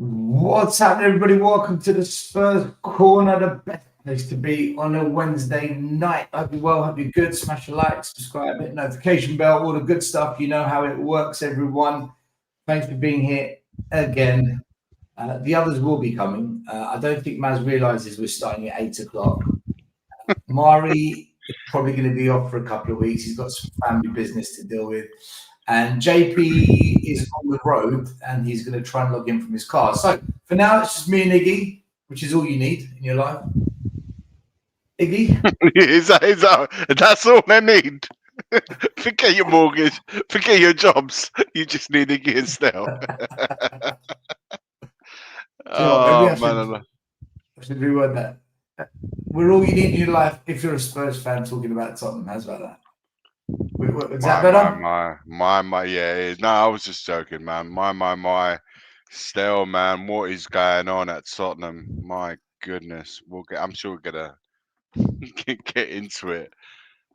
What's happening, everybody? Welcome to the Spurs Corner, the best place to be on a Wednesday night. Hope you're well, hope you're good. Smash a like, subscribe, hit notification bell, all the good stuff. You know how it works, everyone. Thanks for being here again. The others will be coming. I don't think Maz realizes we're starting at 8 o'clock. Mari is probably going to be off for a couple of weeks. He's got some family business to deal with. And JP is on the road and he's going to try and log in from his car. So for now, it's just me and Iggy, which is all you need in your life. Iggy? That's all I need. Forget your mortgage. Forget your jobs. You just need Iggy and Stell. Maybe I man. should reword that. We're all you need in your life if you're a Spurs fan talking about Tottenham. How's about that? Is that better? Yeah. No, I was just joking, man. My. Stell, man, what is going on at Tottenham? My goodness. I'm sure we're gonna get into it.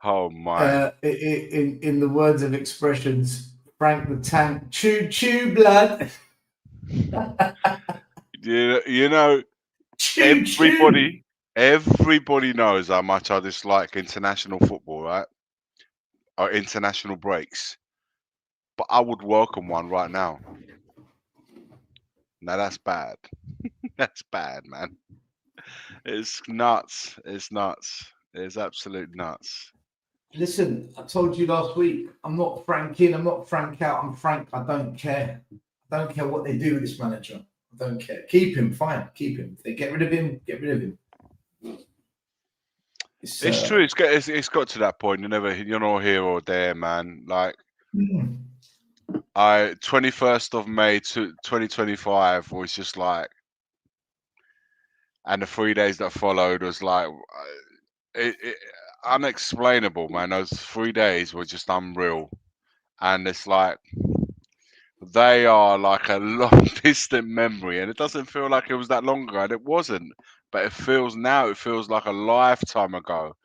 Oh my. In the words of expressions, Frank the Tank, choo blood. You know, Choo. everybody knows how much I dislike international football, right? Or international breaks. But I would welcome one right now. Now that's bad. That's bad, man. It's nuts. It's nuts. It's absolute nuts. Listen, I told you last week, I'm not Frank in, I'm not Frank out, I'm Frank. I don't care. I don't care what they do with this manager. I don't care. Keep him, fine. Keep him. If they get rid of him, get rid of him. It's true. It's got to that point. You're not here or there, man. Like, 21st of May to 2025 was just like, and the 3 days that followed was like, unexplainable, man. Those 3 days were just unreal, and it's like they are like a long distant memory, and it doesn't feel like it was that long ago, and it wasn't, but it feels like a lifetime ago.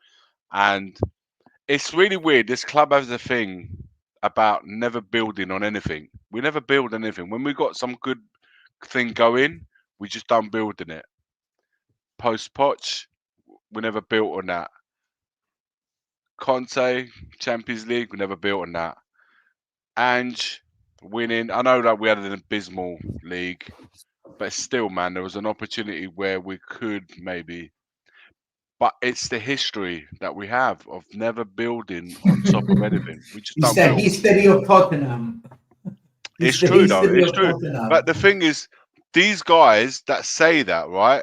And it's really weird. This club has a thing about never building on anything. We never build anything. When we got some good thing going, we just don't build in it. Post Poch, we never built on that. Conte, Champions League, we never built on that. Ange winning. I know that we had an abysmal league, but still, man, there was an opportunity where we could maybe. But it's the history that we have of never building on top of anything. We just It's don't the build. history of Tottenham. It's true, though. History It's of true. Tottenham. But the thing is, these guys that say that, right?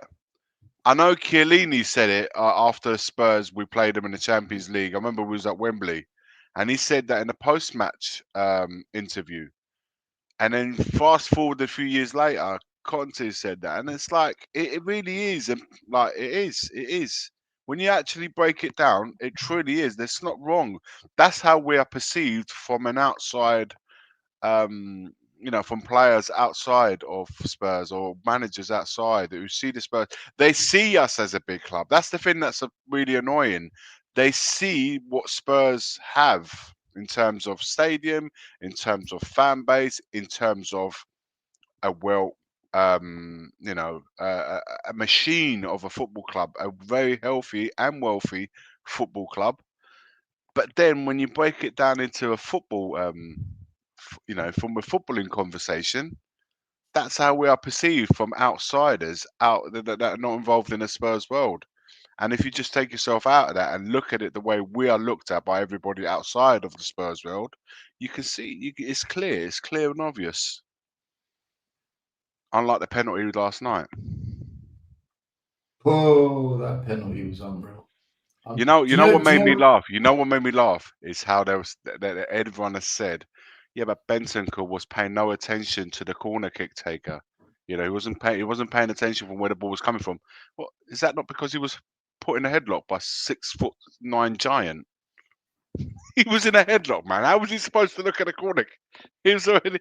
I know Chiellini said it after Spurs. We played them in the Champions League. I remember we was at Wembley, and he said that in a post-match interview. And then fast forward a few years later, Conte said that, and it's like it really is, and like it is. When you actually break it down, it truly is. That's not wrong. That's how we are perceived from an outside, from players outside of Spurs or managers outside who see the Spurs. They see us as a big club. That's the thing that's really annoying. They see what Spurs have in terms of stadium, in terms of fan base, in terms of a a machine of a football club, a very healthy and wealthy football club. But then when you break it down into a football, from a footballing conversation, that's how we are perceived from outsiders that are not involved in the Spurs world. And if you just take yourself out of that and look at it the way we are looked at by everybody outside of the Spurs world, you can see it's clear and obvious. Unlike the penalty last night. Oh, that penalty was unreal. You know what made me laugh? You know what made me laugh is how that everyone has said, yeah, but Bentancur was paying no attention to the corner kick taker. He wasn't paying attention from where the ball was coming from. Well, is that not because he was put in a headlock by 6'9" giant? He was in a headlock, man. How was he supposed to look at a corner? He was already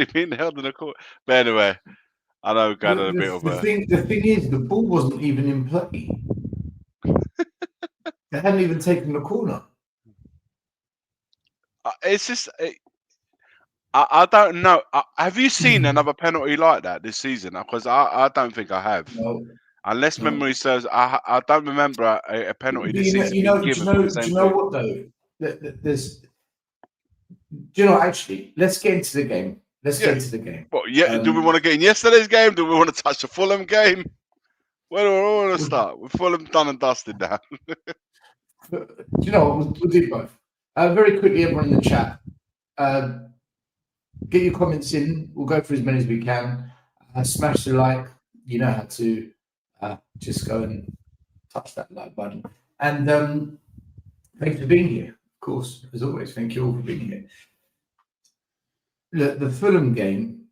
being held in a corner. But anyway, I know we've got a bit of a. The thing is, the ball wasn't even in play. They hadn't even taken the corner. It's just I don't know. Have you seen another penalty like that this season? Because I don't think I have. No, Unless no. memory serves, I don't remember a penalty But this season being do you given for know, the do same you know thing. what though? There's, do you know, actually, let's get into the game. Let's get Yeah. into the game. Well, yeah. Do we want to get in yesterday's game? Do we want to touch the Fulham game? Where do we want to start? With Fulham done and dusted now. Do you know what? We'll do both. Very quickly, everyone in the chat, uh, get your comments in. We'll go through as many as we can. Smash the like. You know how to just go and touch that like button. And thanks for being here. Of course, as always, thank you all for being here. The Fulham game,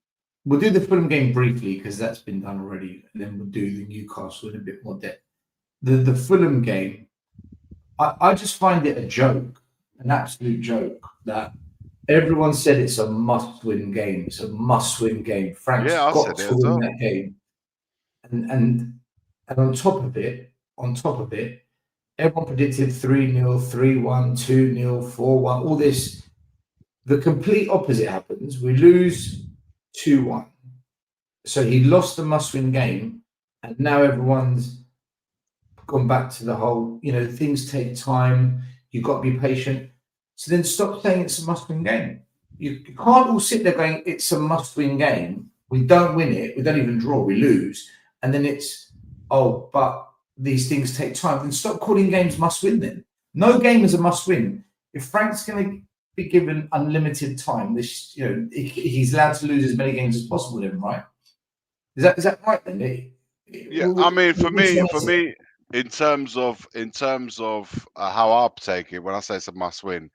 we'll do the Fulham game briefly because that's been done already, and then we'll do the Newcastle in a bit more depth. The Fulham game, I just find it a joke, an absolute joke that everyone said it's a must-win game. It's a must-win game. Frank's Yeah, I got said it to as win well. that game, and on top of it, everyone predicted 3-0, 3-1, 2-0, 4-1, all this. The complete opposite happens. We lose 2-1. So he lost the must-win game, and now everyone's gone back to the whole, things take time. You've got to be patient. So then stop saying it's a must-win game. You can't all sit there going, it's a must-win game. We don't win it. We don't even draw. We lose. And then it's, oh, but these things take time. Then stop calling games must-win then. No game is a must-win. If Frank's going to be given unlimited time, he's allowed to lose as many games as possible then, right? Is that right then? Yeah, I mean, for me, in terms of how I take it, when I say it's a must-win,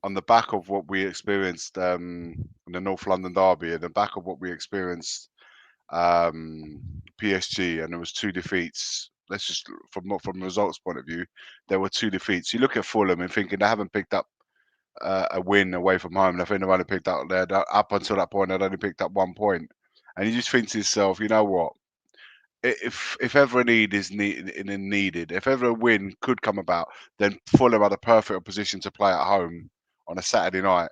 on the back of what we experienced in the North London derby, and the back of what we experienced PSG, and there was 2 defeats. Let's just from a results point of view, there were 2 defeats. You look at Fulham and thinking they haven't picked up a win away from home. I think they've only picked up up until that point, they'd only picked up 1 point, and you just think to yourself, you know what? If ever a need is needed, if ever a win could come about, then Fulham are the perfect position to play at home on a Saturday night,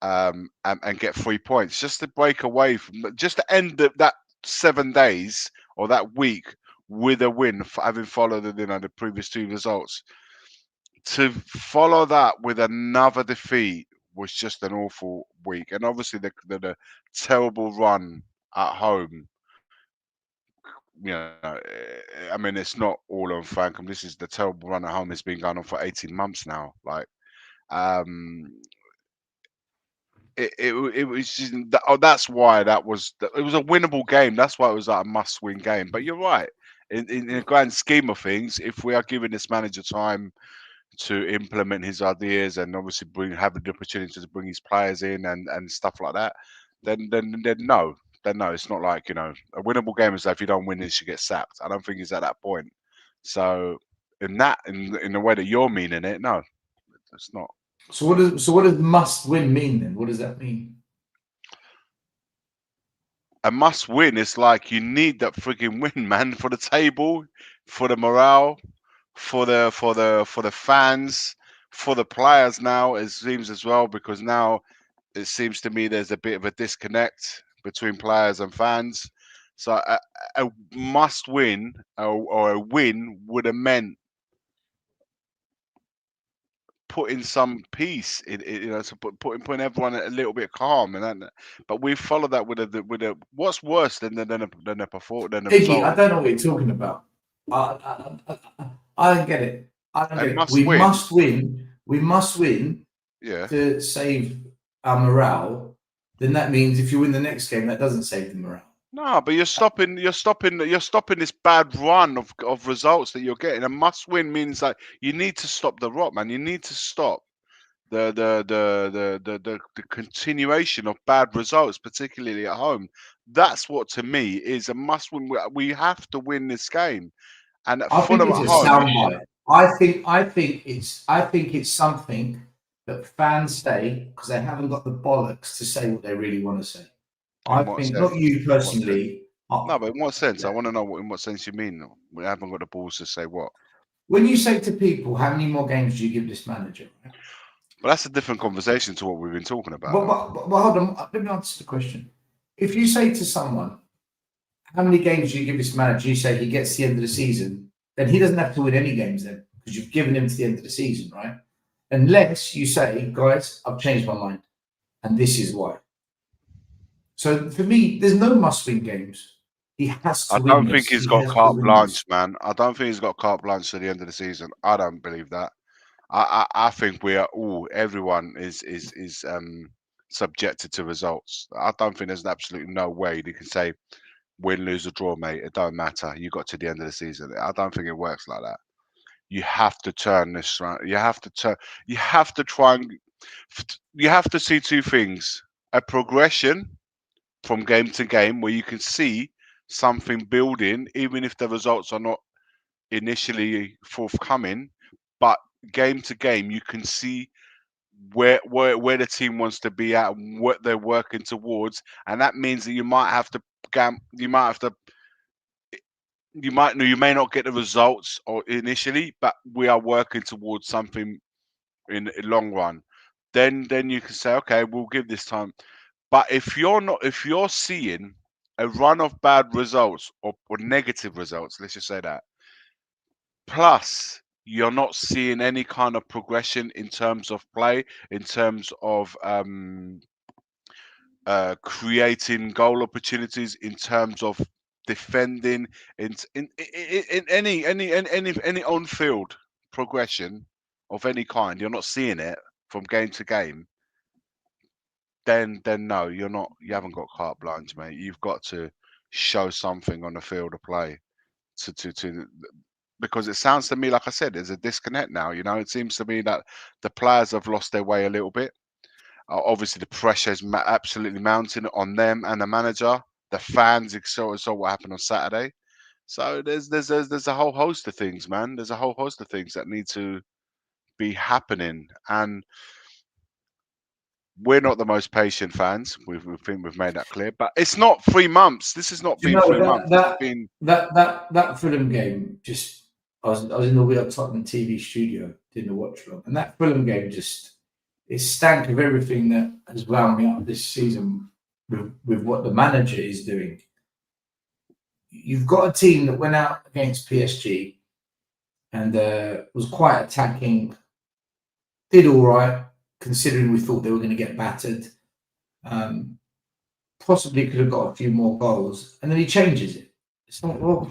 and get 3 points just to break away from, just to end that 7 days or that week with a win, for having followed the previous 2 results. To follow that with another defeat was just an awful week, and obviously the terrible run at home. I mean, it's not all on Frankham. This is the terrible run at home. It's been going on for 18 months now. Like, it was just, that's why it was a winnable game. That's why it was like a must-win game. But you're right. In the grand scheme of things, if we are giving this manager time to implement his ideas and obviously having the opportunity to bring his players in and stuff like that, then no. Then no, it's not like, a winnable game is that if you don't win, you should get sacked. I don't think he's at that point. So in the way that you're meaning it, no, it's not. So what does must win mean then? What does that mean? A must win is like you need that freaking win, man, for the table, for the morale, for the fans, for the players now, it seems as well, because now it seems to me there's a bit of a disconnect between players and fans. So a must win or a win would have meant putting some peace in, so putting everyone a little bit calm, but we follow that with a what's worse than the Iggy, I result. don't know what you're talking about. I don't get it. I don't A get it. must We win, must win. We must win yeah. to save our morale. Then that means if you win the next game, that doesn't save the morale. No, but you're stopping this bad run of results that you're getting. A must win means that you need to stop the rot, man. You need to stop the continuation of bad results, particularly at home. That's what to me is a must win. We have to win this game. And at I think Fulham it's at a home, soundbite. I think it's something that fans say because they haven't got the bollocks to say what they really want to say. I in what think not sense? you In what sense? personally. No, but in what sense? I Yeah. want to know in what sense you mean. We haven't got the balls to say what. When you say to people, how many more games do you give this manager? Right? But that's a different conversation to what we've been talking about, But, though. but hold on, let me answer the question. If you say to someone, how many games do you give this manager? You say he gets to the end of the season, then he doesn't have to win any games then, because you've given him to the end of the season, right? Unless you say, guys, I've changed my mind, and this is why. So for me, there's no must-win games. He has I to win don't think this. he's He got has to carte win blanche, this. man. I don't think he's got carte blanche to the end of the season. I don't believe that. I think we are all everyone is subjected to results. I don't think there's absolutely no way they can say win, lose, or draw, mate. It don't matter. You got to the end of the season. I don't think it works like that. You have to turn this around. You have to turn. You have to try and. You have to see two things: a progression from game to game, where you can see something building, even if the results are not initially forthcoming, but game to game, you can see where the team wants to be at and what they're working towards, and that means that you might have to you may not get the results or initially, but we are working towards something in the long run. Then you can say, okay, we'll give this time. But if you're seeing a run of bad results or negative results, let's just say that, plus you're not seeing any kind of progression in terms of play, in terms of creating goal opportunities, in terms of defending, in any on field progression of any kind, you're not seeing it from game to game. Then no, you haven't got carte blanche, mate. You've got to show something on the field of play to because it sounds to me, like I said, there's a disconnect now. It seems to me that the players have lost their way a little bit. Obviously, the pressure is absolutely mounting on them and the manager. The fans saw what happened on Saturday. So there's a whole host of things, man. There's a whole host of things that need to be happening, and we're not the most patient fans. We think we've made that clear, but it's not 3 months. This has not You been know 3 months. This has been. that Fulham game just. I was in the Wheel Tottenham TV studio doing the watch along, and that Fulham game just it stank of everything that has wound me up this season with what the manager is doing. You've got a team that went out against PSG and was quite attacking, did all right considering we thought they were going to get battered. Possibly could have got a few more goals, and then he changes it. It's not well.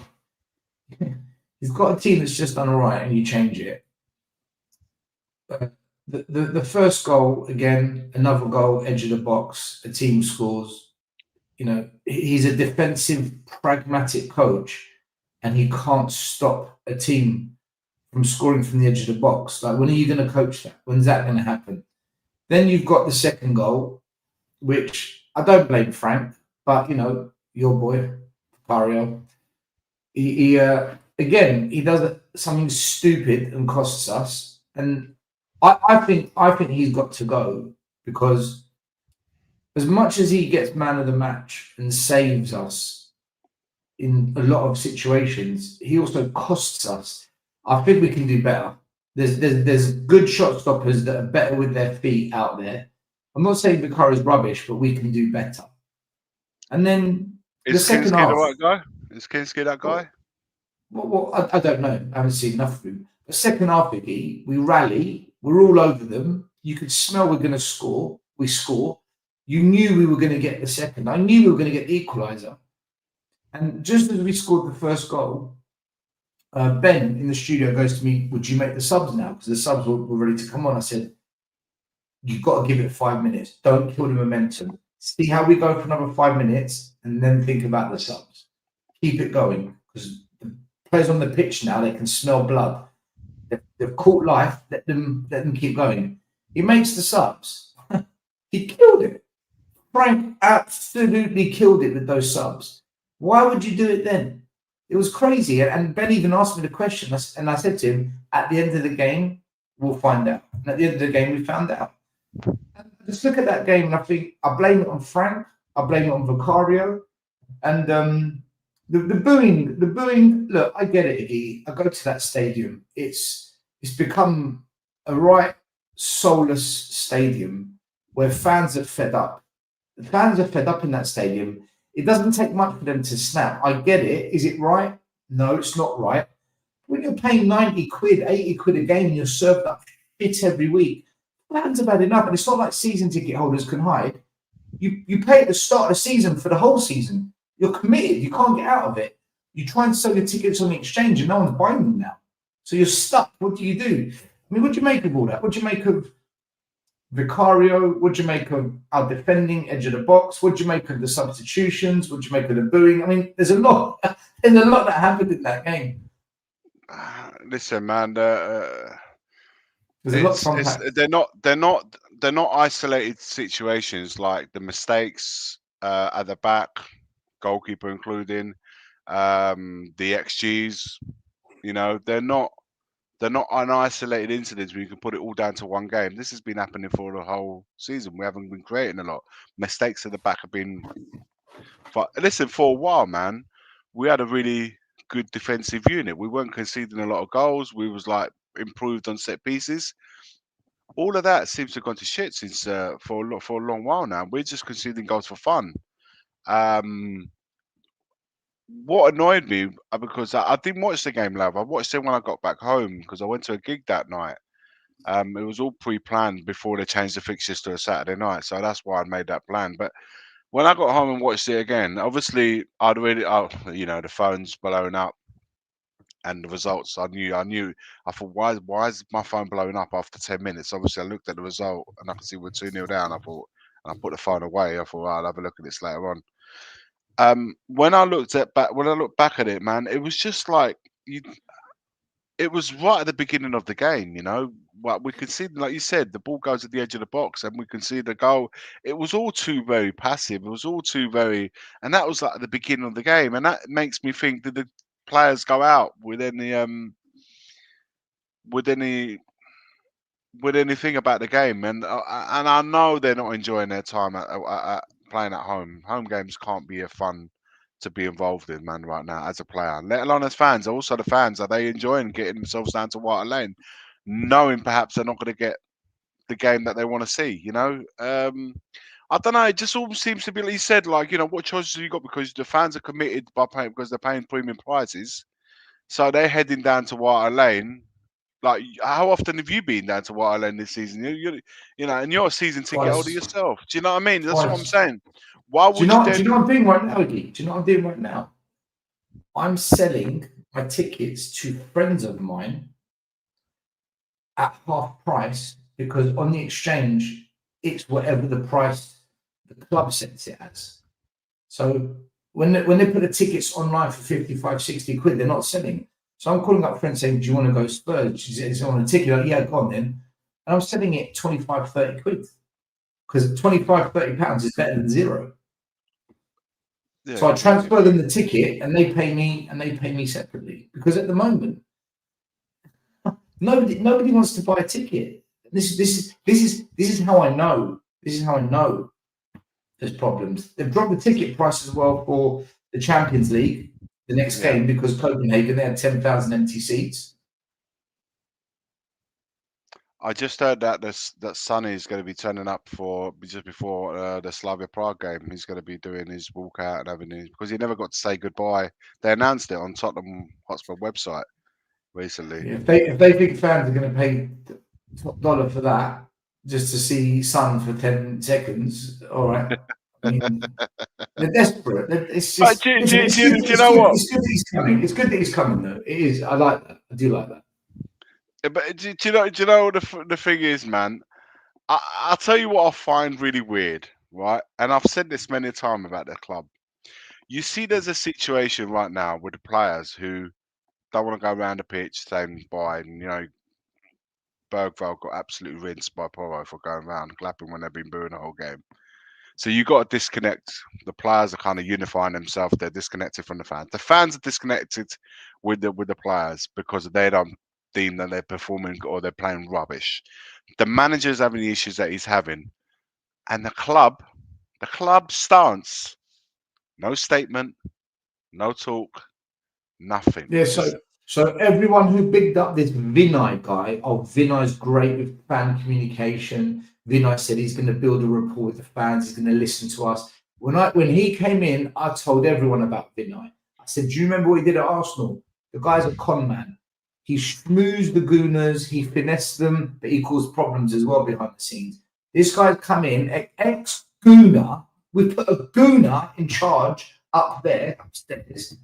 You've got a team that's just done all right, and you change it. The first goal again, another goal, edge of the box. A team scores. He's a defensive, pragmatic coach, and he can't stop a team from scoring from the edge of the box. Like, when are you going to coach that? When's that going to happen? Then you've got the second goal, which I don't blame Frank, but your boy, Mario, he again he does something stupid and costs us. And I think he's got to go, because as much as he gets man of the match and saves us in a lot of situations, he also costs us. I think we can do better. There's good shot stoppers that are better with their feet out there. I'm not saying Vicario's rubbish, but we can do better. And then the second Kinski the half. right guy? Is Kinski that guy? Well, I don't know. I haven't seen enough of him. The second half, Biggie, we rally. We're all over them. You could smell we're going to score. We score. You knew we were going to get the second. I knew we were going to get the equaliser. And just as we scored the first goal, Ben in the studio goes to me, would you make the subs now? Because the subs were ready to come on. I said, you've got to give it 5 minutes. Don't kill the momentum. See how we go for another 5 minutes, and then think about the subs. Keep it going, because the players on the pitch now, they can smell blood. They've caught life. Let them keep going. He makes the subs. He killed it. Frank absolutely killed it with those subs. Why would you do it then? It was crazy. And Ben even asked me the question, and I said to him, at the end of the game, we'll find out. And at the end of the game, we found out. And just look at that game, and I think I blame it on Frank. I blame it on Vicario. And the booing. Look, I get it, Iggy. I go to that stadium. It's become a right soulless stadium where fans are fed up. The fans are fed up in that stadium. It doesn't take much for them to snap. I get it. Is it right? No, it's not right. When you're paying 90 quid, 80 quid a game and you're served up shit every week, fans have had enough. And it's not like season ticket holders can hide. You pay at the start of the season for the whole season. You're committed. You can't get out of it. You try and sell your tickets on the exchange and no one's buying them now. So you're stuck. What do you do? I mean, what do you make of all that? What do you make of Vicario? What do you make of our defending edge of the box? What do you make of the substitutions? What do you make of the booing? I mean, there's a lot. There's a lot that happened in that game. Listen, man. There's a lot to unpack. They're not isolated situations like the mistakes at the back, goalkeeper including, the XGs. You know, they're not an isolated incidents where you can put it all down to one game. This has been happening for the whole season. We haven't been creating a lot. Mistakes at the back have been. But listen, for a while, man, we had a really good defensive unit. We weren't conceding a lot of goals. We was like improved on set pieces. All of that seems to have gone to shit since for a long while now. We're just conceding goals for fun. Um, what annoyed me because I didn't watch the game live. I watched it when I got back home because I went to a gig that night. It was all pre-planned before they changed the fixtures to a Saturday night, so that's why I made that plan. But when I got home and watched it again, obviously I'd already, the phone's blowing up and the results. I knew. I thought, why is my phone blowing up after 10 minutes? Obviously, I looked at the result and I could see we're 2-0 down. I thought, and I put the phone away. I thought, I'll have a look at this later on. When I looked back at it, man, it was just like it was right at the beginning of the game, you know. What we could see, like you said, the ball goes at the edge of the box, and we can see the goal. It was all too very passive. It was all too very, and that was like at the beginning of the game, and that makes me think that the players go out with any with anything about the game, and I know they're not enjoying their time at playing at home. Home games can't be a fun to be involved in, man, right now as a player, let alone as fans. Also, the fans, are they enjoying getting themselves down to White Lane, knowing perhaps they're not going to get the game that they want to see? You know, I don't know. It just all seems to be like you said, like, you know, what choices have you got? Because the fans are committed by paying because they're paying premium prices, so they're heading down to White Lane. Like, how often have you been down to White Lane this season? You know, and you're a season ticket holder Twice. yourself. Do you know what I mean? That's what I'm Twice. saying. Why Do you would you know? Do then? you know what I'm doing right now, Iggy? Do you know what I'm doing right now? I'm selling my tickets to friends of mine at half price because on the exchange it's whatever the price the club sets it as. So when they put the tickets online for 55, 60 quid, they're not selling. So I'm calling up friends saying, do you want to go Spurs? She says, on a ticket. Like, yeah, go on then. And I'm selling it 25, 30 quid because 25, 30 pounds is better than zero. Yeah, So I transfer them the ticket and they pay me separately because at the moment nobody wants to buy a ticket. This is how I know. This is how I know there's problems. They've dropped the ticket price as well for the Champions League, the next game, because Copenhagen, they had 10,000 empty seats. I just heard that that Sonny is going to be turning up for just before the Slavia Prague game. He's going to be doing his walkout and having his, because he never got to say goodbye. They announced it on Tottenham Hotspur website recently. Yeah, if they think fans are going to pay top dollar for that just to see Son for 10 seconds, all right. I mean, they're desperate. It's just Do you know what? It's good that he's coming. It's good that he's coming, though. It is. I like that. I do like that. But do you know? The thing is, man? I'll tell you what I find really weird, right? And I've said this many times about the club. You see, there's a situation right now with the players who don't want to go around the pitch saying bye. And, you know, Bergvall got absolutely rinsed by Porro for going around clapping when they've been booing the whole game. So you got to disconnect. The players are kind of unifying themselves. They're disconnected from the fans. The fans are disconnected with the players because they don't deem that they're performing or they're playing rubbish. The manager's having the issues that he's having, and the club stance, no statement, no talk, nothing. Yeah. Just So everyone who bigged up this Vinay guy, oh, Vinay's great with fan communication. Vinay said he's going to build a rapport with the fans. He's going to listen to us. When he came in, I told everyone about Vinay. I said, "Do you remember what he did at Arsenal? The guy's a con man. He schmoozed the Gooners, he finessed them, but he caused problems as well behind the scenes. This guy's come in, ex-Gooner. We put a Gooner in charge up there, upstairs."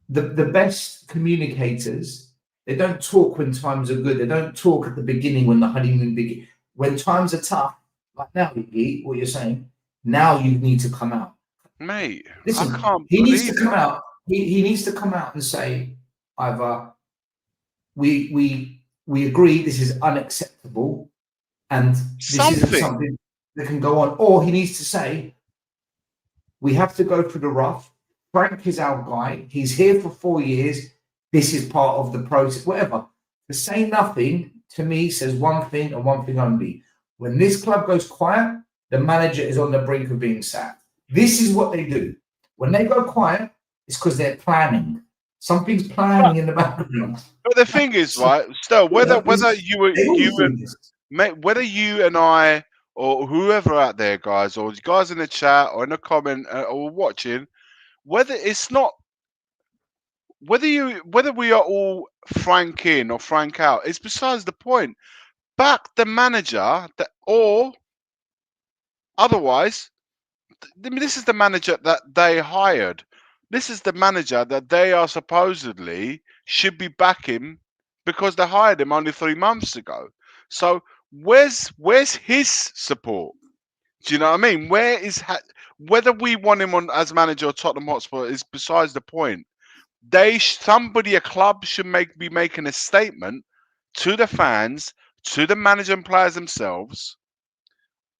The best communicators, they don't talk when times are good. They don't talk at the beginning when the honeymoon begins. When times are tough, like now, Iggy, what you're saying, now you need to come out. Mate, Listen, I can't he needs to believe come it. out. He needs to come out and say, either we agree this is unacceptable and this isn't Something. something that can go on, or he needs to say, we have to go through the rough. Frank is our guy. He's here for 4 years. This is part of the process, whatever. To say nothing, to me, says one thing and one thing only. When this club goes quiet, the manager is on the brink of being sacked. This is what they do. When they go quiet, it's because they're planning. Something's planning in the background. But the thing is, right, still, whether and I or whoever out there, guys, or you guys in the chat or in the comment or watching, whether we are all frank in or frank out, it's besides the point. Back the manager or otherwise. I mean, this is the manager that they hired. This is the manager that they are supposedly should be backing because they hired him only 3 months ago. So where's his support? Do you know what I mean? Whether we want him on as manager of Tottenham Hotspur is besides the point. A club should be making a statement to the fans, to the manager and players themselves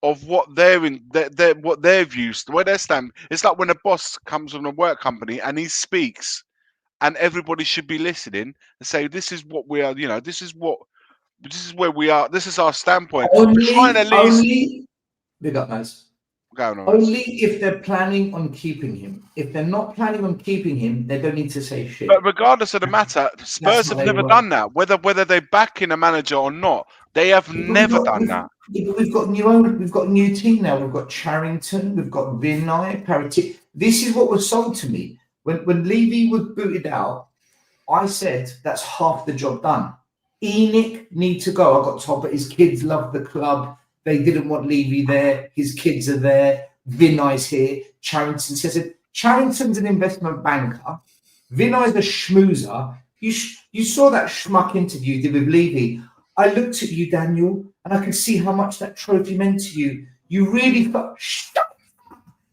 of what what their views, where they stand. It's like when a boss comes from a work company and he speaks, and everybody should be listening and say, "This is what we are. You know, this is where we are. This is our standpoint." But trying at least Big up, guys. going on. Only if they're planning on keeping him. If they're not planning on keeping him, they don't need to say shit. But regardless of the matter, Spurs have never done that. Whether they're backing a manager or not, they have never done that. We've got a new team now. We've got Charrington, we've got Vinay, Parati. This is what was sold to me. When Levy was booted out, I said that's half the job done. Enoch need to go. I got told, but his kids love the club. They didn't want Levy there. His kids are there. Vinay's here. Charrington says, Charrington's an investment banker. Vinay's a schmoozer. You saw that schmuck interview you did with Levy. I looked at you, Daniel, and I could see how much that trophy meant to you. You really thought,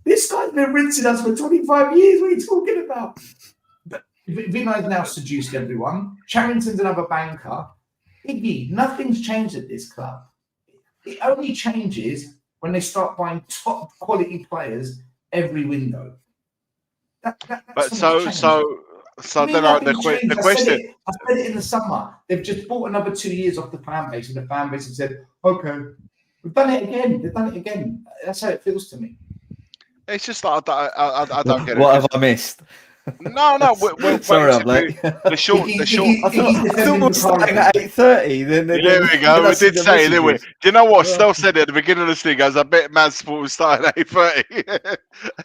this guy's been rinsing us for 25 years. What are you talking about? But Vinay's now seduced everyone. Charrington's another banker. Iggy, nothing's changed at this club. It only changes when they start buying top quality players every window. The question. I said it in the summer. They've just bought another 2 years off the fan base, and the fan base have said, "Okay, we've done it again. They've done it again." That's how it feels to me. It's just like I don't get it. What have I missed? No. Sorry, I'm late. The short. I thought we were starting at 8:30. Then there we go. We did say, didn't we? Do you know what? Stell said it at the beginning of this thing. As I bet man's thought we started at 8:30.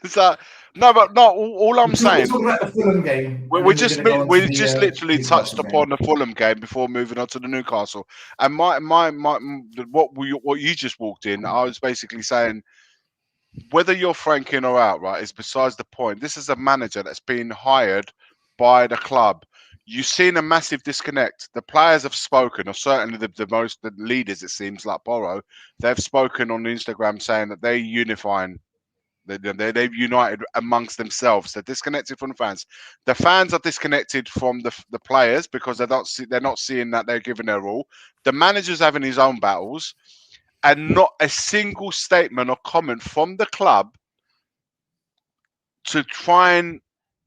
So no, but no. All I'm saying. Talk about the Fulham game. We just literally touched upon the Fulham game before moving on to the Newcastle. And what you just walked in, I was basically saying, whether you're frank in or out, right, is besides the point. This is a manager that's been hired by the club. You've seen a massive disconnect. The players have spoken, or certainly the leaders, it seems like Borrow, they've spoken on Instagram saying that they're unifying. They've united amongst themselves. They're disconnected from the fans. The fans are disconnected from the players because they're not seeing that they're giving their all. The manager's having his own battles. And not a single statement or comment from the club to try and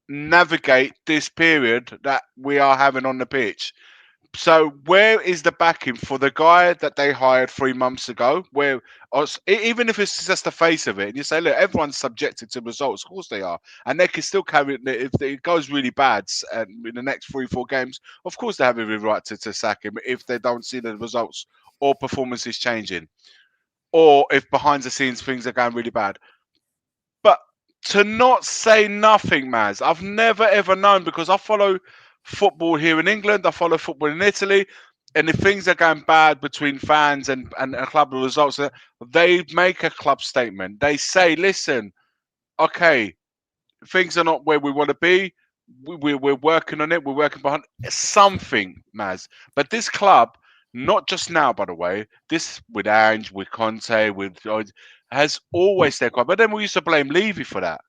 navigate this period that we are having on the pitch. So where is the backing for the guy that they hired 3 months ago? Even if it's just the face of it, and you say, look, everyone's subjected to results. Of course they are, and they can still carry it if it goes really bad in the next 3-4 games. Of course they have every right to sack him if they don't see the results or performances changing, or if behind the scenes things are going really bad. But to not say nothing, Maz, I've never ever known, because I follow football here in England, I follow football in Italy, and if things are going bad between fans and a club results, they make a club statement. They say, listen, okay, things are not where we want to be. We're working on it. We're working behind something, Maz. But this club, not just now, by the way, this with Ange, with Conte, has always stayed quiet. But then we used to blame Levy for that.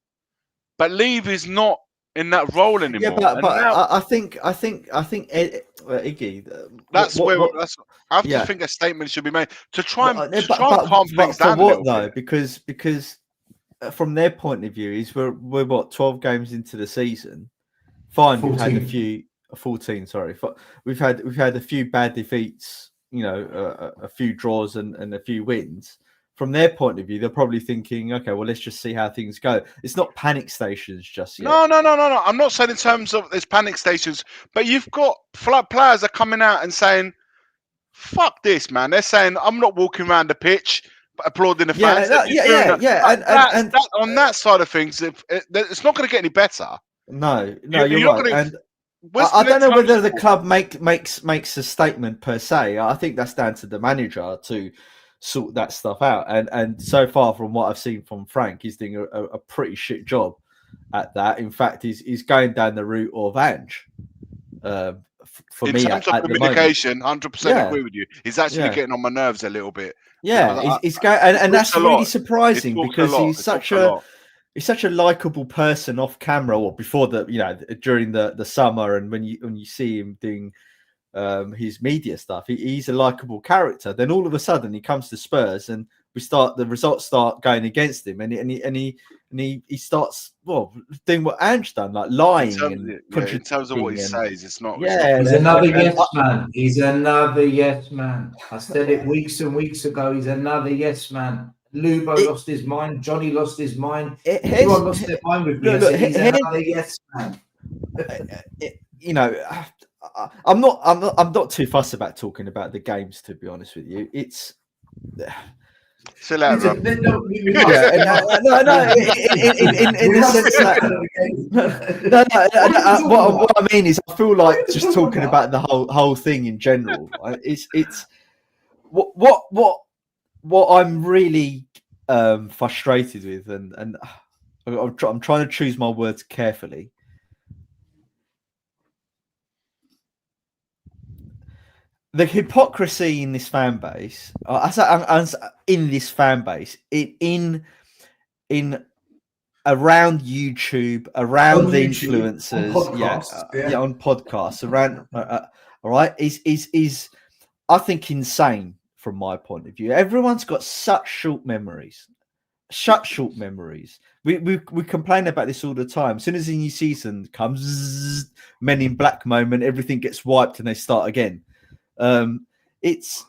But Levy's not in that role anymore. Yeah, but now, I think Iggy. That's I have to think a statement should be made to try and calm things down for a what little though? bit. Because from their point of view, is we're what 12 games into the season. Fine, 14. we've had a few 14. Sorry, we've had a few bad defeats. A few draws and a few wins. From their point of view, they're probably thinking, okay, well, let's just see how things go. It's not panic stations just yet. No. I'm not saying in terms of there's panic stations, but you've got players are coming out and saying, "Fuck this, man." They're saying, "I'm not walking around the pitch applauding the fans." And on that side of things, it's not going to get any better. No, you're right. And I don't know whether the club makes a statement per se. I think that's down to the manager to sort that stuff out. And so far, from what I've seen from Frank, he's doing a pretty shit job at that. In fact, he's going down the route of Ange. For me, in terms of communication, 100% agree with you. He's actually getting on my nerves a little bit. Yeah, he's going, and that's really surprising because he's such a likable person off camera, or before during the summer, and when you see him doing his media stuff, he's a likable character. Then all of a sudden he comes to Spurs and the results start going against him, and he starts doing what Ange done, like lying in terms of what he says. It's not. He's another yes man. He's another yes man. I said it weeks and weeks ago. He's another yes man. Lubo lost his mind. Johnny lost his mind. Everyone lost their mind with me. He's another yes man. I'm not too fussed about talking about the games, to be honest with you. It's chill out, Rob. In the sense that what I mean is, I feel like just talking about the whole thing in general. Right? It's what I'm really frustrated with, and I'm trying to choose my words carefully. The hypocrisy in this fan base, in around YouTube, around the influencers, on podcasts, around, all right, is I think insane from my point of view. Everyone's got such short memories. We complain about this all the time. As soon as the new season comes, Men in Black moment, everything gets wiped and they start again. It's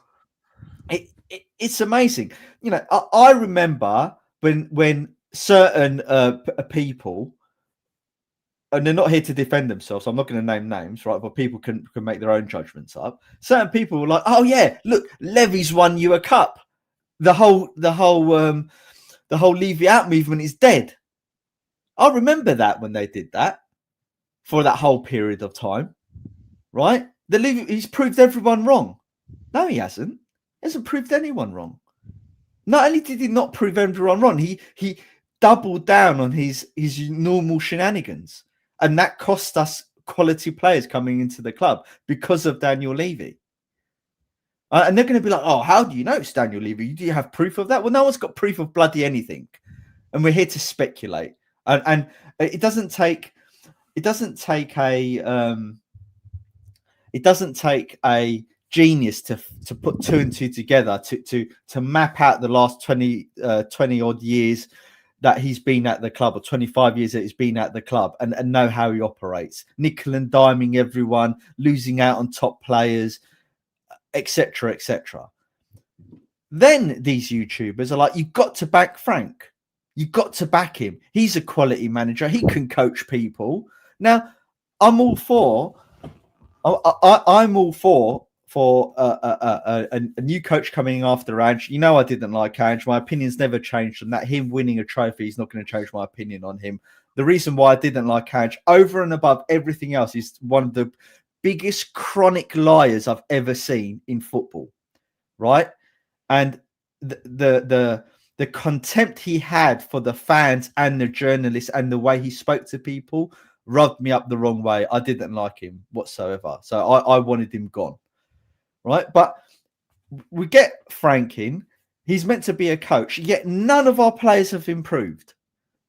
amazing. I remember when certain people, and they're not here to defend themselves, so I'm not going to name names, right? But people can make their own judgments up. Certain people were like, "Oh yeah, look, Levy's won you a cup. The whole Levy out movement is dead." I remember that when they did that for that whole period of time, right? He's proved everyone wrong. No, he hasn't. He hasn't proved anyone wrong. Not only did he not prove everyone wrong, he doubled down on his normal shenanigans, and that cost us quality players coming into the club because of Daniel Levy. And they're going to be like, "Oh, how do you know it's Daniel Levy? Do you have proof of that?" Well, no one's got proof of bloody anything, and we're here to speculate. And it doesn't take a genius to put two and two together to map out the last 20 odd years, that he's been at the club, or 25 years that he's been at the club, and know how he operates. Nickel and diming everyone, losing out on top players, etc., etc. Then these YouTubers are like, you've got to back Frank. You've got to back him. He's a quality manager. He can coach people. Now, I'm all for a new coach coming after Ange. You know, I didn't like Ange. My opinion's never changed on that. Him winning a trophy is not going to change my opinion on him. The reason why I didn't like Ange, over and above everything else, is one of the biggest chronic liars I've ever seen in football, right? And the contempt he had for the fans and the journalists and the way he spoke to people rubbed me up the wrong way. I didn't like him whatsoever. So I wanted him gone. Right. But we get Frank in. He's meant to be a coach, yet none of our players have improved.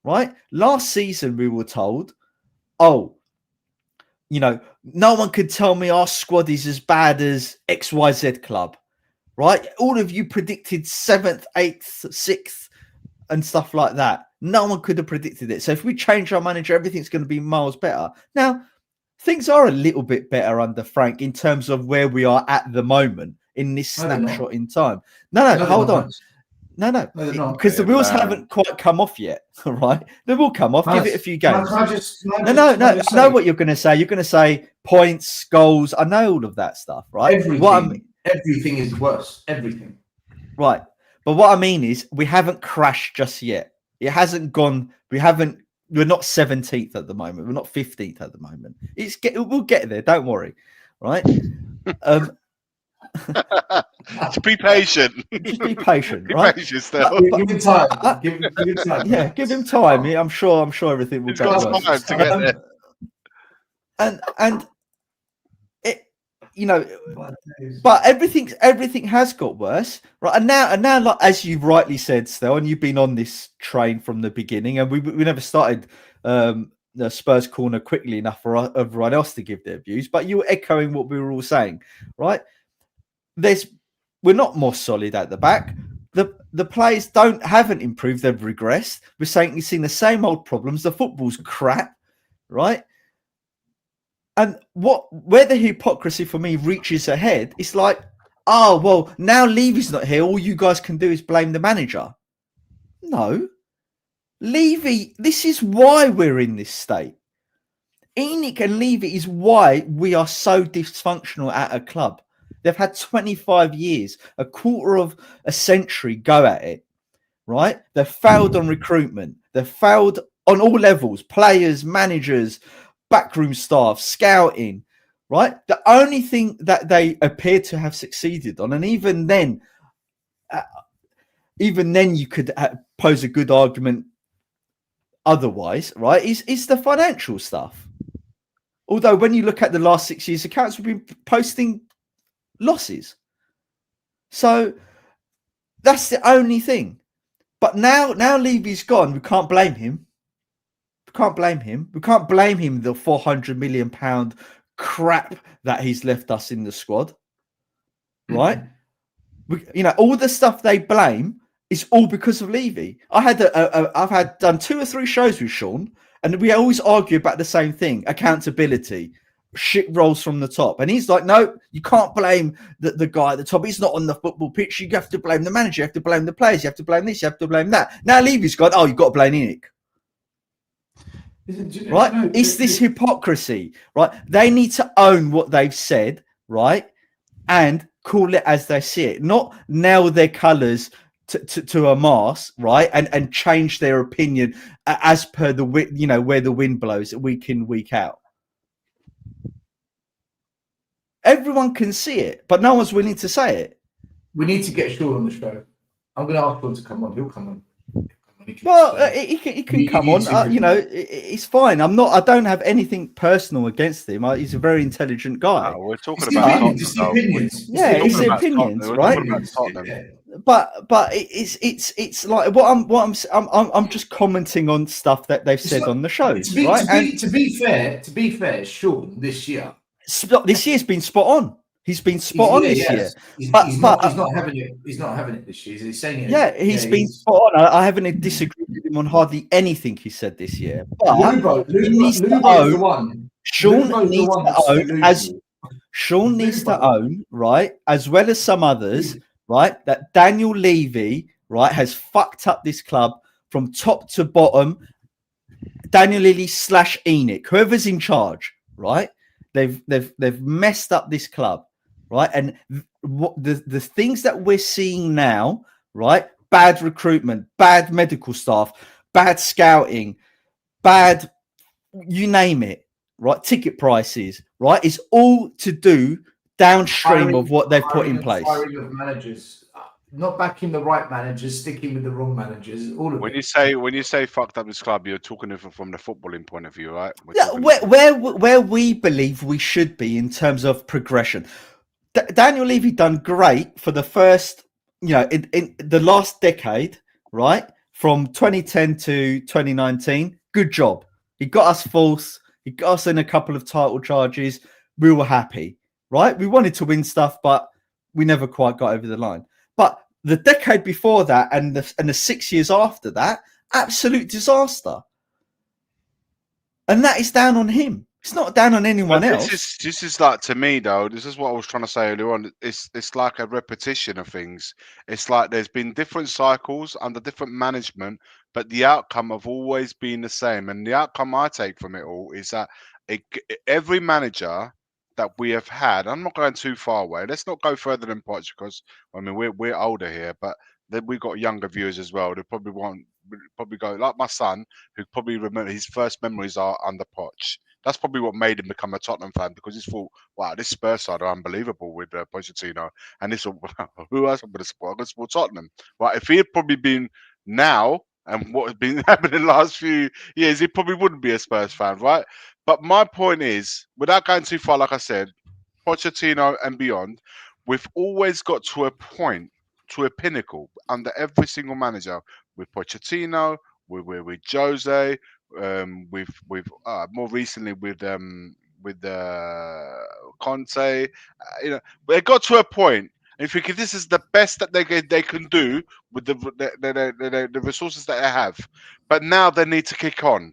Right. Last season, we were told, oh, you know, no one could tell me our squad is as bad as XYZ club. Right. All of you predicted 7th, 8th, 6th and stuff like that. No one could have predicted it. So if we change our manager, everything's going to be miles better. Now, things are a little bit better under Frank in terms of where we are at the moment in this snapshot in time. No, hold on. No, because the wheels haven't quite come off yet. All right. They will come off. Give it a few games. No. I know what you're going to say. You're going to say points, goals. I know all of that stuff, right? Everything is worse. Everything. Right. But what I mean is we haven't crashed just yet. It hasn't gone. We're not 17th at the moment. We're not 15th at the moment. We'll get there. Don't worry. Right. Just be patient. Just be patient. Be right? patient still. Give him time. Give him time. Yeah, give him time. I'm sure everything will go well. Time to get there. And it, you know, but everything has got worse, right? And now, like as you've rightly said, Stel, and you've been on this train from the beginning, and we never started the Spurs corner quickly enough for everyone else to give their views. But you were echoing what we were all saying, right? We're not more solid at the back. The players haven't improved; they've regressed. We're saying you've seen the same old problems. The football's crap, right? And where the hypocrisy for me reaches ahead, it's like, oh well, now Levy's not here. All you guys can do is blame the manager. No, Levy. This is why we're in this state. ENIC and Levy is why we are so dysfunctional at a club. They've had 25 years, a quarter of a century go at it, right? They've failed on recruitment. They've failed on all levels, players, managers, backroom staff, scouting, right? The only thing that they appear to have succeeded on, and even then you could pose a good argument otherwise, right, is the financial stuff. Although when you look at the last 6 years' accounts, we've been posting losses. So that's the only thing. But now Levy's gone. We can't blame him. We can't blame him the £400 million crap that he's left us in the squad. Right? All the stuff they blame is all because of Levy. I've done 2 or 3 shows with Sean, and we always argue about the same thing: accountability. Shit rolls from the top, and he's like, no, you can't blame the guy at the top. He's not on the football pitch. You have to blame the manager. You have to blame the players. You have to blame this. You have to blame that. Now Levy's gone, oh, you've got to blame ENIC. Right? It's this hypocrisy, right? They need to own what they've said, right? And call it as they see it, not nail their colours to a mast, right? And change their opinion as per the where the wind blows week in, week out. Everyone can see it, but no one's willing to say it. We need to get Sean on the show. I'm going to ask Sean to come on. He'll come on. He can come on. It's fine. I don't have anything personal against him. He's a very intelligent guy. No, we're talking about opinions. Yeah, it's the opinions, right? But it's like I'm just commenting on stuff that they've said on the shows, right? To be fair, Sean, this year's been spot on. He's been spot on this year. He's But not having it. He's not having it this year. He's saying it. Yeah, he's been spot on. I haven't disagreed with him on hardly anything he said this year. But he needs to own. The one. Sean needs to own as Sean needs to own, right, as well as some others, right, that Daniel Levy, right, has fucked up this club from top to bottom. Daniel Levy / Enoch, whoever's in charge, right? They've messed up this club, right? And what the things that we're seeing now, right? Bad recruitment, bad medical staff, bad scouting, bad, you name it, right? Ticket prices, right? It's all to do downstream of what they've put in place. Firing of managers, not backing the right managers, sticking with the wrong managers. All of when it. you say fucked up this club, you're talking from the footballing point of view, right? Yeah, where we believe we should be in terms of progression. Daniel Levy done great for the first, in the last decade, right? From 2010 to 2019. Good job. He got us fourth. He got us in a couple of title charges. We were happy, right? We wanted to win stuff, but we never quite got over the line. But the decade before that and the 6 years after that, absolute disaster. And that is down on him. It's not down on anyone else. This is like, to me though, this is what I was trying to say earlier on. It's like a repetition of things. It's like there's been different cycles under different management, but the outcome have always been the same. And the outcome I take from it all is that every manager that we have had, I'm not going too far away. Let's not go further than Poch, because I mean we're older here, but then we've got younger viewers as well. They probably go like my son, who probably remember his first memories are under Poch. That's probably what made him become a Tottenham fan, because he thought, wow, this Spurs side are unbelievable with Pochettino. And this, who else I'm going to support? I'm going to support Tottenham. Right? If he had probably been now and what has been happening in the last few years, he probably wouldn't be a Spurs fan, right? But my point is, without going too far, like I said, Pochettino and beyond, we've always got to a point, to a pinnacle under every single manager, with Pochettino, with Jose, with more recently with Conte. They got to a point. If you think this is the best that they can do with the resources that they have, but now they need to kick on.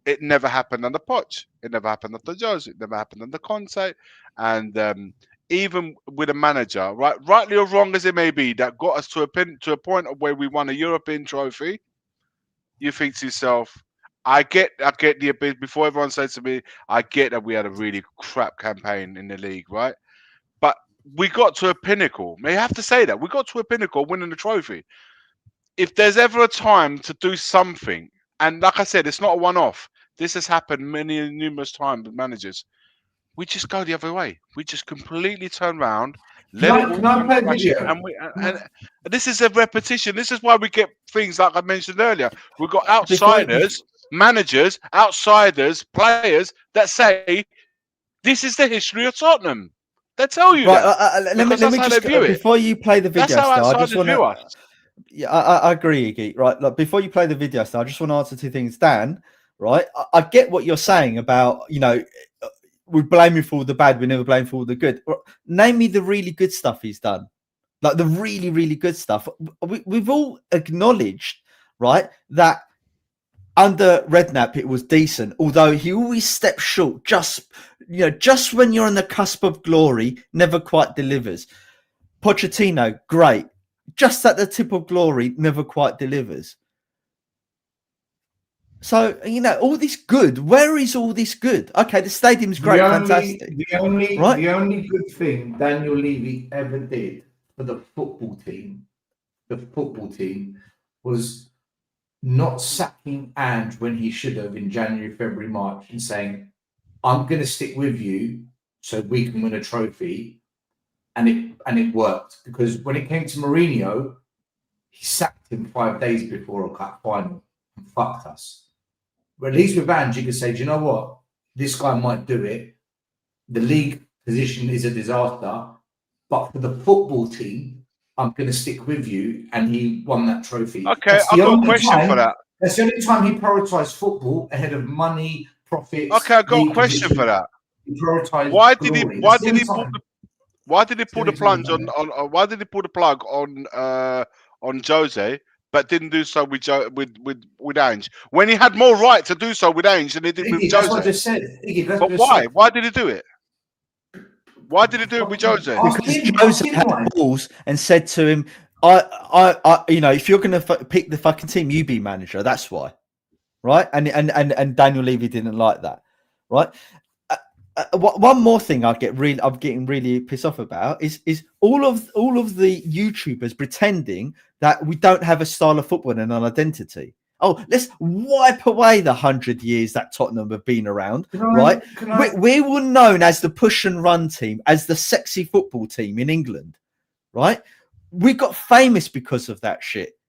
It never happened under Poch. It never happened under Jose. It never happened under Conte. And even with a manager, rightly or wrong as it may be, that got us to a point of where we won a European trophy, you think to yourself, I get the ability. Before everyone says to me, I get that we had a really crap campaign in the league, right? But we got to a pinnacle. May have to say that we got to a pinnacle, winning the trophy. If there's ever a time to do something, and like I said, it's not a one-off. This has happened numerous times with managers. We just go the other way. We just completely turn around. Can I play a video? And this is a repetition. This is why we get things like I mentioned earlier. We've got outsiders, managers, outsiders, players that say this is the history of Tottenham. They tell you that. Let me just before you play the video. That's how outsiders view us. Yeah, I agree, Iggy. Right, like before you play the video, I just want to answer two things, Dan. Right, I get what you're saying about we blame him for all the bad, we never blame him for all the good. Name me the really good stuff he's done, like the really, really good stuff. We've all acknowledged, right, that under Redknapp it was decent, although he always steps short. Just when you're on the cusp of glory, never quite delivers. Pochettino, great, just at the tip of glory, never quite delivers. So, all this good, where is all this good? Okay, the stadium's great, fantastic. The only good thing Daniel Levy ever did for the football team was not sacking Ange when he should have in January, February, March, and saying, I'm going to stick with you so we can win a trophy. And it worked, because when it came to Mourinho, he sacked him 5 days before a cup final and fucked us. But at least with Ange, you could say, do you know what? This guy might do it. The league position is a disaster. But for the football team, I'm going to stick with you. And he won that trophy. Okay, I've got a question for that. That's the only time he prioritised football ahead of money, profits. Okay, I've got a question for that. He prioritised Why did he put Why did he pull the 72 plunge million. on why did he pull the plug on Jose, but didn't do so with Ange when he had more right to do so with Ange than he did with Iggy, that's what I Jose? just said. Iggy, that's But what I just why? said. Why did he do it? Why did he do it with Jose? Ask Because him, Jose ask him had why. balls and said to him, I you know, if you're going to pick the fucking team, you be manager. That's why, right? And Daniel Levy didn't like that, right? One more thing I'm getting really pissed off about is all of the YouTubers pretending that we don't have a style of football and an identity. Oh, let's wipe away the 100 years that Tottenham have been around, right? We were known as the push and run team, as the sexy football team in England, right? We got famous because of that shit.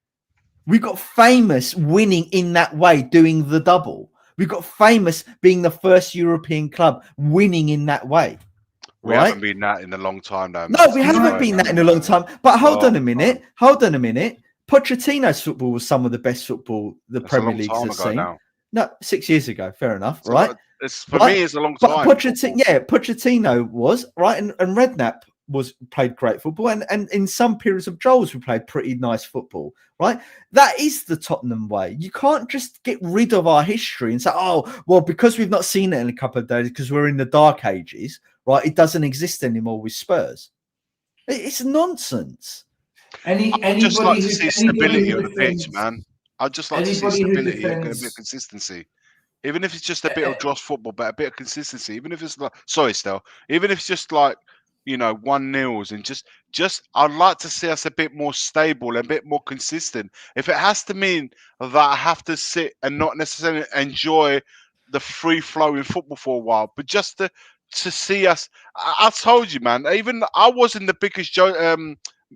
We got famous winning in that way, doing the double. We got famous being the first European club winning in that way. We right? haven't been that in a long time now. No, we haven't been that in a long time. But hold on a minute. Pochettino's football was some of the best football the That's Premier a long League time has ago seen. now. No, 6 years ago. Fair enough, It's right? For me, it's a long But time. Pochettino was right, and Redknapp played great football, and in some periods of Joel's we played pretty nice football, right? That is the Tottenham way. You can't just get rid of our history and say, oh, well, because we've not seen it in a couple of days because we're in the dark ages, right? It doesn't exist anymore with Spurs. It's nonsense. I'd just like to see stability on the pitch, man. I'd just like to see stability and a bit of consistency. Even if it's just a bit of dross football, but a bit of consistency. Even if it's like, sorry, Stel. Even if it's just like, 1-0s and just I'd like to see us a bit more stable and a bit more consistent. If it has to mean that I have to sit and not necessarily enjoy the free flowing football for a while, but just to see us, I told you, man. Even I wasn't the biggest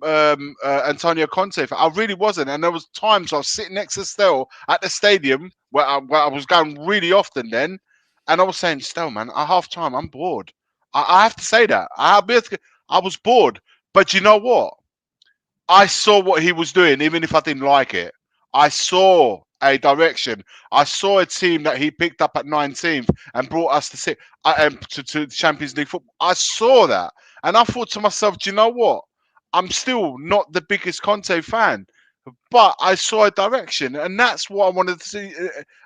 Antonio Conte fan. I really wasn't, and there was times I was sitting next to Stel at the stadium where I was going really often then, and I was saying, Stel, man, at half time I'm bored. I have to say that. I was bored. But you know what? I saw what he was doing, even if I didn't like it. I saw a direction. I saw a team that he picked up at 19th and brought us to Champions League football. I saw that. And I thought to myself, do you know what? I'm still not the biggest Conte fan. But I saw a direction, and that's what I wanted to see.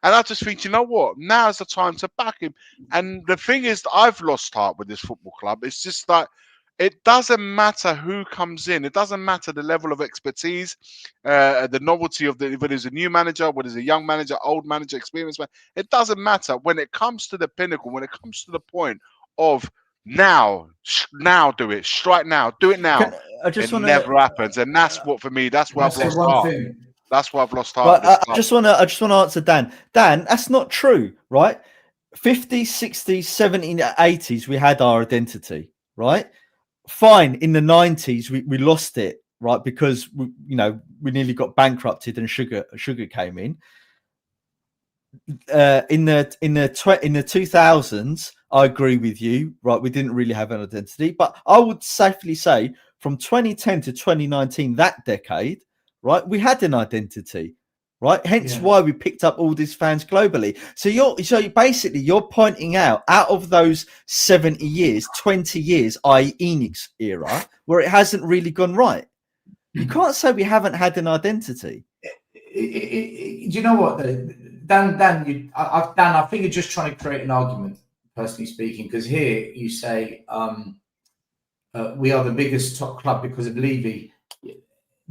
And I just think, you know what? Now's the time to back him. And the thing is, I've lost heart with this football club. It's just like, it doesn't matter who comes in. It doesn't matter the level of expertise, the novelty of whether it's a new manager, whether it's a young manager, old manager, experienced man. It doesn't matter. When it comes to the pinnacle, when it comes to the point of now do it, strike now, do it now. It never happens, and that's what for me. That's where I've lost heart. That's why I've lost heart. But I just want to answer Dan. Dan, that's not true, right? 50s, 60s, 70s, 80s, we had our identity, right? Fine. In the 90s, we lost it, right? Because we nearly got bankrupted and sugar came in. In the 2000s, I agree with you, right? We didn't really have an identity, but I would safely say from 2010 to 2019, that decade, right, we had an identity, right? Hence why we picked up all these fans globally. So you're pointing out of those 70 years, 20 years, i.e. Enix era, where it hasn't really gone right. You can't say we haven't had an identity. Do you know what, Dan? Dan, I think you're just trying to create an argument, personally speaking, because here you say we are the biggest top club because of Levy.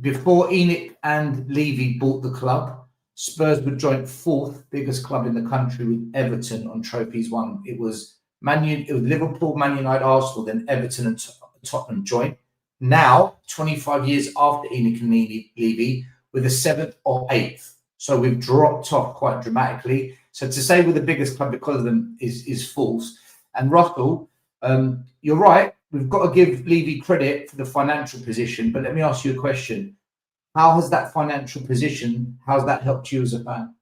Before Enoch and Levy bought the club, Spurs were joint fourth biggest club in the country with Everton on trophies won. It was Liverpool, Man United, Arsenal, then Everton and Tottenham joint. Now, 25 years after Enoch and Levy, we're the 7th or 8th. So we've dropped off quite dramatically. So to say we're the biggest club because of them is false. And Russell, you're right. We've got to give Levy credit for the financial position. But let me ask you a question. How has that financial position, how's that helped you as a fan?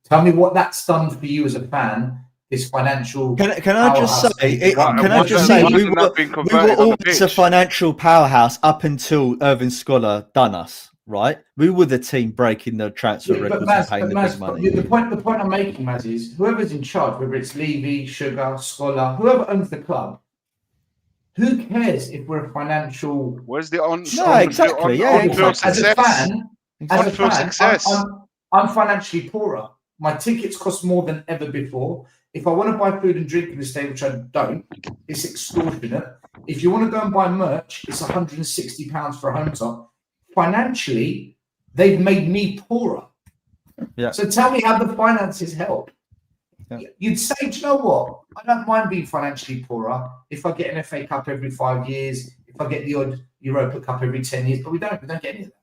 Tell me what that's done for you as a fan, this financial Can I just say, we were always a financial powerhouse up until Irvin Scholar done us, right? We were the team breaking the transfer records and paying the big money. The point I'm making, Maz, is whoever's in charge, whether it's Levy, Sugar, Scholar, whoever owns the club, Who cares if we're a financial? Where's the on? No, on exactly, The, yeah, on, exactly. As a fan, On-field success. I'm financially poorer. My tickets cost more than ever before. If I want to buy food and drink in the stadium, which I don't, it's extortionate. If you want to go and buy merch, it's £160 for a home top. Financially, they've made me poorer. Yeah. So tell me how the finances help. Yeah. You'd say, do you know what? I don't mind being financially poorer if I get an FA Cup every 5 years, if I get the odd Europa Cup every 10 years, but we don't get any of that.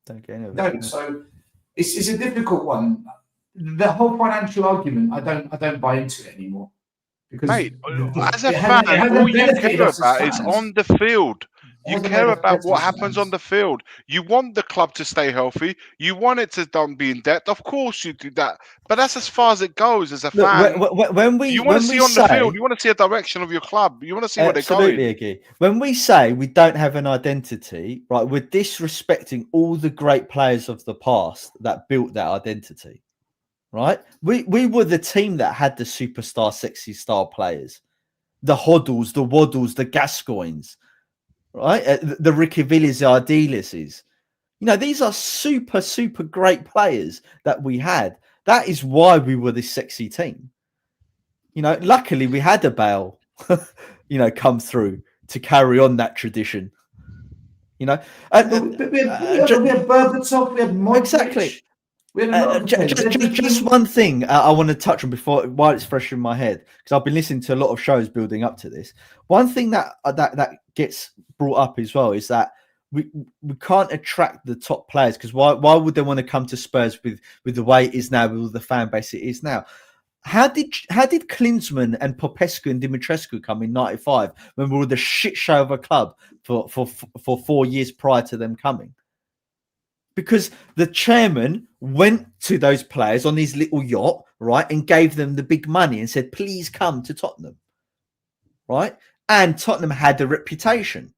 Don't get any of it. Don't. So it's a difficult one. The whole financial argument, I don't buy into it anymore. Because mate, as a fan, all you care about is on the field. You care about what happens on the field. You want the club to stay healthy. You want it to don't be in debt. Of course you do that. But that's as far as it goes as a fan. You want to see on the field. You want to see a direction of your club. You want to see where they're going. Absolutely, Iggy. When we say we don't have an identity, right, we're disrespecting all the great players of the past that built that identity. Right? We were the team that had the superstar, sexy star players. The Hoddles, the Waddles, the Gascoignes. Right, the Ricky Villas, the Ardileses. You know, these are super, super great players that we had. That is why we were this sexy team. You know, luckily we had a Bale, come through to carry on that tradition. You know, we had Berbatov, we had Modric. Exactly. Just one thing I want to touch on while it's fresh in my head, because I've been listening to a lot of shows building up to this. One thing that gets brought up as well is that we can't attract the top players, because why would they want to come to Spurs with the way it is now, with the fan base it is now? How did Klinsmann and Popescu and Dimitrescu come in '95 when we were the shit show of a club for 4 years prior to them coming? Because the chairman went to those players on his little yacht, right, and gave them the big money and said, please come to Tottenham, right? And Tottenham had a reputation.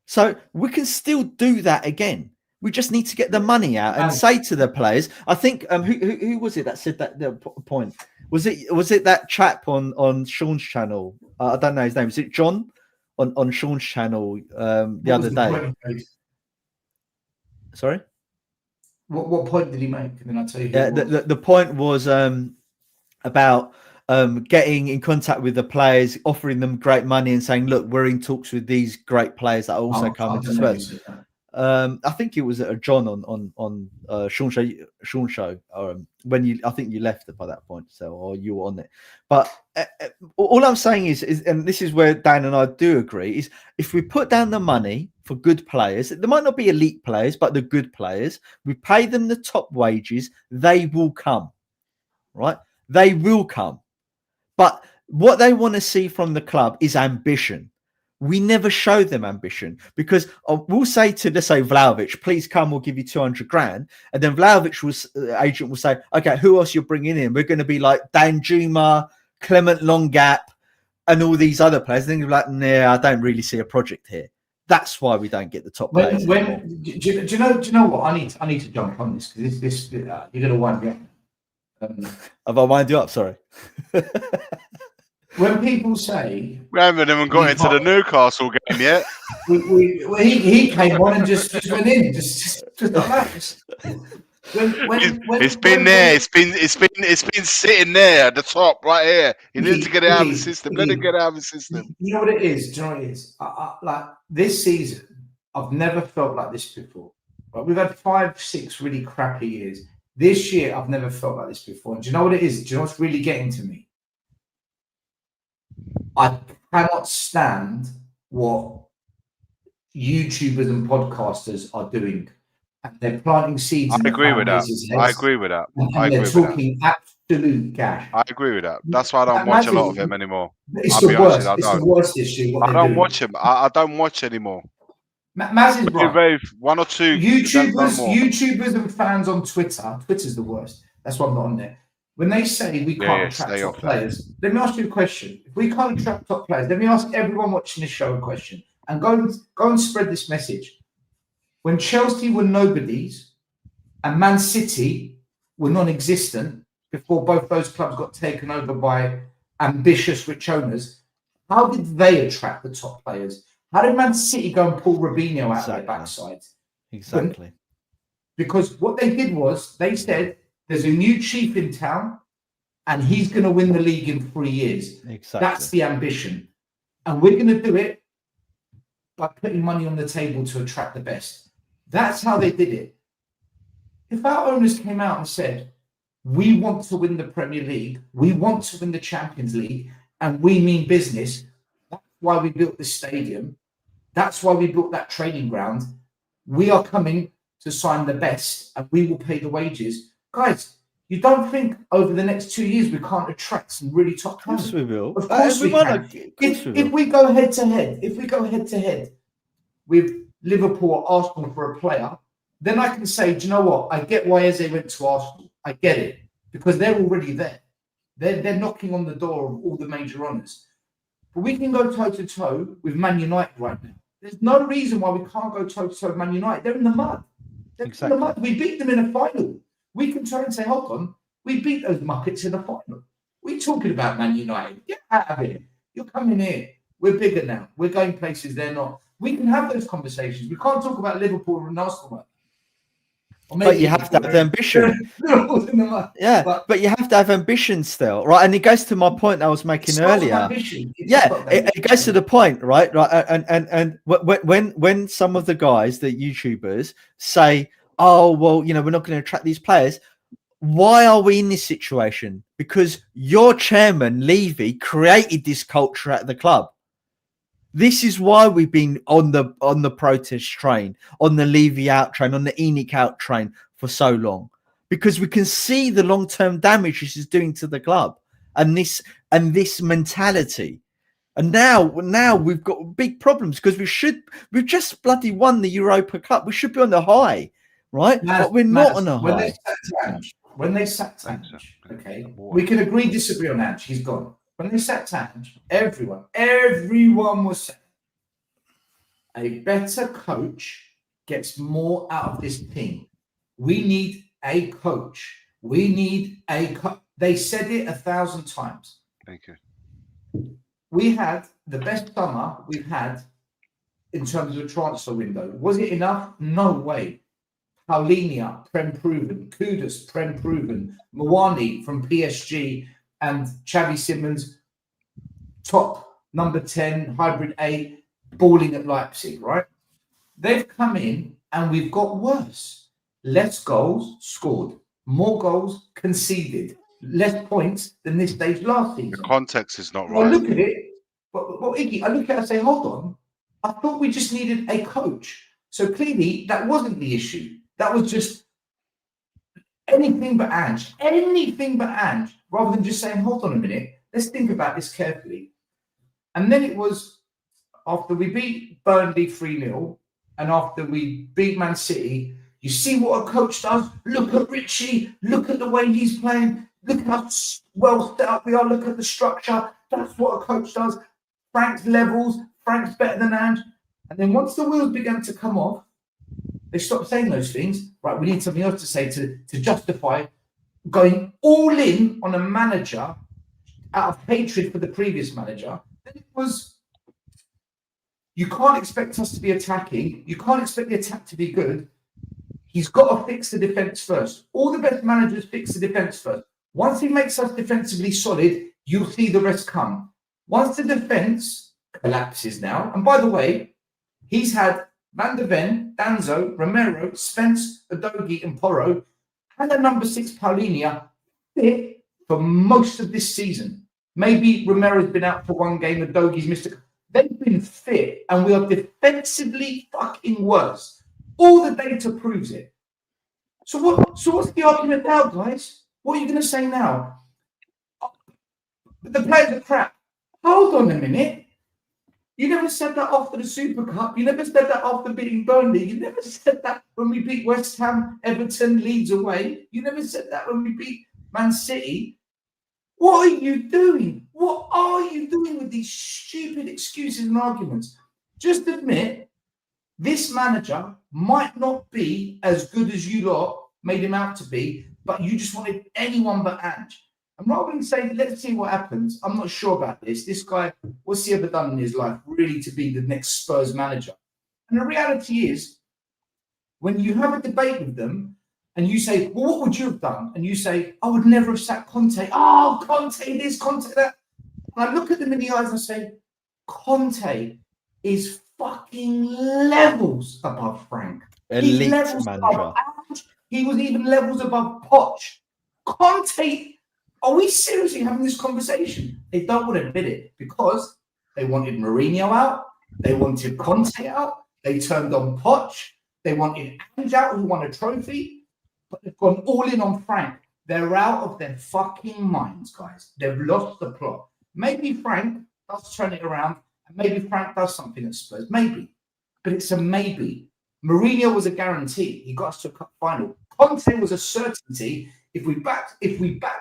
So we can still do that again. We just need to get the money out and say to the players, I think, who was it that said that the point? Was it that chap on Sean's channel? I don't know his name. Is it John on Sean's channel the other day? Sorry? What point did he make? And then I'll tell you. The point was about getting in contact with the players, offering them great money and saying, look, we're in talks with these great players that are also coming to Spurs. I think it was John on Sean's show. I think you left it by that point, or you were on it. But all I'm saying is, and this is where Dan and I do agree, is if we put down the money for good players, there might not be elite players, but the good players, we pay them the top wages, they will come, right? They will come. But what they want to see from the club is ambition. We never show them ambition, because we'll say to, let's say, Vlahovic, please come, we'll give you 200 grand. And then Vlahovic's agent will say, okay, who else you're bringing in? We're going to be like Danjuma, Clement Longap, and all these other players. And then you're like, nah, I don't really see a project here. That's why we don't get the top players. Do you know what? I need to jump on this, because this you're going to wind me up. Have I wind you up? Sorry. When people say we haven't even got into the Newcastle game yet, he came on and just went in, just it's been there. It's been sitting there at the top right here. He needs to get it out of the system. Let him get out of the system. You know what it is? Do you know what it is? Like this season, I've never felt like this before. Right? We've had 5-6 really crappy years. This year, I've never felt like this before. And do you know what it is? Do you know what's really getting to me? I cannot stand what YouTubers and podcasters are doing. And they're planting seeds. I agree with that. I agree with that. And they're talking absolute gash. I agree with that. That's why I don't watch a lot of him anymore. It's the worst. It's the worst issue. I don't watch him. I don't watch anymore. Maz is right. One or two YouTubers and fans on Twitter. Twitter's the worst. That's why I'm not on there. When they say we can't attract top players, let me ask you a question. If we can't attract top players, let me ask everyone watching this show a question, and go and spread this message. When Chelsea were nobodies and Man City were non-existent before both those clubs got taken over by ambitious rich owners, How did they attract the top players? How did Man City go and pull Robinho out of their backside? Exactly. Because what they did was they said, there's a new chief in town and he's going to win the league in 3 years. Exactly. That's the ambition. And we're going to do it by putting money on the table to attract the best. That's how they did it. If our owners came out and said, we want to win the Premier League, we want to win the Champions League, and we mean business, that's why we built this stadium, that's why we built that training ground, we are coming to sign the best and we will pay the wages. Guys, you don't think over the next 2 years we can't attract some really top talent? Of course we will. Of course we can. If we go head to head, with Liverpool or Arsenal for a player, then I can say, do you know what? I get why Eze went to Arsenal. I get it. Because they're already there. They're knocking on the door of all the major honours. But we can go toe-to-toe with Man United right now. There's no reason why we can't go toe-to-toe with Man United. They're in the mud. In the mud. We beat them in a final. We can turn and say, hold on, we beat those muppets in a final. We're talking about Man United. Get out of here. You're coming here. We're bigger now. We're going places they're not. We can have those conversations. We can't talk about Liverpool and Arsenal. But you have to have the ambition. Yeah, but you have to have ambition still, right? And it goes to my point I was making earlier. It goes to the point, right? And when some of the guys, the YouTubers, say, "Oh, well, you know, we're not going to attract these players." Why are we in this situation? Because your chairman Levy created this culture at the club. This is why we've been on the protest train, on the Levy out train, on the ENIC out train for so long, because we can see the long-term damage this is doing to the club and this mentality. And now we've got big problems because we've just bloody won the Europa Cup. We should be on the high, right? But we're not on the high. When they sacked Ange, okay, we can agree, disagree on Ange. He's gone. When they sacked Ange, everyone was saying a better coach gets more out of this team. We need a coach. We need a coach. They said it 1,000 times. Thank you. We had the best summer we've had in terms of a transfer window. Was it enough? No way. Paulinho, Prem proven. Kudus, Prem proven. Mawani from PSG and Xavi Simons, top number 10, hybrid 8, balling at Leipzig, right? They've come in and we've got worse. Less goals scored, more goals conceded, less points than this stage last season. The context is not right. Well, look at it. But Iggy, I look at it and say, hold on. I thought we just needed a coach. So clearly that wasn't the issue. That was just anything but Ange, rather than just saying, hold on a minute, let's think about this carefully. And then it was after we beat Burnley 3-0 and after we beat Man City, you see what a coach does? Look at Richie, look at the way he's playing, look at how well set up we are, look at the structure. That's what a coach does. Frank's levels, Frank's better than Ange. And then once the wheels began to come off, they stopped saying those things. Right, we need something else to say to justify going all in on a manager out of hatred for the previous manager. Then it was, you can't expect us to be attacking. You can't expect the attack to be good. He's got to fix the defence first. All the best managers fix the defence first. Once he makes us defensively solid, you'll see the rest come. Once the defence collapses now, and by the way, he's had Van der Ven, Danzo, Romero, Spence, Udogie and Porro, and a number 6 Paulinho fit for most of this season. Maybe Romero's been out for one game, Udogie's missed it. They've been fit and we are defensively fucking worse. All the data proves it. So what's the argument now, guys? What are you going to say now? The players are crap. Hold on a minute. You never said that after the Super Cup. You never said that after beating Burnley. You never said that when we beat West Ham, Everton, Leeds away. You never said that when we beat Man City. What are you doing? What are you doing with these stupid excuses and arguments? Just admit this manager might not be as good as you lot made him out to be, but you just wanted anyone but Ange. And rather than say, let's see what happens, I'm not sure about this. This guy, what's he ever done in his life really to be the next Spurs manager? And the reality is, when you have a debate with them and you say, well, what would you have done? And you say, I would never have sacked Conte. Oh, Conte this, Conte that. And I look at them in the eyes and say, Conte is fucking levels above Frank. He's Elite levels manager. above Ange. He was even levels above Poch. Conte, are we seriously having this conversation? They don't want to admit it because they wanted Mourinho out. They wanted Conte out. They turned on Poch. They wanted Ange out, who won a trophy. But they've gone all in on Frank. They're out of their fucking minds, guys. They've lost the plot. Maybe Frank does turn it around, and maybe Frank does something at Spurs. Maybe. But it's a maybe. Mourinho was a guarantee. He got us to a cup final. Conte was a certainty. If we backed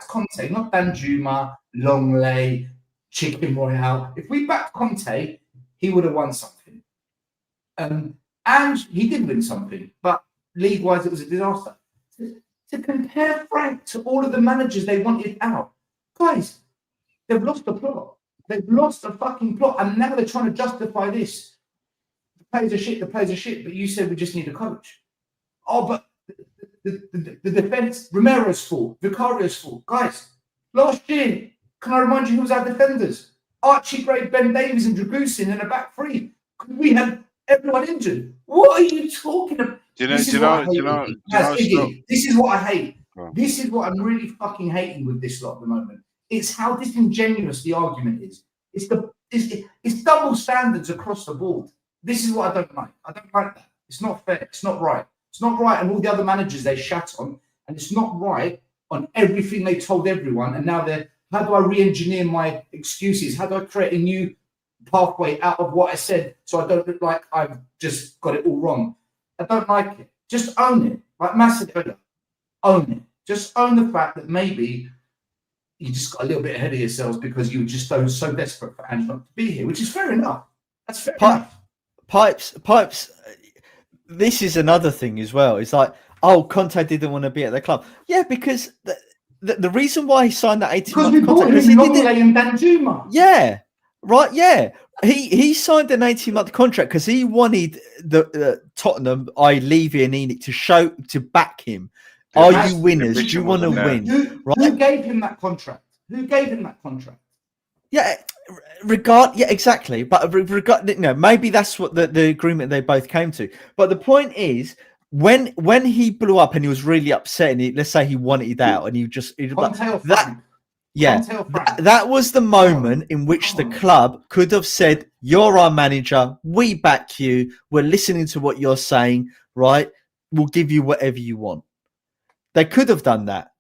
Conte, not Danjuma, Longley, Chicken Royale, if we backed Conte, he would have won something. And he did win something, but league-wise, it was a disaster. To compare Frank to all of the managers they wanted out, guys, they've lost the plot. They've lost the fucking plot, and now they're trying to justify this. The players are shit, but you said we just need a coach. Oh, but the defence, Romero's fault, Vicario's fault. Guys, last year, can I remind you who was our defenders? Archie Gray, Ben Davies and Dragusin in a back three. We had everyone injured. What are you talking about? This is what I hate. Oh. This is what I'm really fucking hating with this lot at the moment. It's how disingenuous the argument is. It's double standards across the board. This is what I don't like. I don't like that. It's not fair. It's not right. It's not right on all the other managers they shat on, and it's not right on everything they told everyone. And now how do I re-engineer my excuses? How do I create a new pathway out of what I said so I don't look like I've just got it all wrong? I don't like it. Just own it. Like Macedonia, own it. Just own the fact that maybe you just got a little bit ahead of yourselves because you were just so desperate for Ange not to be here, which is fair enough. That's fair enough. Pipes. This is another thing as well. It's like, oh, Conte didn't want to be at the club. Yeah, because the reason why he signed that 18-month contract because he Longley and Danjuma. Yeah, right. Yeah, he signed an 18-month contract because he wanted the Tottenham, Levy and Enoch, to back him. Are you winners? Do you want to win? Who gave him that contract? Yeah, exactly. But maybe that's what the agreement they both came to. But the point is, when he blew up and he was really upset, and let's say he wanted out, and that was the moment in which the club could have said, "You're our manager. We back you. We're listening to what you're saying. Right? We'll give you whatever you want." They could have done that.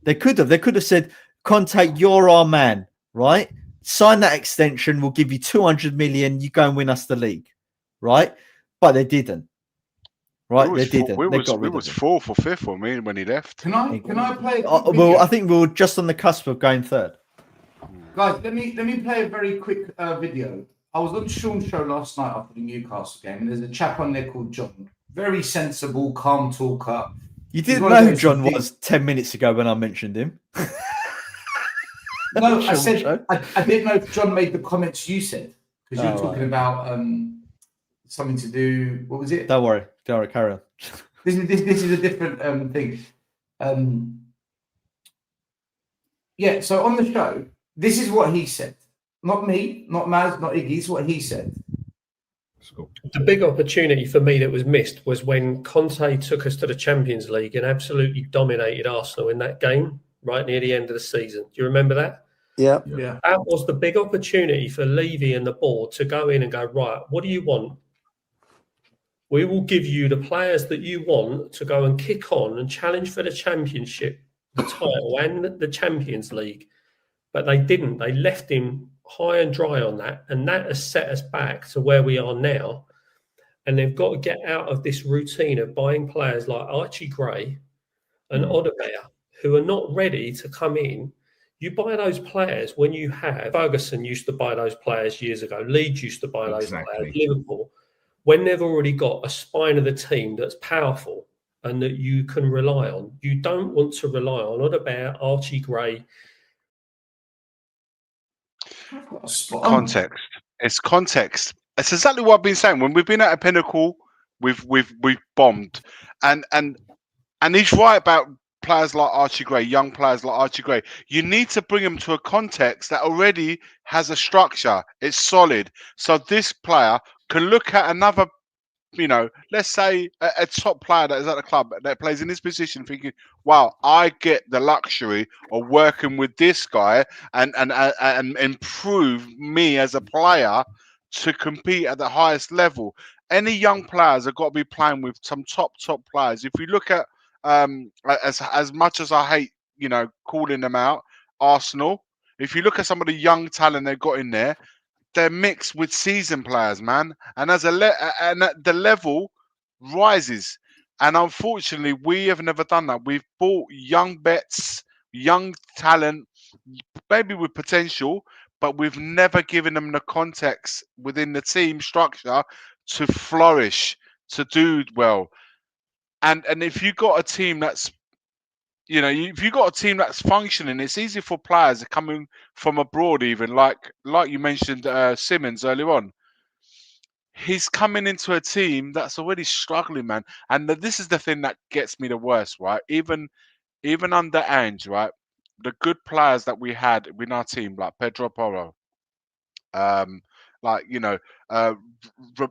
They could have said, Conte, you're our man, right? Sign that extension. We'll give you 200 million. You go and win us the league, right? But they didn't, right? They didn't. We was fourth or fifth for me when he left. Can I play? Well, I think we were just on the cusp of going third. Guys, let me play a very quick video. I was on Sean's show last night after the Newcastle game, and there's a chap on there called John. Very sensible, calm talker. You didn't know who John was 10 minutes ago when I mentioned him. No, I said I didn't know if John made the comments you said, because you were talking about something to do. What was it? Don't worry, carry on. This is a different thing. Yeah. So on the show, this is what he said. Not me, not Maz, not Iggy. This is what he said. The big opportunity for me that was missed was when Conte took us to the Champions League and absolutely dominated Arsenal in that game right near the end of the season. Do you remember that? Yeah. That was the big opportunity for Levy and the board to go in and go, right, what do you want? We will give you the players that you want to go and kick on and challenge for the championship, the title and the Champions League. But they didn't. They left him high and dry on that, and that has set us back to where we are now. And they've got to get out of this routine of buying players like Archie Gray and Odegaard, who are not ready to come in. You buy those players when you have Ferguson used to buy those players years ago. Leeds used to buy those players. Liverpool, when they've already got a spine of the team that's powerful and that you can rely on. You don't want to rely on Odegaard, Archie Gray, Spot on. Context. It's context. It's exactly what I've been saying. When we've been at a pinnacle, we've bombed, and he's right about players like Archie Gray, young players like Archie Gray. You need to bring them to a context that already has a structure. It's solid. So this player can look at another, let's say a top player that is at the club that plays in this position, thinking, "Wow, I get the luxury of working with this guy and improve me as a player to compete at the highest level." Any young players have got to be playing with some top players. If you look at as much as I hate, calling them out, Arsenal. If you look at some of the young talent they've got in there, they're mixed with seasoned players, man, and the level rises. And unfortunately, we have never done that. We've bought young bets, young talent, maybe with potential, but we've never given them the context within the team structure to flourish, to do well. And if you got a team that's if you've got a team that's functioning, it's easy for players coming from abroad, even like you mentioned Simmons earlier on. He's coming into a team that's already struggling, man. And this is the thing that gets me the worst, right? Even under Ange, right? The good players that we had in our team, like Pedro Porro,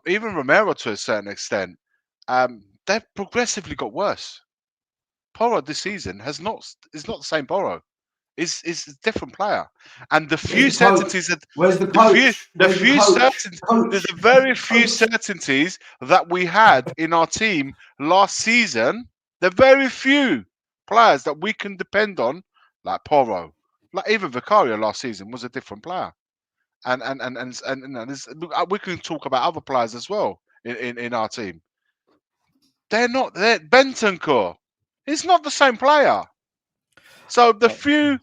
even Romero to a certain extent, they've progressively got worse. Porro this season is not the same Porro. Is a different player, and the few certainties that Where's the coach? the very few certainties that we had in our team last season, the very few players that we can depend on, like Porro, like even Vicario last season was a different player, and we can talk about other players as well in our team. They're not there. Bentancur, he's not the same player. So the few,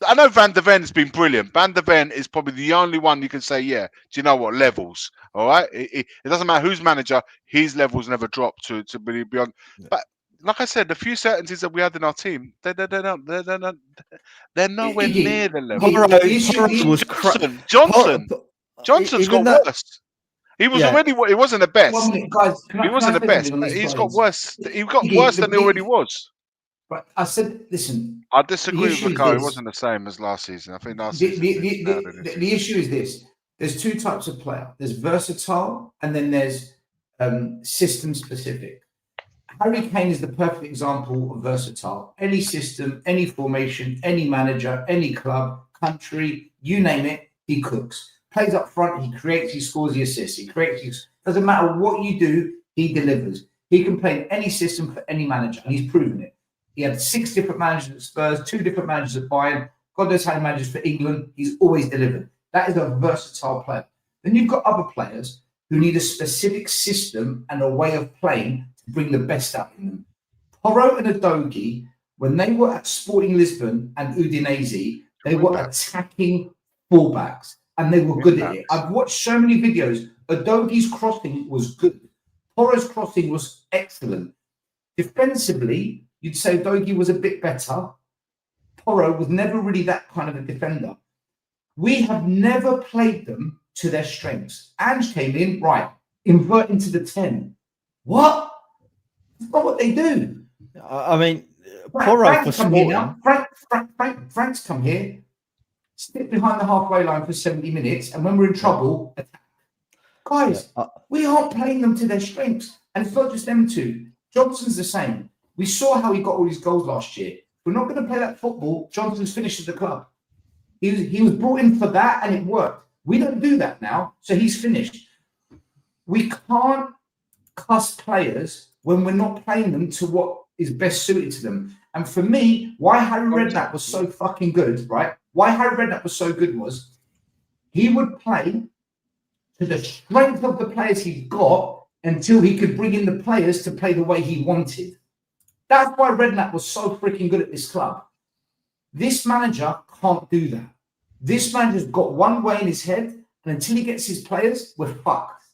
I know Van der Ven's been brilliant. Van der Ven is probably the only one you can say, yeah, do you know what, levels, all right? It doesn't matter who's manager, his levels never drop to be beyond. Yeah. But like I said, the few certainties that we had in our team, they're nowhere near the level. Johnson's got worse. He was already. He wasn't the best. 1 minute, guys. He wasn't the best. He's got worse. He got worse than he already was. But I said, listen. I disagree with Vicario. It wasn't the same as last season. I think last season. The issue is this: there's two types of player. There's versatile, and then there's system specific. Harry Kane is the perfect example of versatile. Any system, any formation, any manager, any club, country, you name it, he cooks. Plays up front, he creates, he scores, he assists, doesn't matter what you do, he delivers. He can play in any system for any manager, and he's proven it. He had 6 different managers at Spurs, 2 different managers at Bayern, God knows how many managers for England, he's always delivered. That is a versatile player. Then you've got other players who need a specific system and a way of playing to bring the best out in them. Porro and Udogie, when they were at Sporting Lisbon and Udinese, they were attacking fullbacks. And they were good at it. I've watched so many videos. Udogie's crossing was good. Porro's crossing was excellent. Defensively, you'd say Udogie was a bit better. Porro was never really that kind of a defender. We have never played them to their strengths. Ange came in, right, invert into the 10. What? That's not what they do. I mean, Porro for Sporting. Frank's come here. Stick behind the halfway line for 70 minutes, and when we're in trouble, attack. Guys, we aren't playing them to their strengths. And it's not just them two. Johnson's the same. We saw how he got all his goals last year. We're not going to play that football. Johnson's finished at the club. He was brought in for that, and it worked. We don't do that now, so he's finished. We can't cuss players when we're not playing them to what is best suited to them. And for me, why Harry Redknapp was so fucking good, right? Why Harry Redknapp was so good was he would play to the strength of the players he's got until he could bring in the players to play the way he wanted. That's why Redknapp was so freaking good at this club. This manager can't do that. This manager's got one way in his head, and until he gets his players, we're fucked.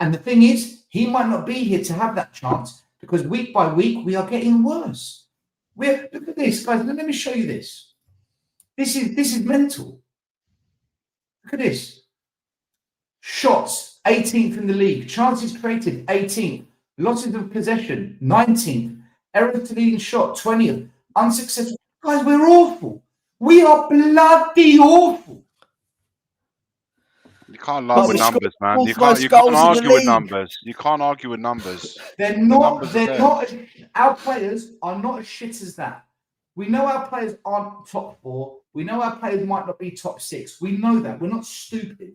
And the thing is, he might not be here to have that chance because week by week, we are getting worse. Look at this, guys. Let me show you this. This is mental. Look at this. Shots, 18th in the league. Chances created, 18th. Losses of possession, 19th. Errors to leading shot, 20th. Unsuccessful. Guys, we're awful. We are bloody awful. You can't lie with numbers, man. You can't argue with numbers. You can't argue with numbers. They're not. Our players are not as shit as that. We know our players aren't top 4. We know our players might not be top 6. We know that. We're not stupid.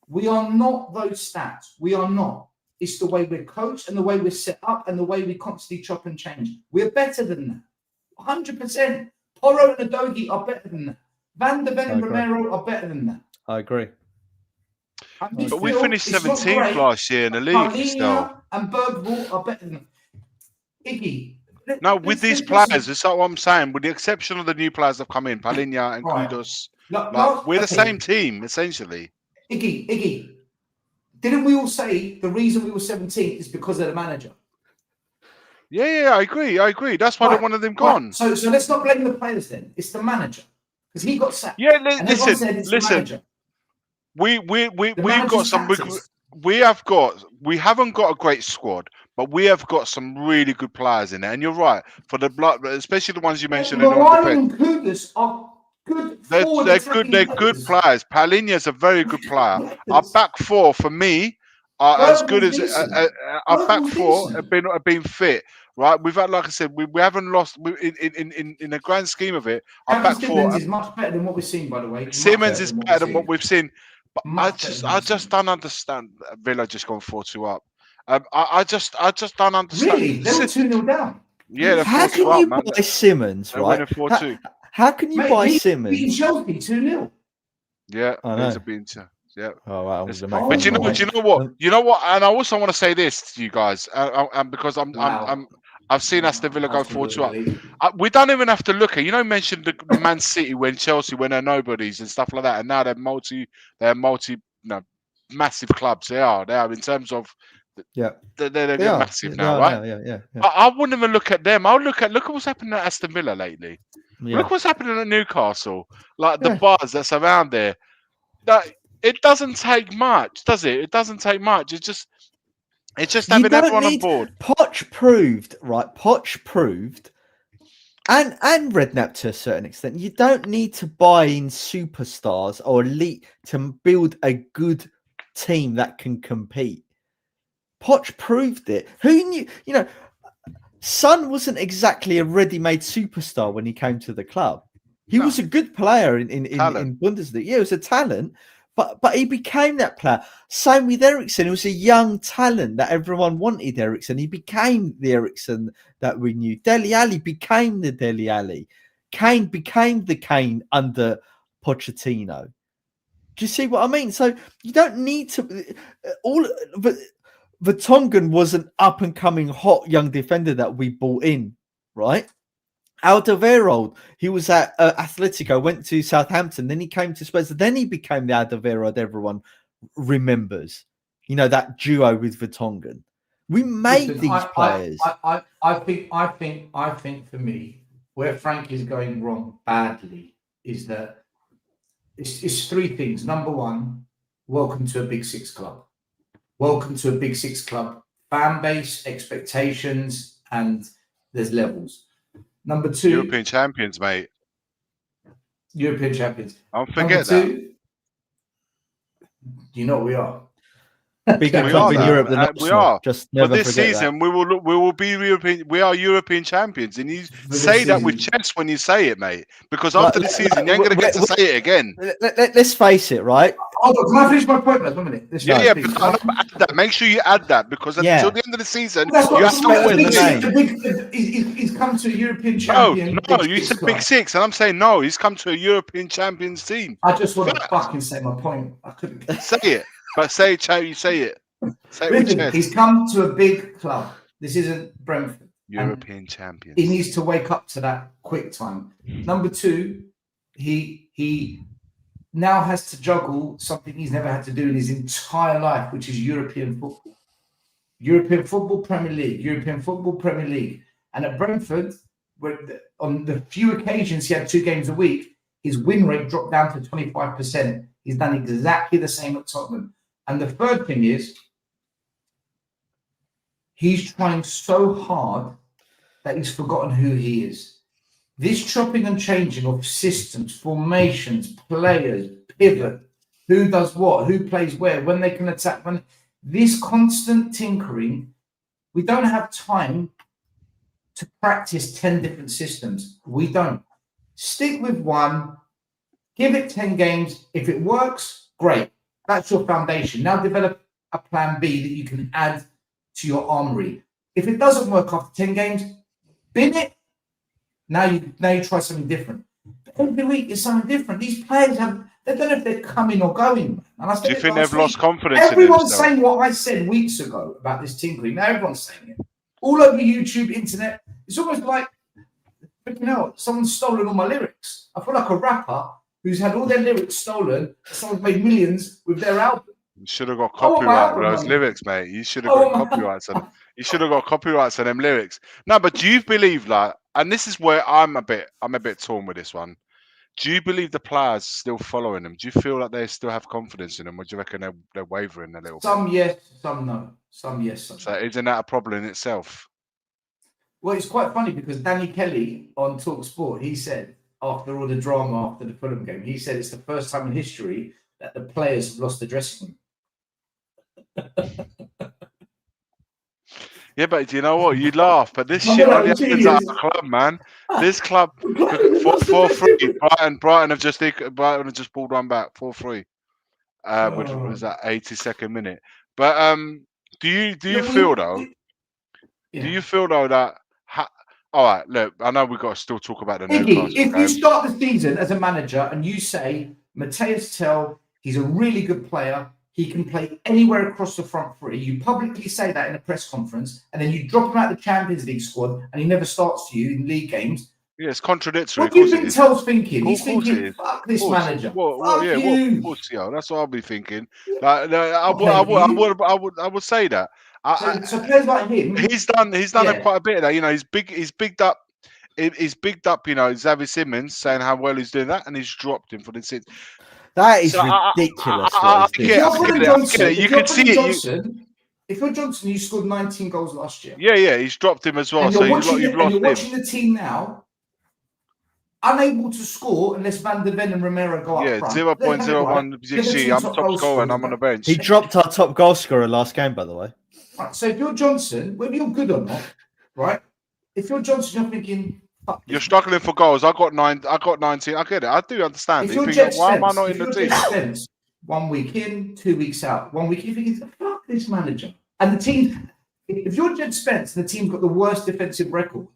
We are not those stats. We are not. It's the way we're coached and the way we're set up and the way we constantly chop and change. We're better than that. 100%. Porro and Adogi are better than that. Van der Ven and Romero are better than that. I agree. But we finished 17th last year in the league still. And Bergvall are better than Iggy. No, with these players, it's like what I'm saying. With the exception of the new players that have come in, Palinha and Kudos, we're the same team, essentially. Iggy. Didn't we all say the reason we were 17th is because of the manager? Yeah, I agree. That's why they wanted them gone. So let's not blame the players then. It's the manager. Because he got sacked. Yeah, listen. We haven't got a great squad, but we have got some really good players in there. And you're right, for the blood, especially the ones you mentioned. And Kudus are good. They're good players. Palinha's a very good player. Our back 4 for me are as good as our back 4 have been fit. Right, we've had, like I said, we haven't lost in the grand scheme of it. Our back 4 is much better than what we've seen, by the way. Simmons is better than what we've seen. But I just don't understand. Villa just gone 4-2 up. I just don't understand. Really, they were 2-0 down. Yeah, how can you buy Simmons? Right? 4-2. How can you buy Simmons? Beating Chelsea 2-0. Yeah, I know. it's a beating. Yeah. Oh wow. But you know what? You know what? And I also want to say this to you guys, because I've seen Aston Villa go 4-2 up. We don't even have to look at. You mentioned the Man City when Chelsea when they're nobodies and stuff like that, and now they're massive clubs. They are in terms of. Yeah, they're massive now, right? Yeah. I wouldn't even look at them. Look at what's happening at Aston Villa lately. Yeah. Look what's happening at Newcastle. Like the buzz that's around there. It doesn't take much, does it? It doesn't take much. It's just having everyone on board. Poch proved, and Redknapp to a certain extent, you don't need to buy in superstars or elite to build a good team that can compete. Poch proved it. Who knew? Son wasn't exactly a ready-made superstar when he came to the club. He was a good player in Bundesliga. Yeah, he was a talent. But he became that player. Same with Eriksen. He was a young talent that everyone wanted Eriksen. He became the Eriksen that we knew. Dele Alli became the Dele Alli. Kane became the Kane under Pochettino. Do you see what I mean? So you don't need to... Vertonghen was an up-and-coming hot young defender that we bought in, right? Alderweireld, he was at Atletico, went to Southampton, then he came to Spurs, then he became the Alderweireld everyone remembers. That duo with Vertonghen. We made these players. I think for me, where Frank is going wrong badly is that it's 3 things. Number 1, welcome to a Big 6 club. Welcome to a Big 6 club. Fan base, expectations, and there's levels. Number 2, European champions, mate. European champions. Don't forget that. You know what we are. Bigger club in Europe than we are. Just never but this season, we will be European. We are European champions, and you say that with chest when you say it, mate. Because after the season, you ain't gonna get to say it again. Let's face it, right? Hold on, can I finish my point, man? 1 minute. But add that. Make sure you add that because until the end of the season, you have to win the game. He's come to a European champion. No, you said Big 6, and I'm saying no. He's come to a European champions team. I just want to fucking say my point. I couldn't say it. But say it, Chow, you say it. Say it. He's come to a big club. This isn't Brentford. European champions. He needs to wake up to that quick time. Number 2, he now has to juggle something he's never had to do in his entire life, which is European football. European football, Premier League. European football, Premier League. And at Brentford, on the few occasions he had 2 games a week, his win rate dropped down to 25%. He's done exactly the same at Tottenham. And the third thing is, he's trying so hard that he's forgotten who he is. This chopping and changing of systems, formations, players, pivot, who does what, who plays where, when they can attack, when this constant tinkering, we don't have time to practice 10 different systems. We don't. Stick with one, give it 10 games. If it works, great. That's your foundation. Now develop a plan B that you can add to your armory. If it doesn't work after 10 games, bin it. Now you try something different. But every week is something different. These players they don't know if they're coming or going. And I said, Do you think they've lost confidence everyone's in themselves? saying what I said weeks ago about this tinkering. Now everyone's saying it. All over YouTube, internet. It's almost like, freaking hell, someone's stolen all my lyrics. I feel like a rapper who's had all their lyrics stolen. Someone's made millions with their album. You should have got I want my copyright album on those money. lyrics, mate. You should have got copyrights on. You should have got copyrights on them lyrics. No, but do you believe, like, and this is where I'm a bit torn with this one. Do you believe the players still following them? Do you feel like they still have confidence in them, or do you reckon they're wavering a little bit? Some yes, some no. Some yes, some So no. isn't that a problem in itself? Well, it's quite funny because Danny Kelly on Talk Sport, he said after all the drama after the Fulham game, he said it's the first time in history that the players have lost the dressing room. Yeah, but do you know what? You laugh, but this I'm shit not only like happens at genius. our club, man. This club Lost the 4-3. dressing room. Brighton have just pulled one back 4-3. Which Oh. was that 82nd minute. But do you Yeah, feel though? Yeah. Do you feel though that? All right, look, I know we've got to still talk about the Iggy, Newcastle if game. you start the season as a manager and you say Mateus Tell, he's a really good player, he can play anywhere across the front three, you publicly say that in a press conference, and then you drop him out of the Champions League squad and he never starts for you in league games. Yeah, it's contradictory. What do you think Tell's thinking? He's Of course it thinking, is. fuck this Of course. manager. Well, Fuck yeah, you. of course, yeah. That's what I'll be thinking. Like, I would say that. So players like him, He's done Yeah. quite a bit of that. You know, he's bigged up. He's bigged up. You know, Xavi Simmons saying how well he's doing that, and he's dropped him for the six. That is So ridiculous. I if you're Fulham Johnson, You if can you're see Fulham it. Johnson, if you're Johnson, you scored 19 goals last year. Yeah, he's dropped him as well. And So you're you've lost him. watching the team now, unable to score unless Van der Ven and Romero go up Yeah, front. 0.01 You're the XG. two I'm top top goal scorer and scorers, I'm on the mate. bench. He dropped our top goal scorer last game, by the way. Right, so if you're Johnson, whether you're good or not, right? If you're Johnson, you're thinking, fuck You're this. struggling for goals. I got 19. I get it. I do understand. If You you're think, Jet why am I Spence, not if in the you're team? Jet Spence, 1 week in, 2 weeks out, 1 week in, you're thinking, fuck this manager. And the team, if you're Jet Spence and the team's got the worst defensive record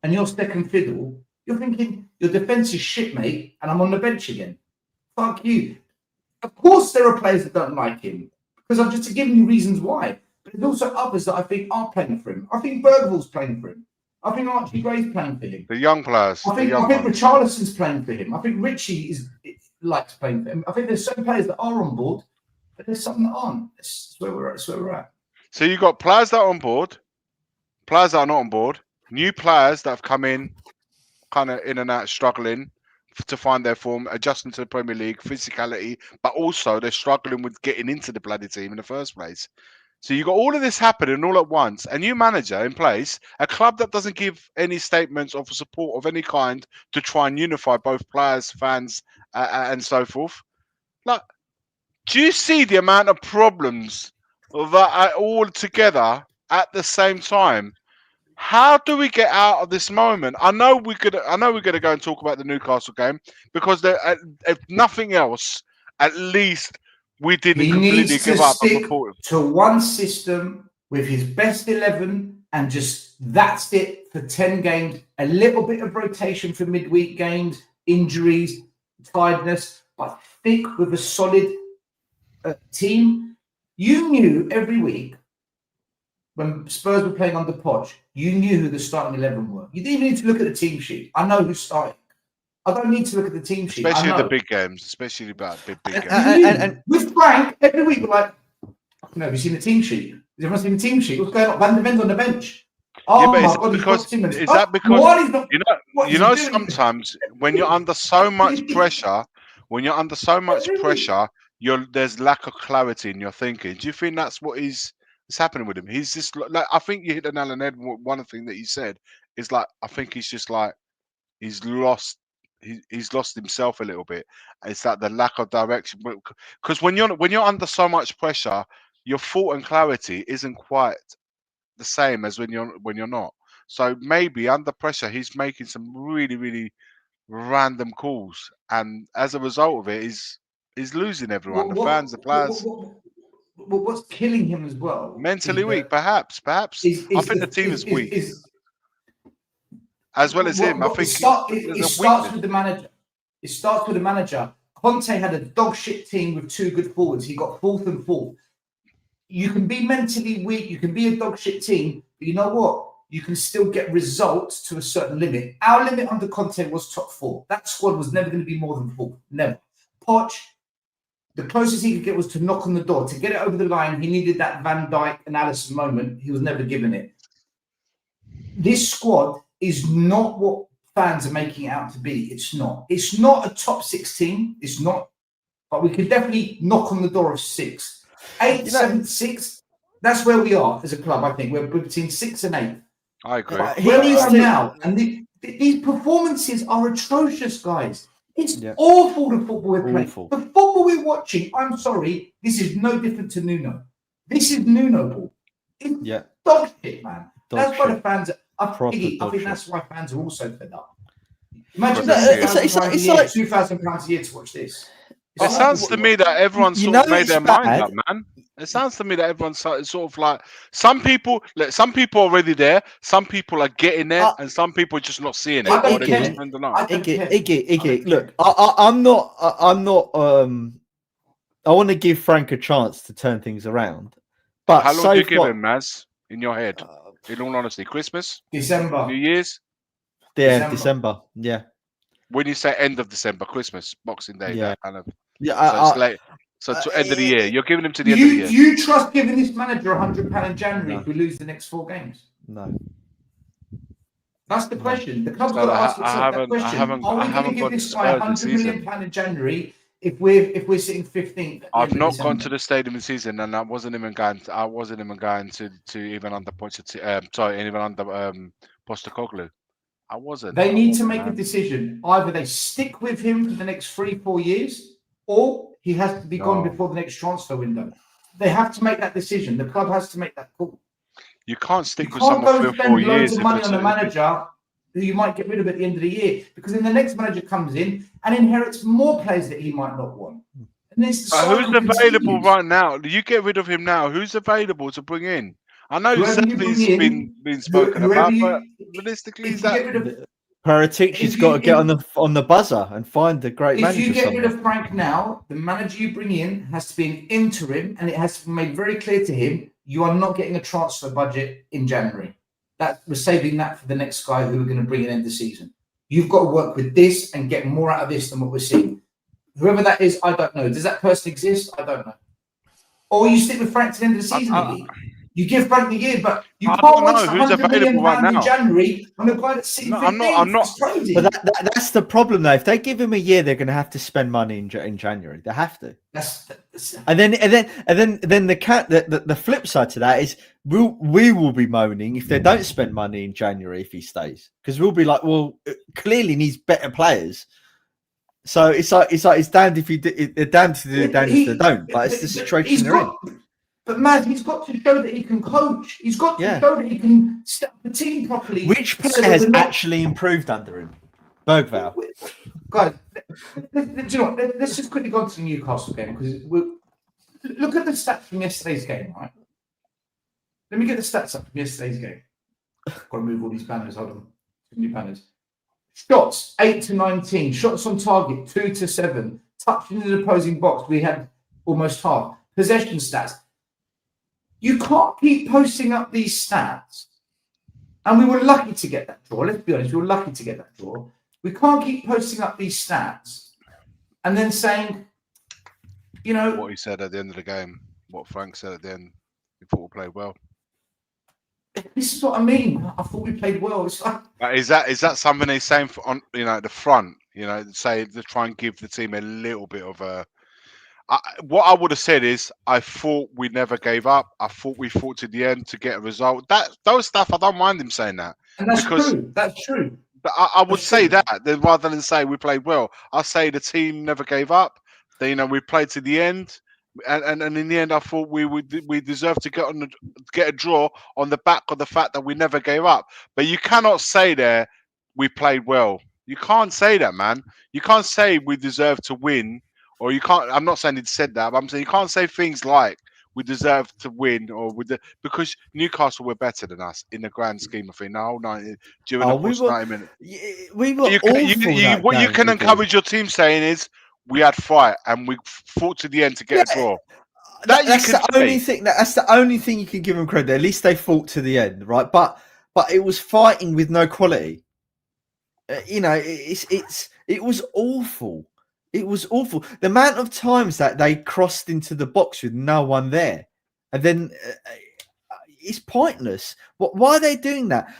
and you're second fiddle, you're thinking, your defence is shit, mate, and I'm on the bench again. Fuck you. Of course there are players that don't like him because I'm just giving you reasons why. But there's also others that I think are playing for him. I think Bergvall's playing for him. I think Archie Gray's playing for him. The young players. I think Richarlison's playing for him. I think Richie likes playing for him. I think there's some players that are on board, but there's some that aren't. That's where we're at. That's where we're at. So you've got players that are on board, players that are not on board, new players that have come in, kind of in and out, struggling to find their form, adjusting to the Premier League, physicality, but also they're struggling with getting into the bloody team in the first place. So you got all of this happening all at once. A new manager in place, a club that doesn't give any statements of support of any kind to try and unify both players, fans, and so forth. Like, do you see the amount of problems that are all together at the same time? How do we get out of this moment? I know we're gonna go and talk about the Newcastle game because if nothing else, at least we didn't He completely needs give to up and stick report. to one system with his best 11 and just that's it for 10 games. A little bit of rotation for midweek games, injuries, tiredness, but stick with a solid team. You knew every week when Spurs were playing under Poch, you knew who the starting 11 were. You didn't even need to look at the team sheet. I know who's starting. I don't need to look at the team sheet. Especially the big games, especially about big games. And with Frank, every week we're like, no, have you seen the team sheet? Has everyone seen the team sheet? What's going on? Van der Ven's on the bench. Oh my God, he's got Simmons. Is that because Why he's not, sometimes when you're under so much pressure, when you're under so much pressure, there's lack of clarity in your thinking. Do you think that's what is happening with him? He's just like, I think you hit the nail on the head. One of the things that you said is like, I think he's just like, he's lost himself a little bit. It's that the lack of direction, because when you're under so much pressure, your thought and clarity isn't quite the same as when you're not. So maybe under pressure, he's making some really, really random calls, and as a result of it, he's losing everyone, the fans, the players. What's killing him as well? Mentally weak, perhaps. I think the team is weak, as well as him. I think it starts with the manager. It starts with the manager. Conte had a dog shit team with 2 good forwards. He got 4th and 4th. You can be mentally weak. You can be a dog shit team, but you know what? You can still get results to a certain limit. Our limit under Conte was top 4. That squad was never going to be more than 4. Never. Poch, the closest he could get was to knock on the door. To get it over the line, he needed that Van Dijk and Alisson moment. He was never given it. This squad is not what fans are making it out to be. It's not. It's not a top 6 team. It's not. But we can definitely knock on the door of 6. 8, 7, 6. That's where we are as a club, I think. We're between 6 and 8. I agree. Where we are now, and these performances are atrocious, guys. It's awful, the football we're playing. The football we're watching, I'm sorry, this is no different to Nuno. This is Nuno ball. It's dog shit, man. That's why the fans are piggy. I think that's why fans are also fed up. Imagine it's like £2,000 a year to watch this. It sounds to me that everyone's sort of made their mind up, man. It sounds to me that everyone's sort of like, some people are already there, some people are getting there, and some people are just not seeing it. Iggy, look, I'm not. I want to give Frank a chance to turn things around. But how long do you give him, Maz? In your head, in all honesty, Christmas, December, New Year's, December. Yeah. When you say end of December, Christmas, Boxing Day, that kind of. Yeah, so it's late. So to end of the year, you're giving him to the end of the year. Do you trust giving this manager £100 in January if we lose the next 4 games? No. That's the question. The club's got to ask itself that question. Are we going to give this guy £100 million in January if we're sitting 15th? I've not gone to the stadium this season, and I wasn't even going to even under Postecoglou. I wasn't. They need to make a decision. Either they stick with him for the next 3-4 years, or he has to be gone before the next transfer window. They have to make that decision. The club has to make that call. You can't stick with someone for 4 years. Loads of money on a manager who you might get rid of at the end of the year, because then the next manager comes in and inherits more players that he might not want. And who's available right now? You get rid of him now. Who's available to bring in? I know Zepi's been spoken about, but realistically, is that Paratic's got to get on the buzzer and find the great manager. If you get rid of Frank now, the manager you bring in has to be an interim, and it has to be made very clear to him you are not getting a transfer budget in January. We're saving that for the next guy who we're going to bring in end of the season. You've got to work with this and get more out of this than what we're seeing. Whoever that is, I don't know. Does that person exist? I don't know. Or you stick with Frank to the end of the season, you give Frank the year, but you can't watch £100 million in January on a guy that's sitting 15th. I'm not crazy. But that's the problem, though. If they give him a year, they're going to have to spend money in January. They have to. And then the flip side to that is we will be moaning if they don't spend money in January if he stays, because we'll be like, well, clearly needs better players. So it's damned if you do, damned if you do, damned if they don't. But it's the situation they're in. But man, he's got to show that he can coach. He's got to show that he can step the team properly. Which player has actually improved under him? Bergvall. Guys, let's just quickly go on to the Newcastle game, because look at the stats from yesterday's game, right? Let me get the stats up from yesterday's game. Got to move all these banners. Hold on. New banners. Shots 8 to 19. Shots on target 2 to 7. Touching in the opposing box, we had almost half. Possession stats. You can't keep posting up these stats. And we were lucky to get that draw. Let's be honest, we were lucky to get that draw. We can't keep posting up these stats and then saying, what he said at the end of the game, what Frank said at the end, he thought we played well. This is what I mean. I thought we played well. It's like, Is that something they're saying on at the front? Say to try and give the team a little bit of a. What I would have said is, I thought we never gave up. I thought we fought to the end to get a result. Those stuff, I don't mind him saying that. and that's Because true. That's true. But I would That's say true. that then rather than say we played well. I say the team never gave up. They, we played to the end, and in the end, I thought we deserved to get a draw on the back of the fact that we never gave up. But you cannot say there we played well. You can't say that, man. You can't say we deserve to win, or you can't. I'm not saying he said that, but I'm saying you can't say things like we deserve to win, because Newcastle were better than us in the grand scheme of things. No, during the first 90 minutes. We were You awful that what you game, can Vicky. encourage your team saying is we had fight and we fought to the end to get a draw. That's the only thing. That's the only thing you can give them credit. At least they fought to the end, right? But it was fighting with no quality. It was awful. It was awful. The amount of times that they crossed into the box with no one there, and then it's pointless. Why are they doing that?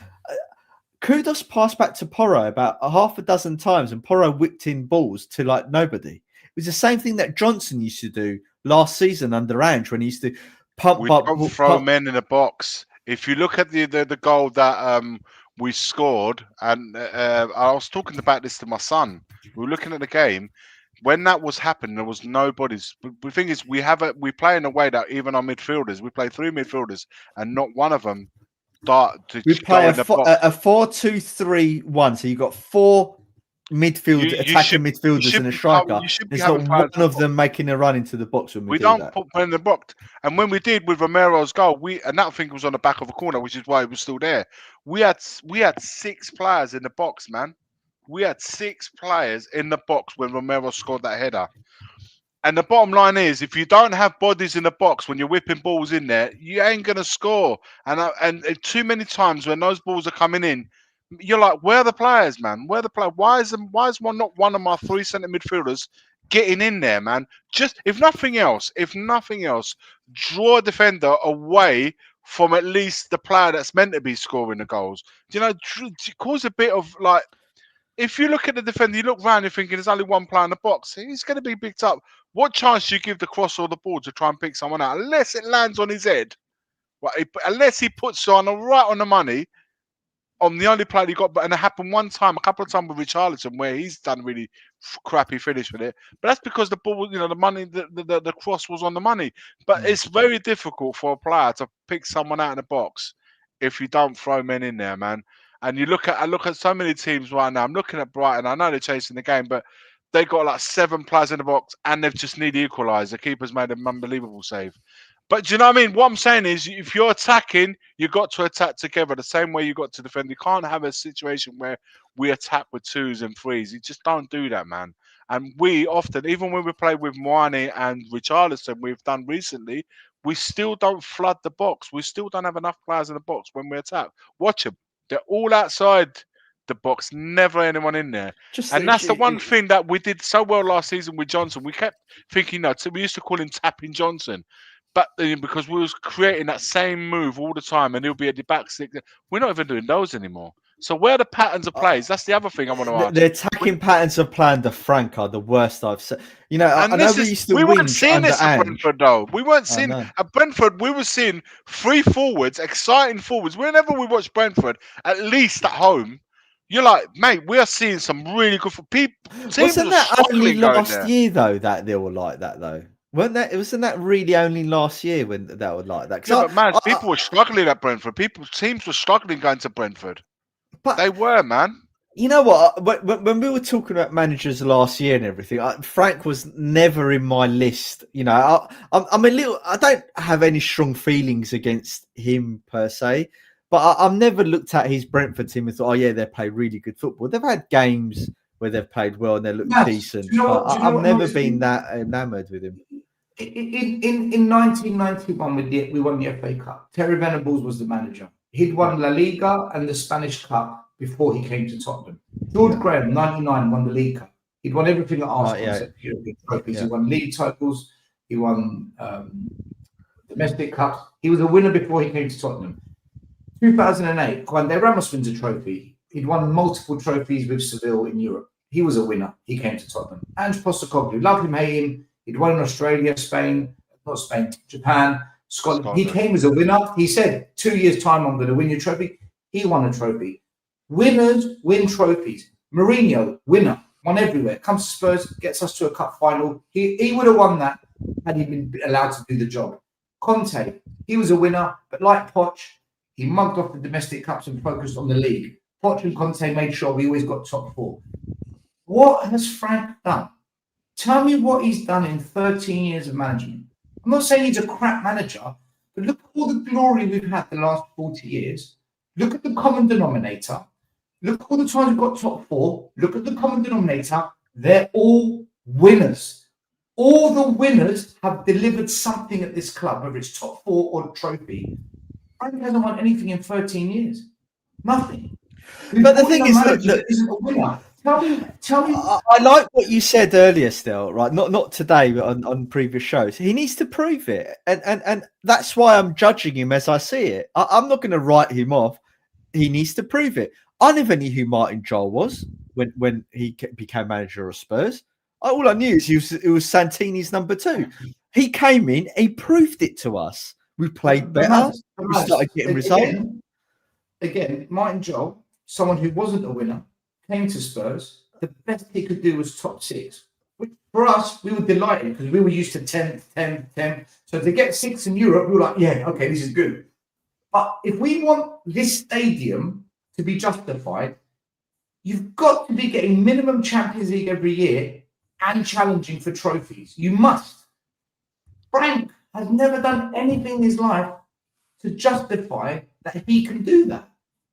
Kudus passed back to Porro about half a dozen times, and Porro whipped in balls to like nobody. It was the same thing that Johnson used to do last season under Ange when he used to throw men in the box. If you look at the goal that we scored, and I was talking about this to my son. We were looking at the game. When that was happening, there was nobody's. The thing is, we play in a way that even our midfielders, we play 3 midfielders, and not one of them start to we play go in the box. a 4-2-3-1. So you've got 4 attacking midfielders and a striker. There's not one of them making a run into the box when we do don't that. put in the box. And when we did with Romero's goal, and that thing was on the back of a corner, which is why it was still there. We had 6 players in the box, man. We had 6 players in the box when Romero scored that header. And the bottom line is, if you don't have bodies in the box when you're whipping balls in there, you ain't gonna score. And too many times when those balls are coming in, you're like, where are the players, man? Where are the players? Why is not one of my 3 centre midfielders getting in there, man? Just if nothing else, draw a defender away from at least the player that's meant to be scoring the goals. Cause a bit of like. If you look at the defender, you look around, you're thinking there's only one player in the box. He's going to be picked up. What chance do you give the cross or the ball to try and pick someone out? Unless it lands on his head. Right? Unless he puts right on the money on the only player he got. And it happened a couple of times with Richarlison, where he's done really crappy finish with it. But that's because the ball, the money, the cross was on the money. But it's very difficult for a player to pick someone out in the box if you don't throw men in there, man. And I look at so many teams right now. I'm looking at Brighton. I know they're chasing the game, but they got like 7 players in the box, and they've just need equalised. The keeper's made an unbelievable save. But do you know what I mean? What I'm saying is, if you're attacking, you got to attack together the same way you got to defend. You can't have a situation where we attack with 2s and 3s. You just don't do that, man. And we often, even when we play with Moane and Richarlison, we've done recently, we still don't flood the box. We still don't have enough players in the box when we attack. Watch them. They're all outside the box, never anyone in there. And that's the one thing that we did so well last season with Johnson. We kept thinking, we used to call him Tapping Johnson. But because we was creating that same move all the time, and he'll be at the back stick. We're not even doing those anymore. So where are the patterns of plays? That's the other thing I want to ask. The attacking patterns of play under Frank are the worst I've seen. I know we used to weren't seeing this at Brentford, though. We weren't seeing at Brentford. We were seeing 3 forwards, exciting forwards. Whenever we watch Brentford, at least at home, you're like, mate, we are seeing some really good people. Wasn't that only last year though that they were like that though? Wasn't that really only last year when that was like that? Yeah, but man, people were struggling at Brentford. Teams were struggling going to Brentford. But they were, man. You know what? When we were talking about managers last year and everything, Frank was never in my list. I'm a little. I don't have any strong feelings against him per se, but I've never looked at his Brentford team and thought, oh yeah, they play really good football. They've had games where they've played well and they look decent. I've never been that enamoured with him. In 1991, we won the FA Cup. Terry Venables was the manager. He'd won La Liga and the Spanish Cup before he came to Tottenham. George Graham, 99, won the League Cup. He'd won everything at Arsenal except European trophies. He won league titles. He won domestic cups. He was a winner before he came to Tottenham. 2008, Juan Ramos wins a trophy. He'd won multiple trophies with Seville in Europe. He was a winner. He came to Tottenham. Ange Postecoglou, love him, hate him. He'd won in Australia, Japan, Scotland. He came as a winner. He said, 2 years' time, I'm going to win your trophy. He won a trophy. Winners win trophies. Mourinho, winner, won everywhere. Comes to Spurs, gets us to a cup final. He would have won that had he been allowed to do the job. Conte, he was a winner, but like Poch, he mugged off the domestic cups and focused on the league. Poch and Conte made sure we always got top four. What has Frank done? Tell me what he's done in 13 years of management. I'm not saying he's a crap manager, but look at all the glory we've had the last 40 years. Look at the common denominator. Look at all the times we've got top four. Look at the common denominator. They're all winners. All the winners have delivered something at this club, whether it's top four or trophy. Frank hasn't won anything in 13 years. Nothing. But the thing is, look, isn't a winner. Tell me. I like what you said earlier, still, right? Not today, but on previous shows. He needs to prove it, and that's why I'm judging him as I see it. I'm not going to write him off. He needs to prove it. I never knew who Martin Jol was when he became manager of Spurs. All I knew is it was Santini's number 2. He came in, he proved it to us. We played better. We started getting results. Again, Martin Jol, someone who wasn't a winner, came to Spurs. The best he could do was top 6. Which for us, we were delighted because we were used to 10. So to get 6 in Europe, we were like, yeah, okay, this is good. But if we want this stadium to be justified, you've got to be getting minimum Champions League every year and challenging for trophies. You must. Frank has never done anything in his life to justify that he can do that.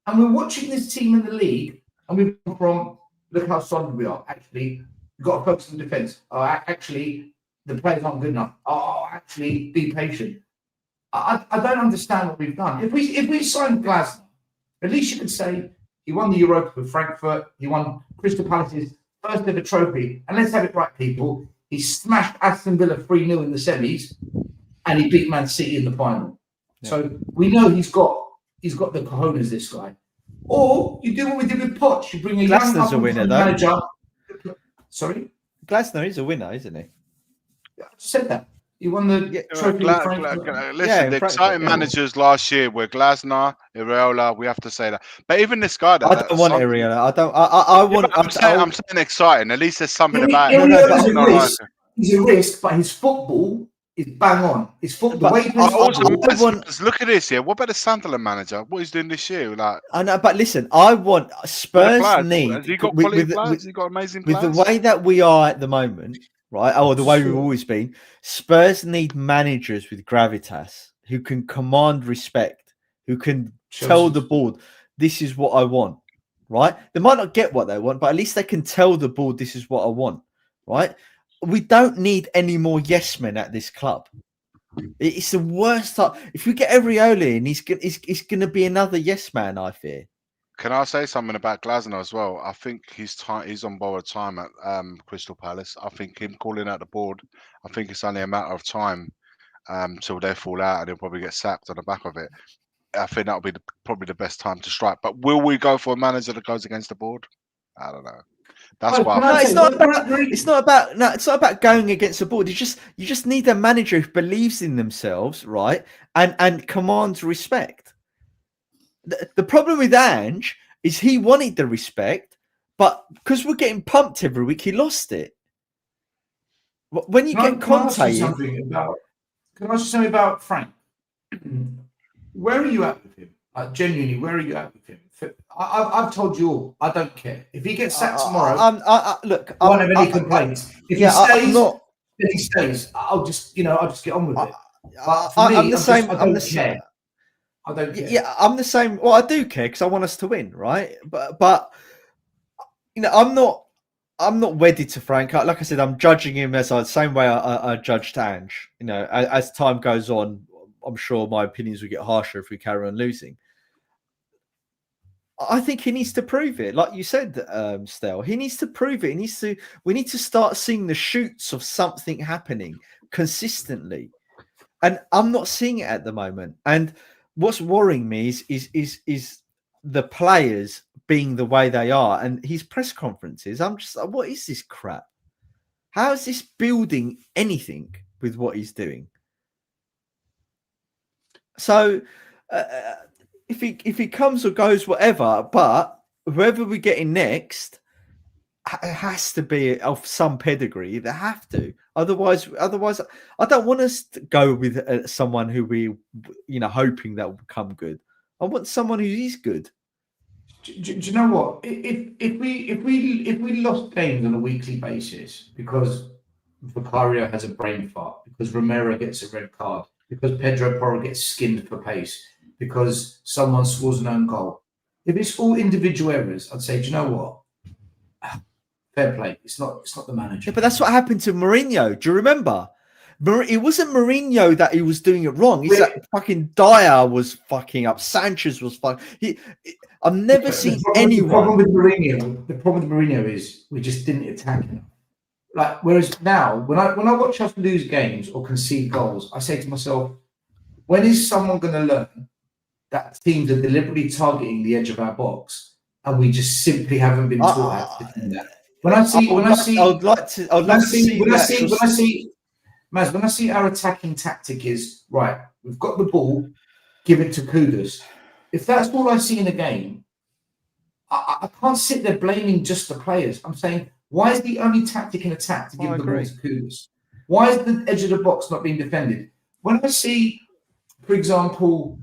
And we're watching this team in the league, and we've gone from, look how solid we are. Actually, we've got to focus on defence. Oh, actually, the players aren't good enough. Oh, actually, be patient. I don't understand what we've done. If we signed Glasner, at least you could say he won the Europa with Frankfurt. He won Crystal Palace's first ever trophy. And let's have it right, people. He smashed Aston Villa 3-0 in the semis, and he beat Man City in the final. Yeah. So we know he's got the cojones, this guy. Or you do what we did with Poch. You bring a Glasner's a winner, though. Manager. Sorry? Glasner is a winner, isn't he? I said that. He won the trophy. Listen, the exciting managers last year were Glasner, Areola. We have to say that. But even this guy, I don't want Areola. I want. I'm saying exciting. At least there's something about it. He's a risk, but his football is bang on. His football. The way he plays look at this. Yeah, what about the Sunderland manager? What he's doing this year? Like, I know, but listen, I want Spurs need. Has he got quality players? Has he got amazing players? With the way that we are at the moment. Right, or the way we've always been, Spurs need managers with gravitas who can command respect, who can tell the board, this is what I want, right? They might not get what they want, but at least they can tell the board, this is what I want, right? We don't need any more yes men at this club. It's the worst time. If we get Areola in, he's going to be another yes man, I fear. Can I say something about Glasner as well? I think he's on borrowed time at Crystal Palace. I think him calling out the board, I think it's only a matter of time till they fall out and he'll probably get sacked on the back of it. I think that'll be probably the best time to strike. But will we go for a manager that goes against the board? I don't know. That's why. It's not about going against the board. You just need a manager who believes in themselves, right, and commands respect. The problem with Ange is he wanted the respect, but because we're getting pumped every week, he lost it. When you get Conte, can I ask you something about Frank? Where are you at with him? Genuinely, where are you at with him? I've told you all. I don't care if he gets sacked tomorrow. Look, I won't have any complaints. If he stays, then he stays. I'll just get on with it. I'm the same. I don't care. I don't care. Yeah, I'm the same. Well, I do care because I want us to win, right? But I'm not wedded to Frank. Like I said, I'm judging him as the same way I judged Ange. As time goes on, I'm sure my opinions will get harsher if we carry on losing. I think he needs to prove it, like you said, Stel. He needs to prove it. We need to start seeing the shoots of something happening consistently, and I'm not seeing it at the moment. And what's worrying me is the players being the way they are, and his press conferences. I'm just like, what is this crap? How is this building anything with what he's doing? So if he comes or goes, whatever, but whoever we get in next, it has to be of some pedigree. They have to. Otherwise, I don't want us to go with someone who we, hoping that will become good. I want someone who is good. Do you know what? If we lost games on a weekly basis because Vicario has a brain fart, because Romero gets a red card, because Pedro Porro gets skinned for pace, because someone scores an own goal. If it's all individual errors, I'd say, do you know what? Fair play. It's not the manager. Yeah, but that's what happened to Mourinho. Do you remember? It wasn't Mourinho that he was doing it wrong. It's that fucking Dyer was fucking up. Sanchez was fucking. I've never seen anyone. The problem with Mourinho is we just didn't attack him. Like, whereas now, when I watch us lose games or concede goals, I say to myself, when is someone going to learn that teams are deliberately targeting the edge of our box, and we just simply haven't been taught how to defend that? When I see our attacking tactic is right, we've got the ball, give it to Kudus. If that's all I see in a game, I can't sit there blaming just the players. I'm saying, why is the only tactic in attack to give the ball to Kudus? Why is the edge of the box not being defended? When I see, for example,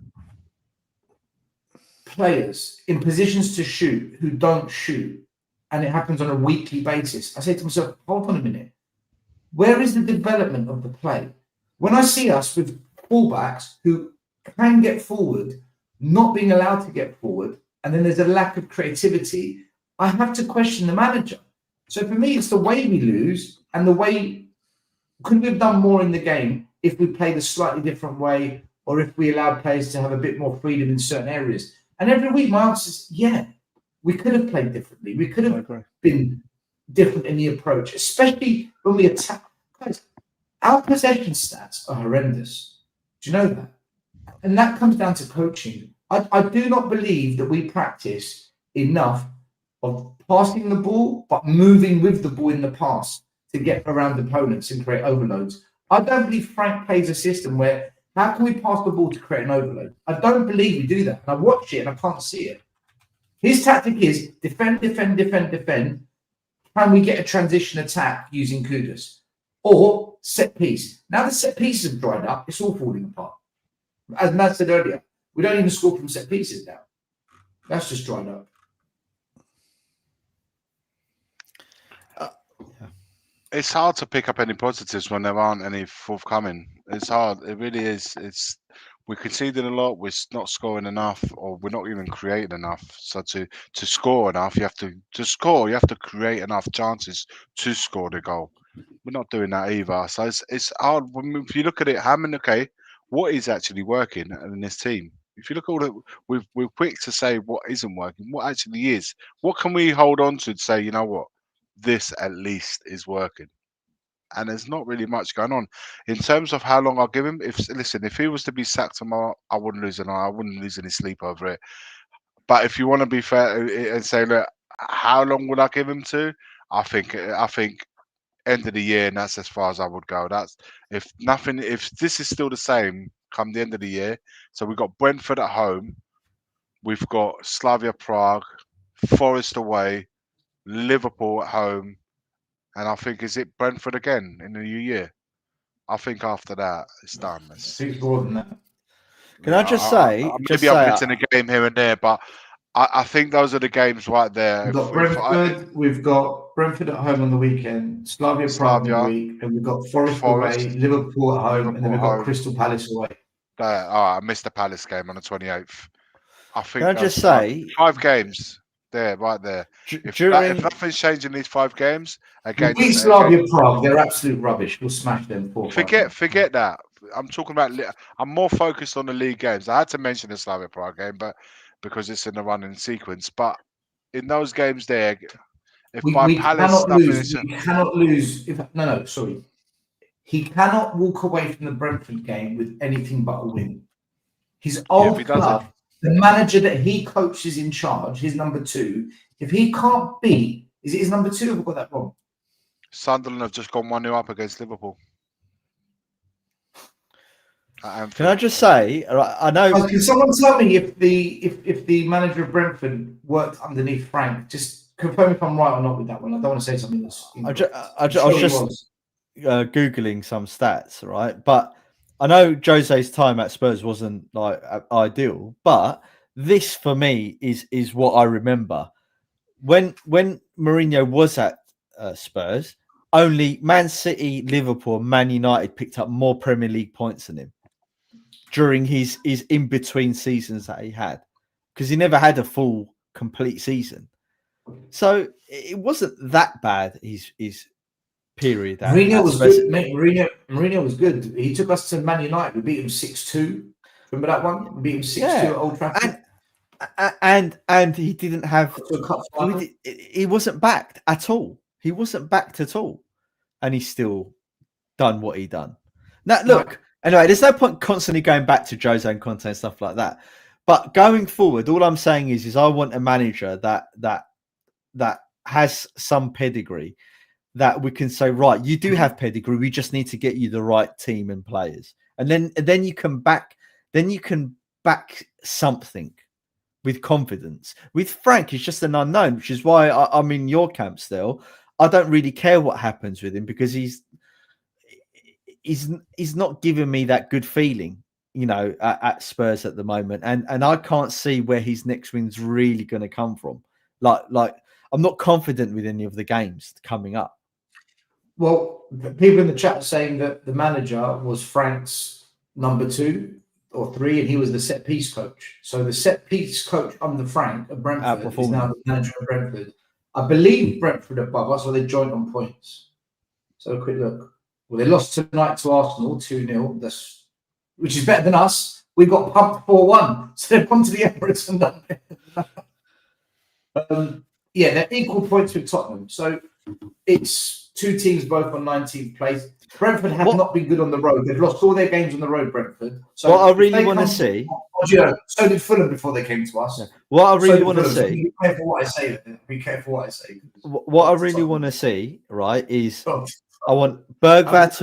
players in positions to shoot who don't shoot, and it happens on a weekly basis, I say to myself, hold on a minute. Where is the development of the play? When I see us with fullbacks who can get forward, not being allowed to get forward, and then there's a lack of creativity, I have to question the manager. So for me, it's the way we lose, and the way, could we have done more in the game if we played a slightly different way, or if we allowed players to have a bit more freedom in certain areas? And every week my answer is, yeah, we could have played differently. We could have been different in the approach, especially when we attack. Guys, our possession stats are horrendous. Do you know that? And that comes down to coaching. I do not believe that we practice enough of passing the ball, but moving with the ball in the pass to get around opponents and create overloads. I don't believe Frank plays a system where, how can we pass the ball to create an overload? I don't believe we do that. And I watch it and I can't see it. His tactic is defend. Can we get a transition attack using Kudus? Or set piece. Now the set pieces have dried up. It's all falling apart. As Matt said earlier, we don't even score from set pieces now. That's just dried up. It's hard to pick up any positives when there aren't any forthcoming. It's hard. It really is. We're conceding a lot. We're not scoring enough, or we're not even creating enough. So to score enough, you have to score. You have to create enough chances to score the goal. We're not doing that either. So it's hard. If you look at it, what is actually working in this team? If you look at all that, we're quick to say what isn't working. What actually is? What can we hold on to say, you know what, this at least is working? And there's not really much going on in terms of how long I'll give him. If he was to be sacked tomorrow, I wouldn't lose an eye. I wouldn't lose any sleep over it. But if you want to be fair and say, look, how long would I give him to? I think end of the year, and that's as far as I would go. That's if this is still the same come the end of the year. So we've got Brentford at home, we've got Slavia Prague, Forest away, Liverpool at home, and I think, is it Brentford again in the new year? I think after that it's done. It's more than that. Can I just say, I'm missing a game here and there, but I think those are the games right there. We've got Brentford at home on the weekend, Slavia Prague in the week, and we've got Forest away, Liverpool at home, and then we've got Crystal Palace away. I missed the Palace game on the 28th. I think. Can I just say, 5 games there, right there. If nothing's changed in these 5 games, against Slavia Prague, they're absolute rubbish. We'll smash them. Forget that. I'm talking about. I'm more focused on the league games. I had to mention the Slavia Prague game, but because it's in the running sequence. But in those games there, we cannot lose. He cannot walk away from the Brentford game with anything but a win. his if old he doesn't, club, the manager that he coaches in charge, his number 2, if he can't beat, is it his number 2? Have I got that wrong? Sunderland have just gone 1-0 up against Liverpool. Can I just say, I know. Can someone tell me if the manager of Brentford worked underneath Frank? Just confirm if I'm right or not with that one. I don't want to say something that's incorrect. I was just googling some stats, right? But I know Jose's time at Spurs wasn't like ideal, but this for me is what I remember when Mourinho was at Spurs. Only Man City, Liverpool, Man United picked up more Premier League points than him during his in between seasons that he had, because he never had a full complete season. So it wasn't that bad. His period. Mourinho was good, mate. Mourinho was good. He took us to Man United. We beat him 6-2. Remember that one? We beat him 6-2 at Old Trafford. And he didn't have. He wasn't backed at all. He wasn't backed at all, and he still done what he done. Now look. Anyway, there's no point constantly going back to Jose and Conte and stuff like that. But going forward, all I'm saying is I want a manager that has some pedigree, that we can say, right, you do have pedigree. We just need to get you the right team and players, and then you can back something with confidence. With Frank, it's just an unknown, which is why I'm in your camp still. I don't really care what happens with him because he's not giving me that good feeling, at Spurs at the moment, and I can't see where his next win's really going to come from. Like I'm not confident with any of the games coming up. Well, people in the chat are saying that the manager was Frank's number 2 or 3, and he was the set piece coach. So the set piece coach under Frank at Brentford is now the manager of Brentford. I believe Brentford above us, or they joint on points. So a quick look. Well, they lost tonight to Arsenal 2-0, which is better than us. We got pumped 4-1, so they've gone to the Emirates and done it. Yeah, they're equal points with Tottenham. So it's 2 teams both on 19th place. Brentford have not been good on the road. They've lost all their games on the road, Brentford. So what I really want to see... so did Fulham before they came to us. Yeah. What I really want to see... So be careful what I say. Be careful what I say. What I really want to see, right, is... I want Bergvall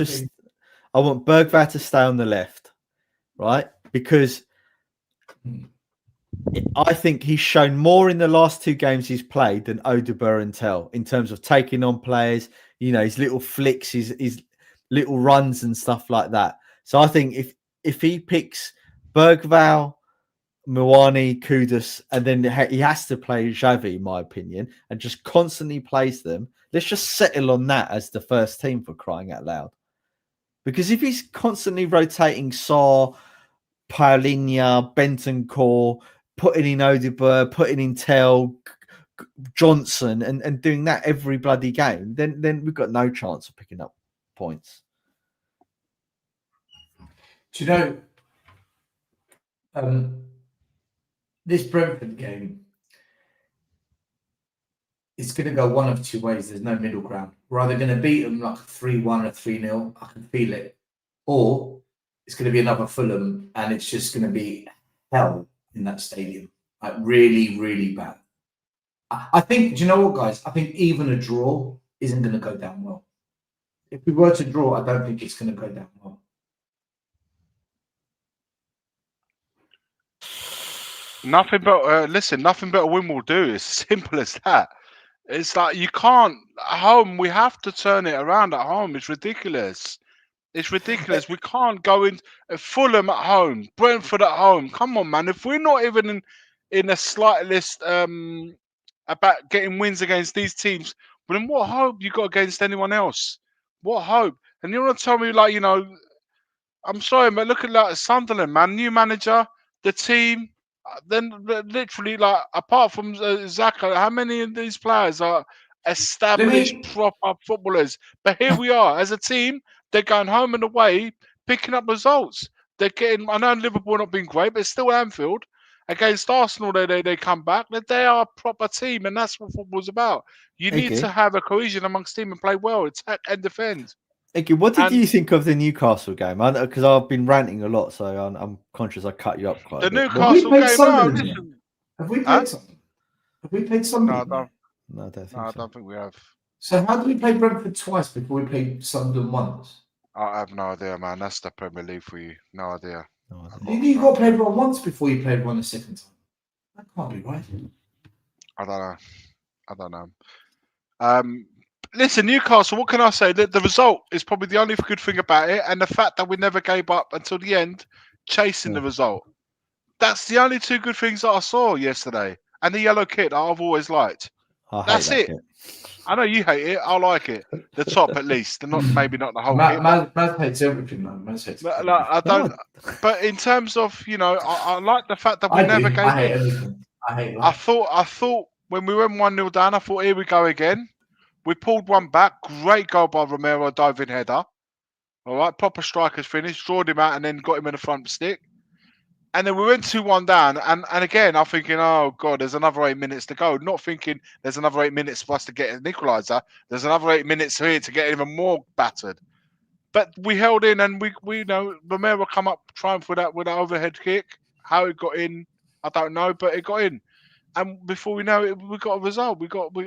to stay on the left, right? Because I think he's shown more in the last 2 games he's played than Odegaard and Tell in terms of taking on players, his little flicks, his little runs and stuff like that. So I think if he picks Bergvall, Mawani, Kudus, and then he has to play Xavi, in my opinion, and just constantly plays them. Let's just settle on that as the first team, for crying out loud. Because if he's constantly rotating Saw, Paulinho, Bentancur, putting in Odegaard, putting in Tell, Johnson, and doing that every bloody game, then we've got no chance of picking up points. Do you know, this Brentford game, it's going to go one of 2 ways. There's no middle ground. We're either going to beat them like 3-1 or 3-0. I can feel it. Or it's going to be another Fulham, and it's just going to be hell in that stadium. Like really, really bad. I think, do you know what, guys? I think even a draw isn't going to go down well. If we were to draw, I don't think it's going to go down well. Nothing but nothing but a win will do. It's simple as that. It's like you can't at home. We have to turn it around at home. It's ridiculous. It's ridiculous. We can't go in Fulham at home, Brentford at home. Come on, man. If we're not even in a slight list about getting wins against these teams, well, then what hope you got against anyone else? What hope? And you want to tell me, I'm sorry, but look at Sunderland, man. New manager, the team. Then literally, apart from Xhaka, how many of these players are established proper footballers? But here we are, as a team, they're going home and away, picking up results. They're getting. I know Liverpool not been great, but it's still Anfield. Against Arsenal, they come back. They are a proper team, and that's what football's about. You need to have a cohesion amongst team and play well, attack and defend. Okay, what did And- you think of the Newcastle game? Because I've been ranting a lot, so I'm conscious I cut you up quite The a bit. Newcastle played game, no, Sunderland? listen. Have we Huh? played something? Have we played No, Sunderland? No, I don't think no, I so. don't think we have. So how did we play Brentford twice before we played Sunderland once? I have no idea, man. That's the Premier League for you. No idea. No idea. You got to play one once before you played one a second time. That can't be right. I don't know. Listen, Newcastle, what can I say? The result is probably the only good thing about it, and the fact that we never gave up until the end, chasing the result. That's the only two good things that I saw yesterday. And the yellow kit that I've always liked. I hate That's that it. kit. I know you hate it. I like it. The top, at least. Maybe not the whole kit. Man hates everything, man. Man hates Like, everything. I don't. But in terms of, I like the fact that we never gave I hate up. everything. I hate I life. thought when we went 1-0 down, I thought, here we go again. We pulled one back. Great goal by Romero, diving header. All right, proper striker's finish. Drawed him out and then got him in the front stick. And then we went 2-1 down. And again, I'm thinking, oh, God, there's another 8 minutes to go. Not thinking there's another 8 minutes for us to get an equaliser. There's another 8 minutes here to get even more battered. But we held in and we Romero come up triumph with that overhead kick. How it got in, I don't know, but it got in. And before we know it, we got a result.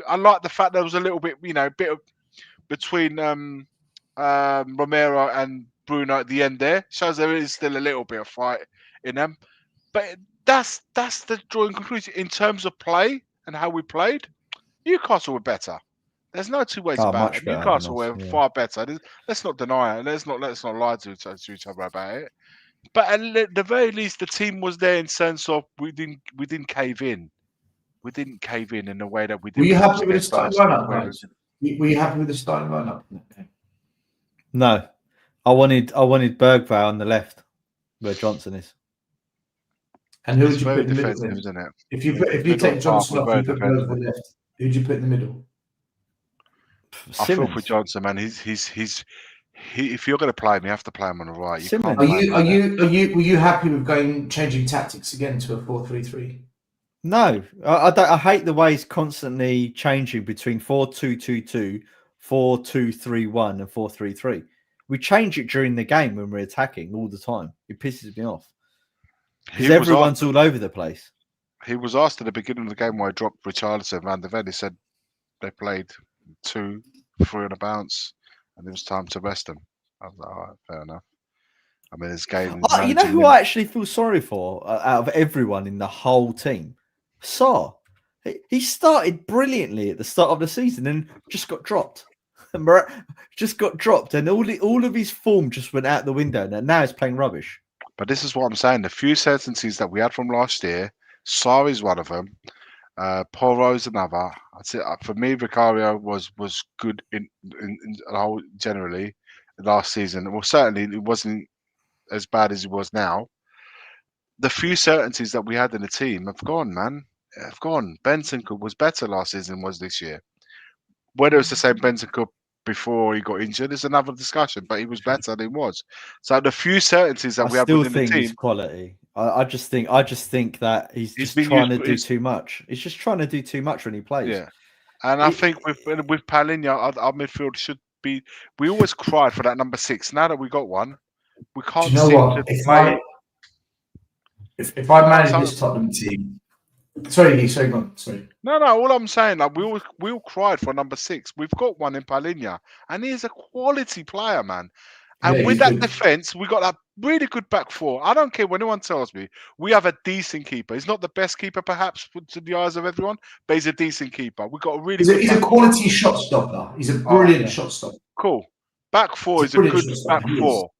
I like the fact there was a little bit, bit of between Romero and Bruno at the end there. Shows there is still a little bit of fight in them. But that's the drawing conclusion. In terms of play and how we played, Newcastle were better. There's no two ways about it. Newcastle were far better. Let's not deny it. Let's not lie to each other about it. But at the very least, the team was there in sense of we didn't cave in. We didn't cave in the way that we did. Were you happy with the starting lineup, guys? Were you happy with the starting lineup? No, I wanted Bergvall on the left, where Johnson is. And who It's would you very put in the middle? defensive, Then? isn't it? If you take Johnson off, you put Bergvall left. Who would you put in the middle? I feel for Johnson, man. He's if you're going to play him, you have to play him on the right. You can't Were you happy with changing tactics again to a 4-3-3? No, I don't. I hate the way he's constantly changing between 4-2-2-2, 4-2-3-1, and 4-3-3. We change it during the game when we're attacking all the time. It pisses me off because everyone's all over the place. He was asked at the beginning of the game why he dropped Richarlison and Van der Ven. He said they played 2-3 on a bounce, and it was time to rest them. I was like, all right, fair enough. I mean, this game. You know who I actually feel sorry for out of everyone in the whole team? Sarr. He started brilliantly at the start of the season and just got dropped. And all of his form just went out the window. And now he's playing rubbish. But this is what I'm saying. The few certainties that we had from last year, Sarr is one of them. Porro's another. I'd say for me, Vicario was good in the whole generally last season. Well, certainly it wasn't as bad as it was now. The few certainties that we had in the team have gone, man. Have gone. Benson was better last season than was this year. Whether it's the same Benson before he got injured is another discussion, but he was better than he was. So the few certainties that we have within the team, he's quality. I just think that he's just trying to do too much. He's just trying to do too much when he plays. Yeah, and I think with Palinha, our midfield should be. We always cried for that number 6. Now that we got one, we can't seem to play. If I manage this Tottenham team, sorry, go on. Sorry. No. All I'm saying, like we all cried for number 6. We've got one in Palinha, and he's a quality player, man. And with that defense, we got that really good back four. I don't care what anyone tells me. We have a decent keeper. He's not the best keeper, perhaps, to the eyes of everyone, but he's a decent keeper. We got a really. He's a quality shot stopper. He's a brilliant shot stopper. Cool. Back four is a good back four.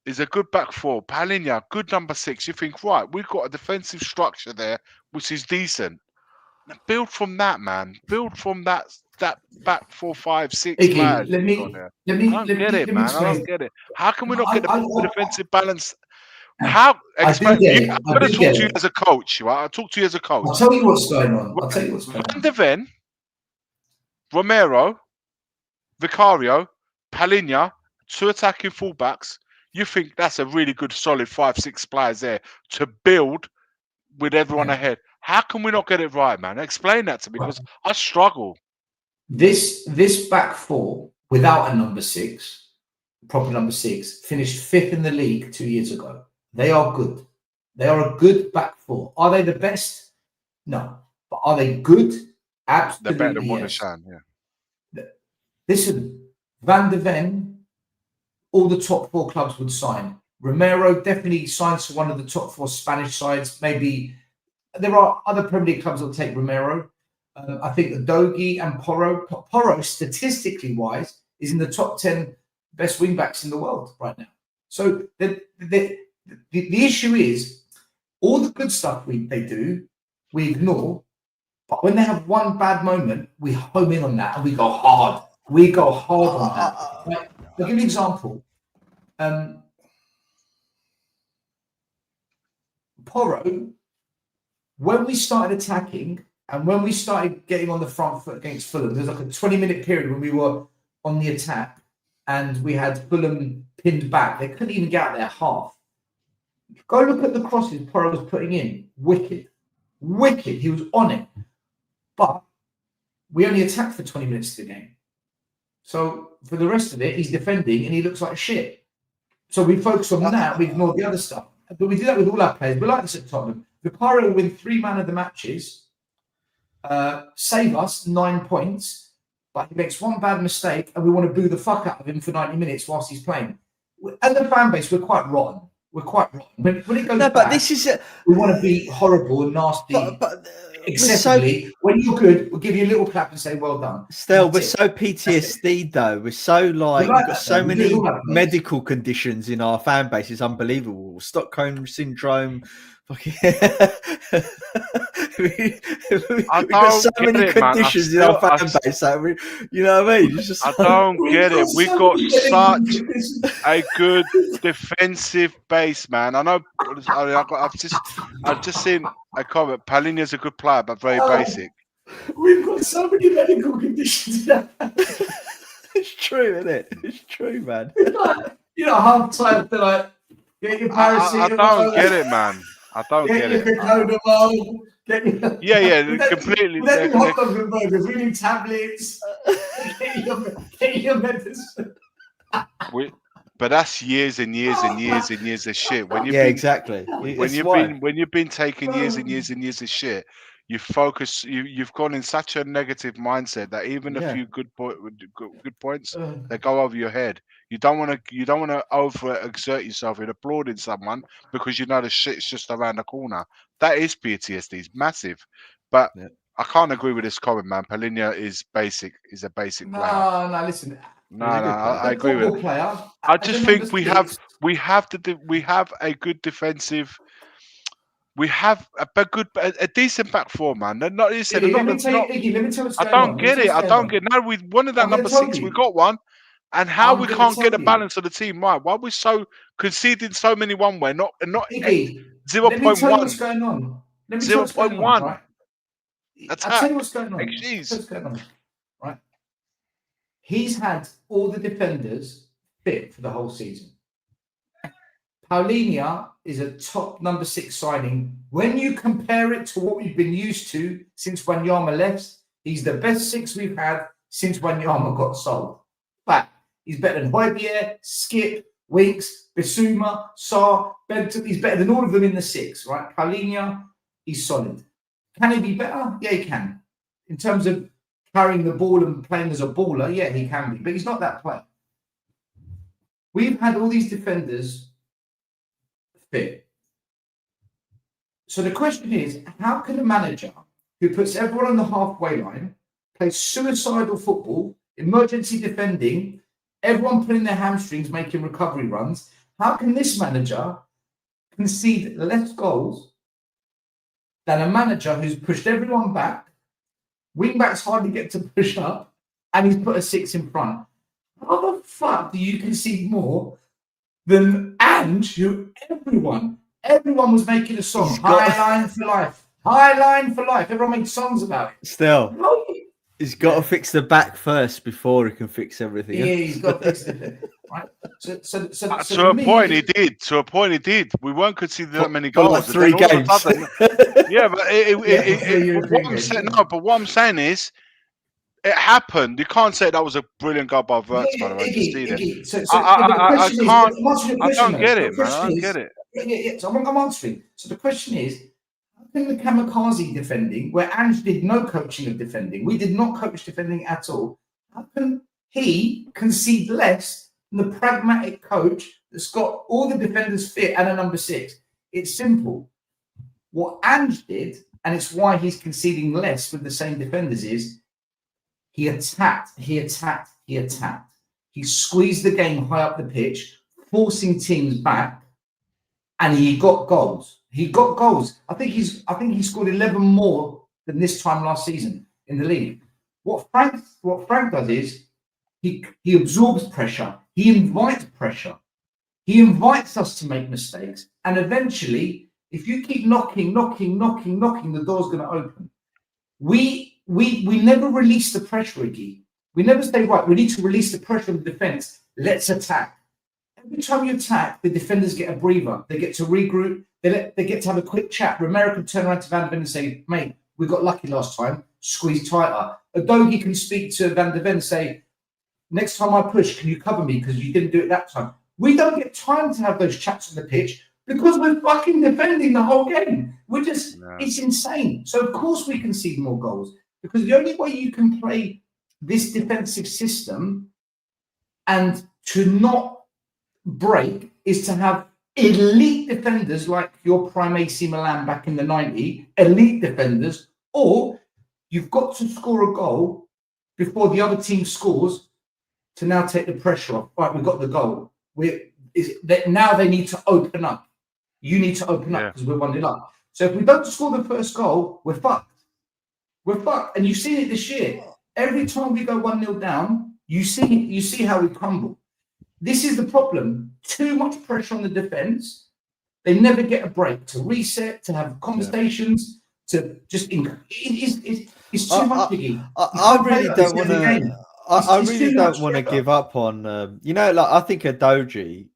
Is a good back four. Palinha, good number 6. You think, right, we've got a defensive structure there, which is decent. Now build from that, man. Build from that back 4, 5, 6. Let me. I don't get it, man. I don't get it. How can we not get the defensive balance? How? I'm going to talk to you as a coach. Right? I'll talk to you as a coach. I'll tell you what's going on. Van der Ven, Romero, Vicario, Palinha, 2 attacking fullbacks. You think that's a really good, solid 5, 6 players there to build with everyone ahead? How can we not get it right, man? Explain that to me, because I struggle. This back four without a number 6 proper number 6, finished 5th in the league 2 years ago. They are good. They are a good back four. Are they the best? No. But are they good? Absolutely. They're better than yes. Wondershan, yeah. Listen, Van de Ven, all the top 4 clubs would sign. Romero definitely signs for one of the top 4 Spanish sides. Maybe there are other Premier League clubs that will take Romero. I think that Dogi and Porro, statistically wise, is in the top 10 best wing backs in the world right now. So the issue is all the good stuff they do, we ignore. But when they have one bad moment, we home in on that and we go hard. We go hard on that. Like, I'll give you an example. Porro, when we started attacking and when we started getting on the front foot against Fulham, there was like a 20-minute period when we were on the attack and we had Fulham pinned back. They couldn't even get out their half. Go look at the crosses Porro was putting in. Wicked. Wicked. He was on it. But we only attacked for 20 minutes of the game. So for the rest of it, he's defending and he looks like shit. So we focus on that. We ignore the other stuff. But we do that with all our players. We're like this at Tottenham. Vicario will win 3 man of the matches, save us 9 points, but he makes one bad mistake and we want to boo the fuck out of him for 90 minutes whilst he's playing. As a fan base, we're quite rotten. We're quite rotten. When it goes No, back, but this is we want to be horrible and nasty. But excessively. When you're good, we'll give you a little clap and say, well done. Still, we're so PTSD though. We're so like we've got so many medical conditions in our fan base. It's unbelievable. Stockholm syndrome. Fucking. We've got so many conditions in our fan base. Like you know what I mean? It's just I don't get it. We've got such a good defensive base, man. I know. I've just seen a comment. Palhinha's a good player, but very basic. We've got so many medical conditions. It's true, isn't it? It's true, man. You know, half time they're like, get your paracetamol. I don't get it, man. I don't get it. Yeah, completely. Let me hot dogs and burgers. We need tablets. Get your medicine. But that's years and years and years and years of shit. Exactly. When you've been taking years and years and years of shit, you've gone in such a negative mindset that even a few good points they go over your head. You don't want to overexert yourself in applauding someone because you know the shit's just around the corner. That is PTSD. It's massive. But I can't agree with this comment, man. Palhinha is a basic player. No, listen. No, I agree with it. I just think we have a good defensive. We have a decent back four, man. Let me tell you what's going on. I don't get it. No, we wanted that number 6. We got one. And how we can't get the balance of the team right? Why are we so conceding so many one way? Not Iggy, 0.1. Let me tell you what's going on. 0.1. Right? I'll tell you what's going on. What's going on, right? He's had all the defenders fit for the whole season. Palhinha is a top number 6 signing. When you compare it to what we've been used to since Wanyama left, he's the best 6 we've had since Wanyama got sold. Fact. He's better than Højbjerg, Skip, Winks, Bissouma, Sarr, Benton. He's better than all of them in the 6, right? Palhinha, he's solid. Can he be better? Yeah, he can. In terms of carrying the ball and playing as a baller, yeah, he can be. But he's not that player. We've had all these defenders fit. So the question is, how can a manager who puts everyone on the halfway line, plays suicidal football, emergency defending, everyone pulling their hamstrings, making recovery runs, how can this manager concede less goals than a manager who's pushed everyone back, wing backs hardly get to push up, and he's put a 6 in front? How the fuck do you concede more than Ange, who everyone was making a song, High Line for Life. High Line for Life. Everyone made songs about it. Still. He's got to fix the back first before he can fix everything. Yeah, he's got to fix it. Right? To a point, he did. To a point, he did. We weren't conceding that many goals. Like 3 games. Yeah, but what I'm saying is, it happened. You can't say that was a brilliant goal by Wirtz, by the way. I just seen it. Iggy. So, but the I question is, can't. I'm answering your I question, don't though. get The it, man. I question don't is, get it. yeah, so I'm answering. So the question is, how can the kamikaze defending, where Ange did no coaching of defending, we did not coach defending at all, how can he concede less than the pragmatic coach that's got all the defenders fit and a number 6? It's simple. What Ange did, and it's why he's conceding less with the same defenders, is he attacked. He squeezed the game high up the pitch, forcing teams back, and he got goals. I think he scored 11 more than this time last season in the league. What Frank does is he absorbs pressure. He invites pressure. He invites us to make mistakes, and eventually, if you keep knocking, the door's going to open. We never release the pressure, Iggy. We never say, right, we need to release the pressure on the defense. Let's attack. Every time you attack, the defenders get a breather. They get to regroup. They get to have a quick chat. Romero can turn around to Van der Ven and say, mate, we got lucky last time. Squeeze tighter. Udogie can speak to Van der Ven and say, next time I push, can you cover me because you didn't do it that time? We don't get time to have those chats on the pitch because we're fucking defending the whole game. It's insane. So of course we concede more goals because the only way you can play this defensive system and to not break is to have elite defenders like your prime AC Milan back in the 90s, elite defenders, or you've got to score a goal before the other team scores to now take the pressure off. Right, we've got the goal. Now they need to open up. You need to open up because we're 1-0 up. So if we don't score the first goal, we're fucked. We're fucked. And you've seen it this year. Every time we go 1-0 down, you see how we crumble. This is the problem. Too much pressure on the defense. They never get a break to reset, to have conversations, to just... It's too much, Iggy. I really don't want to... I really don't want to give up on... I think Udogie...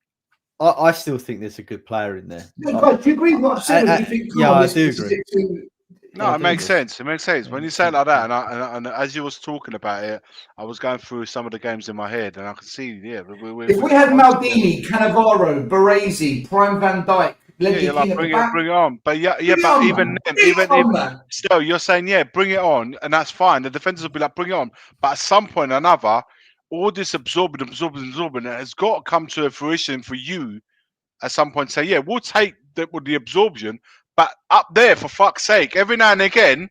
I still think there's a good player in there. No, guys, do you agree with what I've said? I do agree. No, it makes sense. It makes sense when you say it like that. And as you was talking about it, I was going through some of the games in my head, and I could see, if we had Maldini, Cannavaro, Baresi, Prime Van Dijk, bring it on. But even still, you're saying bring it on, and that's fine. The defenders will be like, bring it on. But at some point or another, all this absorbing, it has got to come to a fruition for you at some point. Say, we'll take the absorption, but up there, for fuck's sake, every now and again,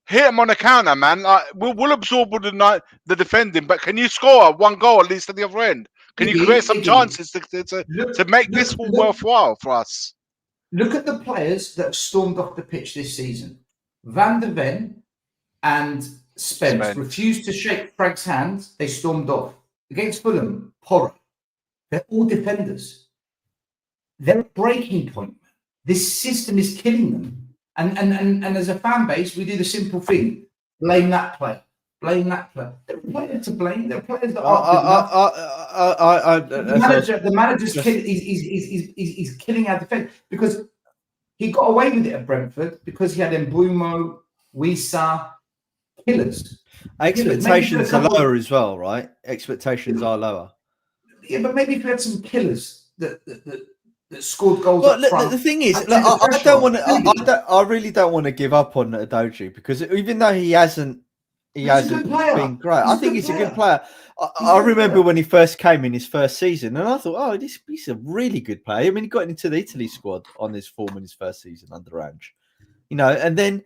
hit them on the counter, man. Like we'll absorb all the defending, but can you score one goal at least at the other end? Can you create some chances to make this all worthwhile for us? Look at the players that have stormed off the pitch this season. Van der Ven and Spence refused to shake Frank's hand. They stormed off. Against Fulham, Porro. They're all defenders. They're a breaking point. This system is killing them. And as a fan base, we do the simple thing. Blame that player. Blame that player. There are players to blame. There are players that are the manager's he's killing our defense because he got away with it at Brentford because he had Mbeumo, Wissa, killers. Expectations are lower as well, right? Expectations are lower. Yeah, but maybe if we had some killers that scored goals. Well, the thing is, I don't want to. I really don't want to give up on Udogie because even though he hasn't been great. I think he's a good player. I remember when he first came in his first season, and I thought, he's a really good player. I mean, he got into the Italy squad on his form in his first season under Ange, and then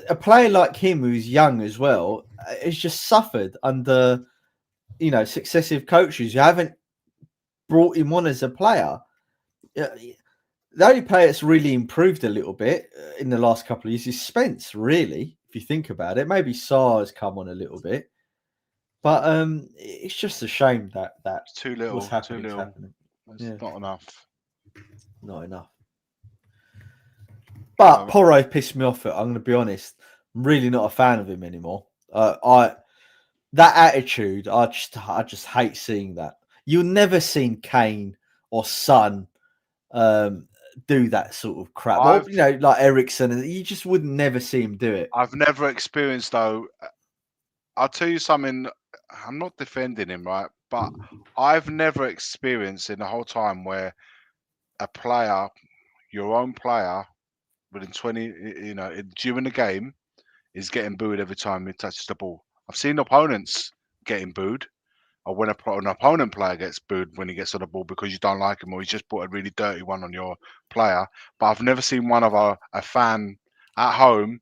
a player like him who's young as well has just suffered under, successive coaches who haven't brought him on as a player. The only player that's really improved a little bit in the last couple of years is Spence, really. If you think about it, maybe Sarr has come on a little bit, but it's just a shame that it's too little. What's happening, Too little. It's not enough. Not enough. But Porro pissed me off. I'm going to be honest. I'm really not a fan of him anymore. That attitude, I just hate seeing that. You'll never seen Kane or Son do that sort of crap. Like Ericsson, you just would never see him do it. I've never experienced though I'll tell you something. I'm not defending him, right? But I've never experienced in the whole time where a player, your own player, within 20, during the game, is getting booed every time he touches the ball. I've seen opponents getting booed, or when an opponent player gets booed when he gets on the ball because you don't like him, or he's just put a really dirty one on your player. But I've never seen one of a fan at home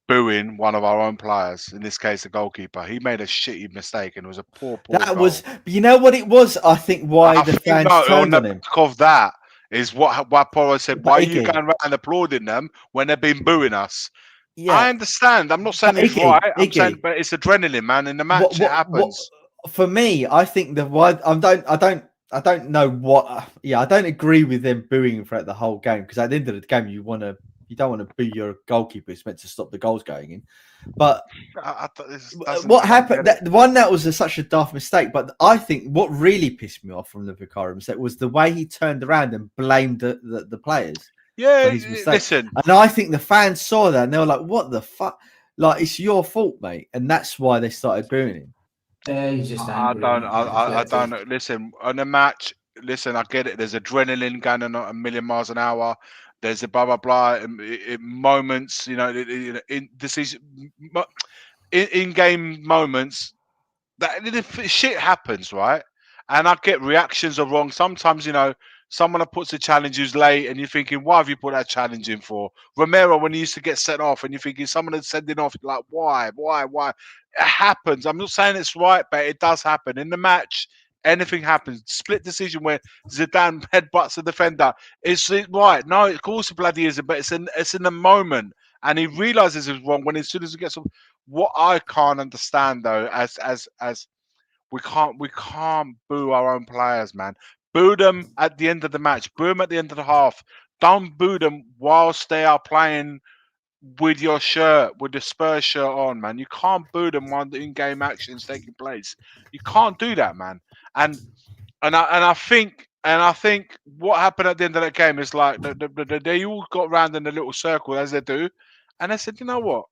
booing one of our own players, in this case, the goalkeeper. He made a shitty mistake and it was a poor That goal. was, you know what it was? I think why the fans turned on him. Of that is what Poro said. But Why are you Iggy, going around applauding them when they've been booing us? yeah, I understand. I'm not saying But it's Iggy, right. I'm Iggy. saying, but it's adrenaline, man. In the match, it happens. For me, I think the why I don't know what. Yeah, I don't agree with them booing throughout the whole game, because at the end of the game, you don't want to boo your goalkeeper who's meant to stop the goals going in. But what happened? The one that was such a daft mistake. But I think what really pissed me off from the Vicario set was the way he turned around and blamed the players. Yeah, listen. And I think the fans saw that and they were like, "What the fuck? Like, it's your fault, mate." And that's why they started booing him. Yeah, he's just angry. I don't. Listen, on a match. Listen, I get it. There's adrenaline going on a million miles an hour. There's a blah blah blah in moments. In decision, in game moments, that shit happens, right? And I get reactions are wrong. Sometimes, someone puts a challenge who's late and you're thinking, why have you put that challenge in for? Romero, when he used to get sent off and you're thinking someone had sent it off, like, why? It happens. I'm not saying it's right, but it does happen. In the match, anything happens. Split decision where Zidane headbutts a defender. Is it right? No, of course it bloody isn't, but it's in the moment. And he realizes it's wrong as soon as he gets off. What I can't understand, though, as we can't boo our own players, man. Boo them at the end of the match. Boo them at the end of the half. Don't boo them whilst they are playing with your shirt, with the Spurs shirt on, man. You can't boo them while the in-game action's taking place. You can't do that, man. And I think what happened at the end of that game is like they all got round in a little circle as they do, and they said, you know what?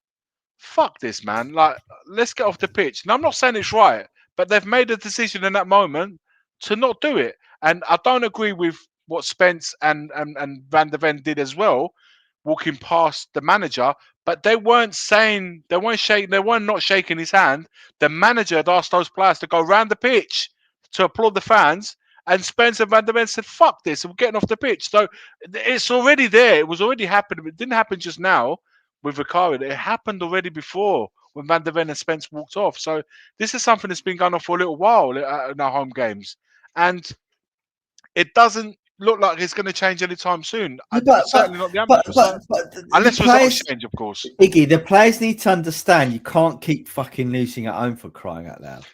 Fuck this, man. Like, let's get off the pitch. Now, I'm not saying it's right, but they've made a decision in that moment to not do it. And I don't agree with what Spence and Van der Ven did as well, walking past the manager. But they weren't not shaking his hand. The manager had asked those players to go around the pitch to applaud the fans. And Spence and Van der Ven said, fuck this, we're getting off the pitch. So it's already there. It was already happening. It didn't happen just now with Vicario. It happened already before when Van der Ven and Spence walked off. So this is something that's been going on for a little while in our home games. And it doesn't look like it's going to change anytime soon. Certainly not the amateur unless there's a change, of course. Iggy, the players need to understand you can't keep fucking losing at home, for crying out loud.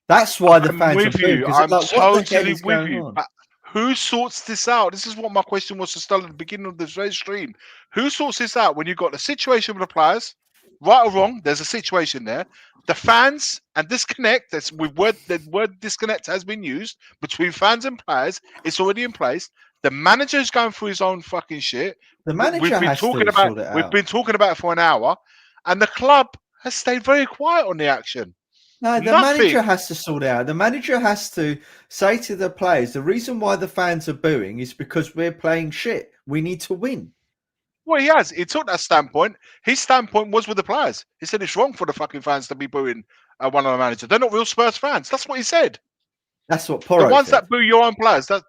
That's why the fans are booing. I'm totally with you. But who sorts this out? This is what my question was to start at the beginning of this stream. Who sorts this out when you've got a situation with the players, right or wrong? There's a situation there. The fans and disconnect. The word disconnect has been used between fans and players. It's already in place. The manager's going through his own fucking shit. The manager has to sort it out. We've been talking about it for an hour, and the club has stayed very quiet on the action. No, the manager has to sort it out. The manager has to say to the players, the reason why the fans are booing is because we're playing shit. We need to win. Well, he has. He took that standpoint. His standpoint was with the players. He said it's wrong for the fucking fans to be booing one of the managers. They're not real Spurs fans. That's what he said. That's what Poro The ones said. that boo your own players. That's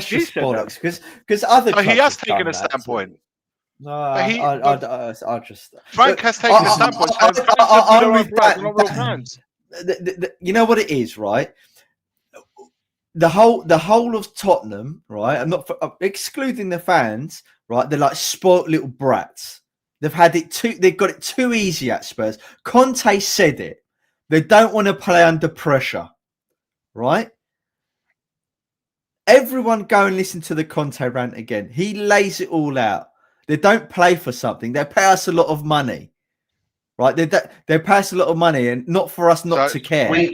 just bollocks. Because other clubs he has taken a standpoint. No, I just Frank has taken a standpoint. You know what it is, right? The whole of Tottenham, right? I'm not excluding the fans, right? They're like spoilt little brats. They've got it too easy at Spurs. Conte said it. They don't want to play under pressure, right? Everyone go and listen to the Conte rant again. He lays it all out. They don't play for something. They pay us a lot of money, right? They pay us a lot of money, and not for us not to care. They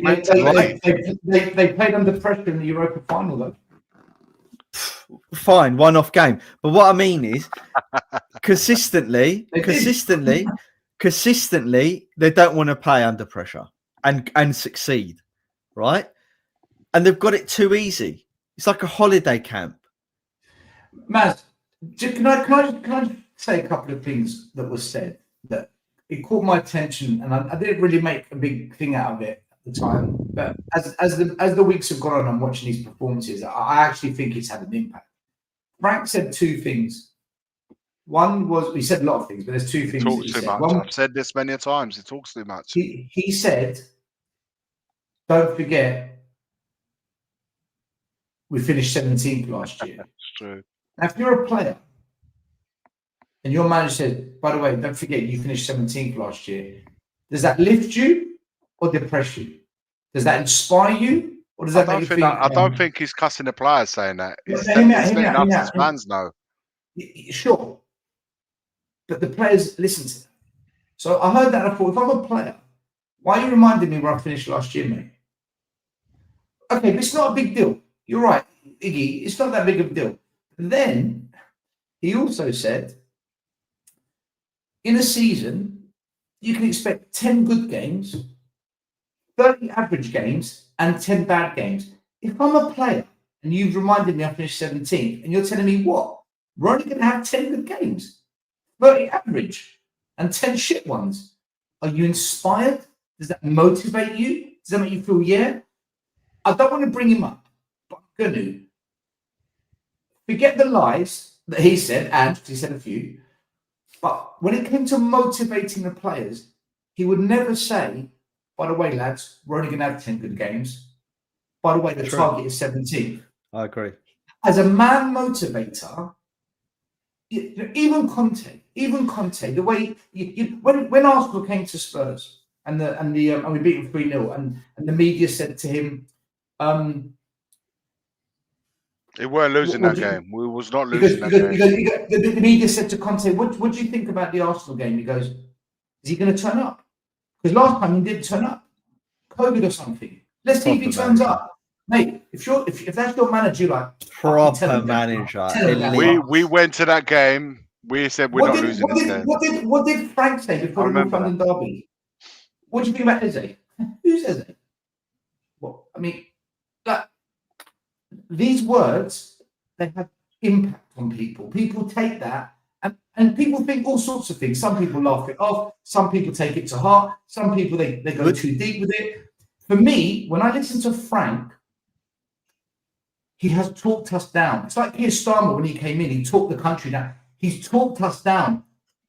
played under pressure in the Europa final, though. Fine, one-off game. But what I mean is, consistently, consistently, they don't want to play under pressure and succeed, right? And they've got it too easy. It's like a holiday camp. Maz, can I say a couple of things that were said that it caught my attention, and I didn't really make a big thing out of it at the time. But as the weeks have gone on, I'm watching these performances. I actually think it's had an impact. Frank said two things. One was, he said a lot of things, but there's two things. Talks too much. I've said this many times. He talks too much. He said, "Don't forget, we finished 17th last year." It's true. Now, if you're a player and your manager says, "By the way, don't forget you finished 17th last year," does that lift you or depress you? Does that inspire you or does that make you think? I don't think he's cussing the players saying that. He's Hear me letting out. us as fans know. Sure. But the players listen to that. So I heard that and I thought, if I'm a player, why are you reminding me where I finished last year, mate? Okay, but it's not a big deal. You're right, Iggy. It's not that big of a deal. Then he also said, in a season, you can expect 10 good games, 30 average games, and 10 bad games. If I'm a player and you've reminded me I finished 17th, and you're telling me what? We're only going to have 10 good games, 30 average, and 10 shit ones. Are you inspired? Does that motivate you? Does that make you feel, yeah? I don't want to bring him up, but I'm going to. Forget the lies that he said, and he said a few. But when it came to motivating the players, he would never say, by the way, lads, we're only going to have 10 good games. By the way, the target is 17. I agree. As a man motivator, even Conte, the way when Arsenal came to Spurs and we beat them 3-0, and the media said to him, They weren't losing that game. We was not losing that game. The media said to Conte, what do you think about the Arsenal game? He goes, is he going to turn up? Because last time he did turn up. COVID or something. Let's see if he turns up. Mate, if that's your manager, you're like proper manager. We went to that game. We said we're not losing this game. What did Frank say before the North London derby? What do you think about Eze? Who's Eze? Well, I mean, these words, they have impact on people. People take that and people think all sorts of things. Some people laugh it off. Some people take it to heart. Some people, they go too deep with it. For me, when I listen to Frank, he has talked us down. It's like Keir Starmer when he came in. He talked the country down. He's talked us down.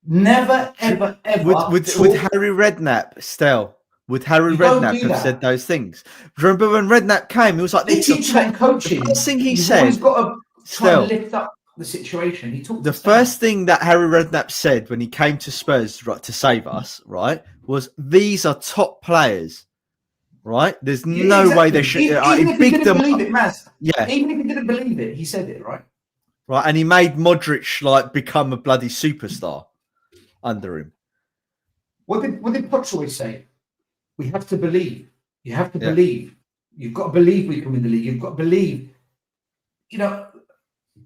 Never, ever, ever. Would Harry Redknapp still? Would Harry Redknapp have said those things? Remember when Redknapp came? He was like, "This is coaching." The first thing he said. He's got to try and lift up the situation. He talked. The first thing that Harry Redknapp said when he came to Spurs, right, to save us, right, was these are top players. Right? There's no way they should. Even if he didn't believe it, Maz. Yeah. Even if he didn't believe it, he said it, right? Right, and he made Modric like become a bloody superstar under him. What did Poch always say? We have to believe. You have to believe. You've got to believe we can win the league. You've got to believe. You know,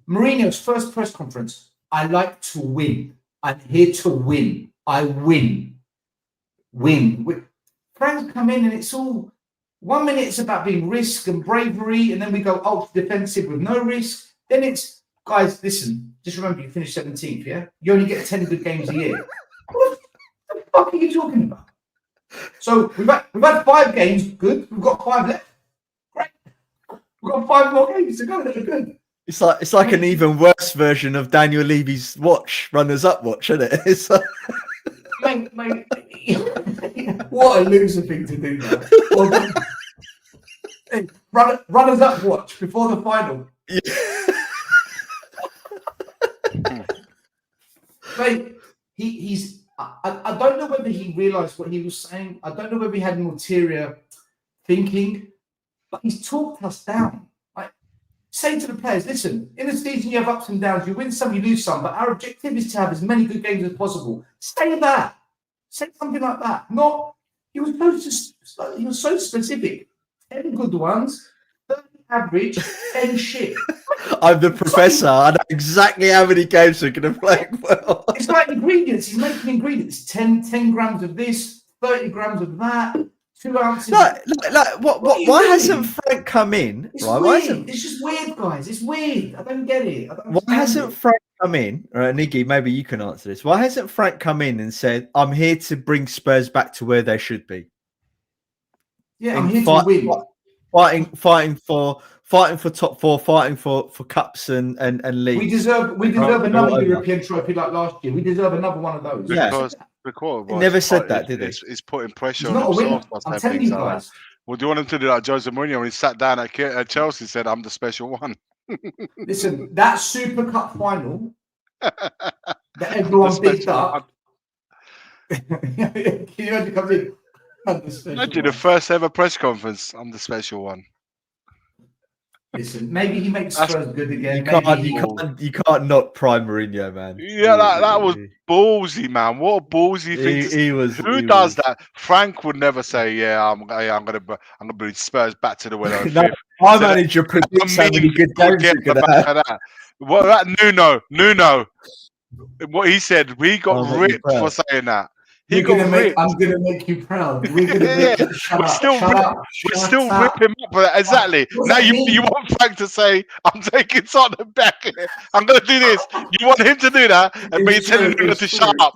Mourinho's first press conference. I like to win. I'm here to win. I win. Win. Frank's come in and it's all 1 minute it's about being risk and bravery, and then we go ultra defensive with no risk. Then it's, guys, listen, just remember you finished 17th, yeah? You only get 10 good games a year. What the fuck are you talking about? So we've had 5 games, good. We've got 5 left. Great. We've got 5 more games to go that are good. It's like an even worse version of Daniel Levy's runners-up watch, isn't it? It's like... Mate, what a loser thing to do now. Hey, runners up watch before the final. Yeah. Mate, he's I don't know whether he realised what he was saying. I don't know whether he had an ulterior thinking, but he's talked us down. Like, say to the players, listen, in a season you have ups and downs, you win some, you lose some, but our objective is to have as many good games as possible. Say that. Say something like that. He was so specific. 10 good ones, 30 average 10 shit. I'm the professor. I know exactly how many games we're going to play. Well, It's like ingredients. He's making ingredients. 10 grams of this, 30 grams of that, 2 ounces. Why hasn't Frank come in? It's Right? weird. It's just weird, guys. It's weird. I don't get it. Why hasn't Frank come in? Right, Niggy, maybe you can answer this. Why hasn't Frank come in and said, "I'm here to bring Spurs back to where they should be"? Yeah, I'm here to win. Fighting for top four, fighting for cups and leagues. We deserve another European trophy like last year. We deserve another one of those. Because he never said that, did he? He's putting pressure He's on not a winner. himself. I'm telling you guys. Well, do you want him to do like Jose Mourinho when he sat down at Chelsea, said, "I'm the special one"? Listen, that Super Cup final that everyone bigged up. Can you imagine coming in? Imagine the first ever press conference. I'm the special one. Listen, maybe he makes Spurs good again. You can't not prime Mourinho, man. Yeah, that was ballsy, man. What a ballsy thing. Who does that? Frank would never say, "Yeah, I'm gonna bring Spurs back to the winner." My manager predicts how many good games you're gonna have. Well, that Nuno, what he said, we got ripped for saying that. I'm gonna make you proud. We're gonna shut up. We're still rip him up for that. Exactly. Now you want Frank to say, "I'm taking Tottenham back here. I'm gonna do this." You want him to do that, and be telling him to shut up.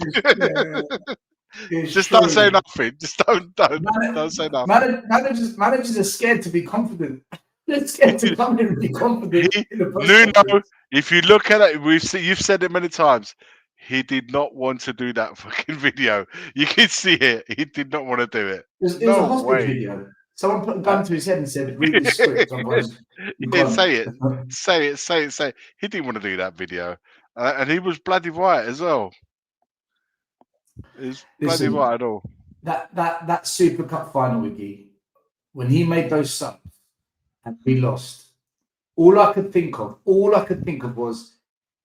Just don't say nothing. Just don't say nothing. Managers are scared to be confident. They're scared to come in and be confident. Nuno, if you look at it, you've said it many times. He did not want to do that fucking video. You can see it. He did not want to do it. It was a hostage video. Someone put a gun to his head and said, "Read the script." He did say it. Say it. He didn't want to do that video. And he was bloody right as well. He's bloody right at all. That Super Cup final, Wiggy, when he made those subs and we lost, all I could think of was,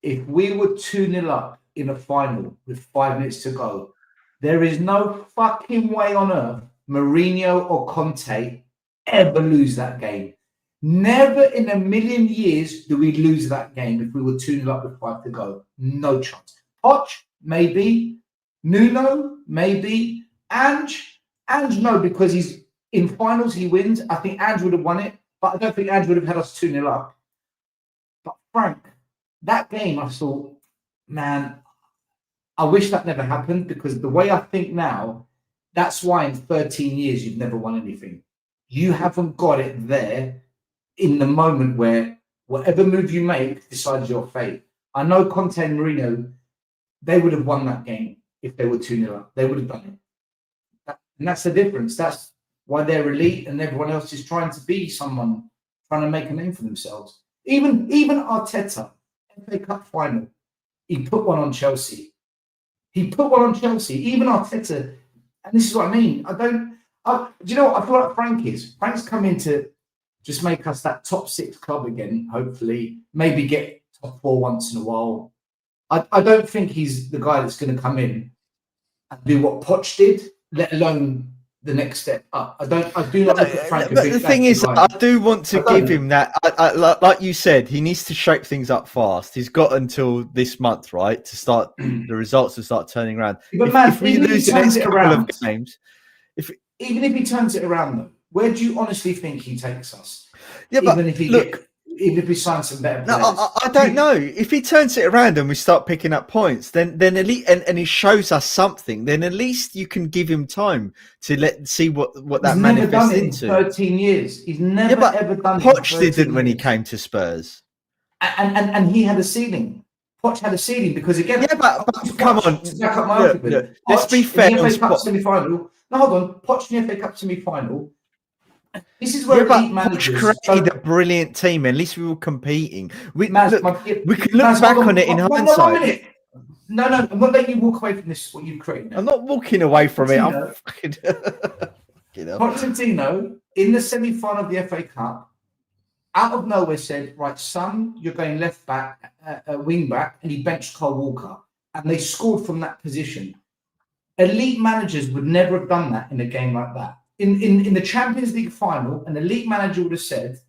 if we were 2-0 up in a final with 5 minutes to go, there is no fucking way on earth Mourinho or Conte ever lose that game. Never in a million years do we lose that game if we were 2-0 up with 5 to go. No chance. Poch, maybe. Nuno, maybe. Ange, no, because he's in finals, he wins. I think Ange would have won it, but I don't think Ange would have had us 2-0 up. But Frank, that game, I thought, man, I wish that never happened, because the way I think now, that's why in 13 years you've never won anything. You haven't got it there in the moment where whatever move you make decides your fate. I know Conte and Mourinho, they would have won that game if they were 2-0 up. They would have done it. And that's the difference. That's why they're elite and everyone else is trying to be someone, trying to make a name for themselves. Even Arteta, FA Cup final, he put one on Chelsea. Even Arteta, and this is what I mean. Do you know what I feel like Frank is? Frank's come in to just make us that top 6 club again, hopefully. Maybe get top 4 once in a while. I don't think he's the guy that's going to come in and do what Poch did, let alone the next step up. I do not look at Frank. But the thing is, I do want to give him that. Like you said, he needs to shake things up fast. He's got until this month, right, to start the results to start turning around. But if we lose the next couple of games, even if he turns it around, though, where do you honestly think he takes us? Yeah, even if he signs some better players. No, I don't know. If he turns it around and we start picking up points, then at least, and he shows us something, then at least you can give him time to see what that manifests into. 13 years. He's never ever done it. Poch didn't when he came to Spurs. And he had a ceiling. Poch had a ceiling because, again, but come on. Let's be fair. No, hold on. Poch in the FA Cup semi-final. This is where elite managers created a brilliant team. At least we were competing. We can look back on it in hindsight. No, I'm not letting you walk away from this. What you've created. I'm not walking away from it. I'm fucking. Pochettino in the semi-final of the FA Cup, out of nowhere said, "Right, son, you're going left back, wing back," and he benched Kyle Walker, and they scored from that position. Elite managers would never have done that in a game like that. In the Champions League final, an elite manager would have said,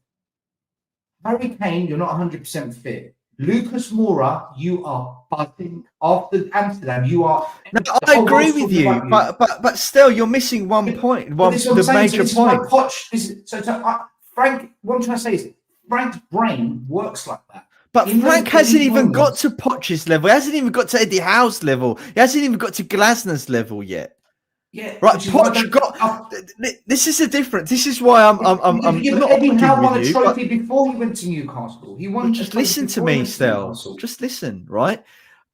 Harry Kane, you're not 100% fit. Lucas Moura, you are buzzing. After Amsterdam, you are. No, the I whole agree world's with talking you, about but still, you're missing one point. But this is what I'm The saying. So major this is why point. Poch. Frank. What I'm trying to say is Frank's brain works like that. But In Frank those hasn't elite even got moments- to Poch's level. He hasn't even got to Eddie Howe's level. He hasn't even got to Glasner's level yet. Yeah, Right, which is why I Poch don't- got. This is the difference. This is why I'm not Eddie Howe arguing won with a you. trophy before he went to Newcastle. He won. Just a trophy listen to before he me, went to Stel. Newcastle. Just listen, right?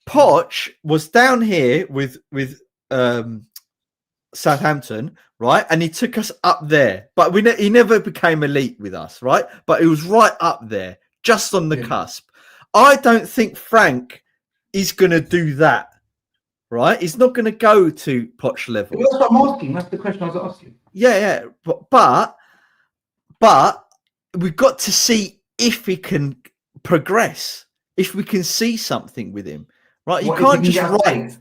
Poch was down here with Southampton, right? And he took us up there, but he never became elite with us, right? But he was right up there, just on the cusp. I don't think Frank is going to do that, right? He's not going to go to Poch level. That's what I'm asking. That's the question I was asking. Yeah. But we've got to see if he can progress, if we can see something with him, right? You can't just write.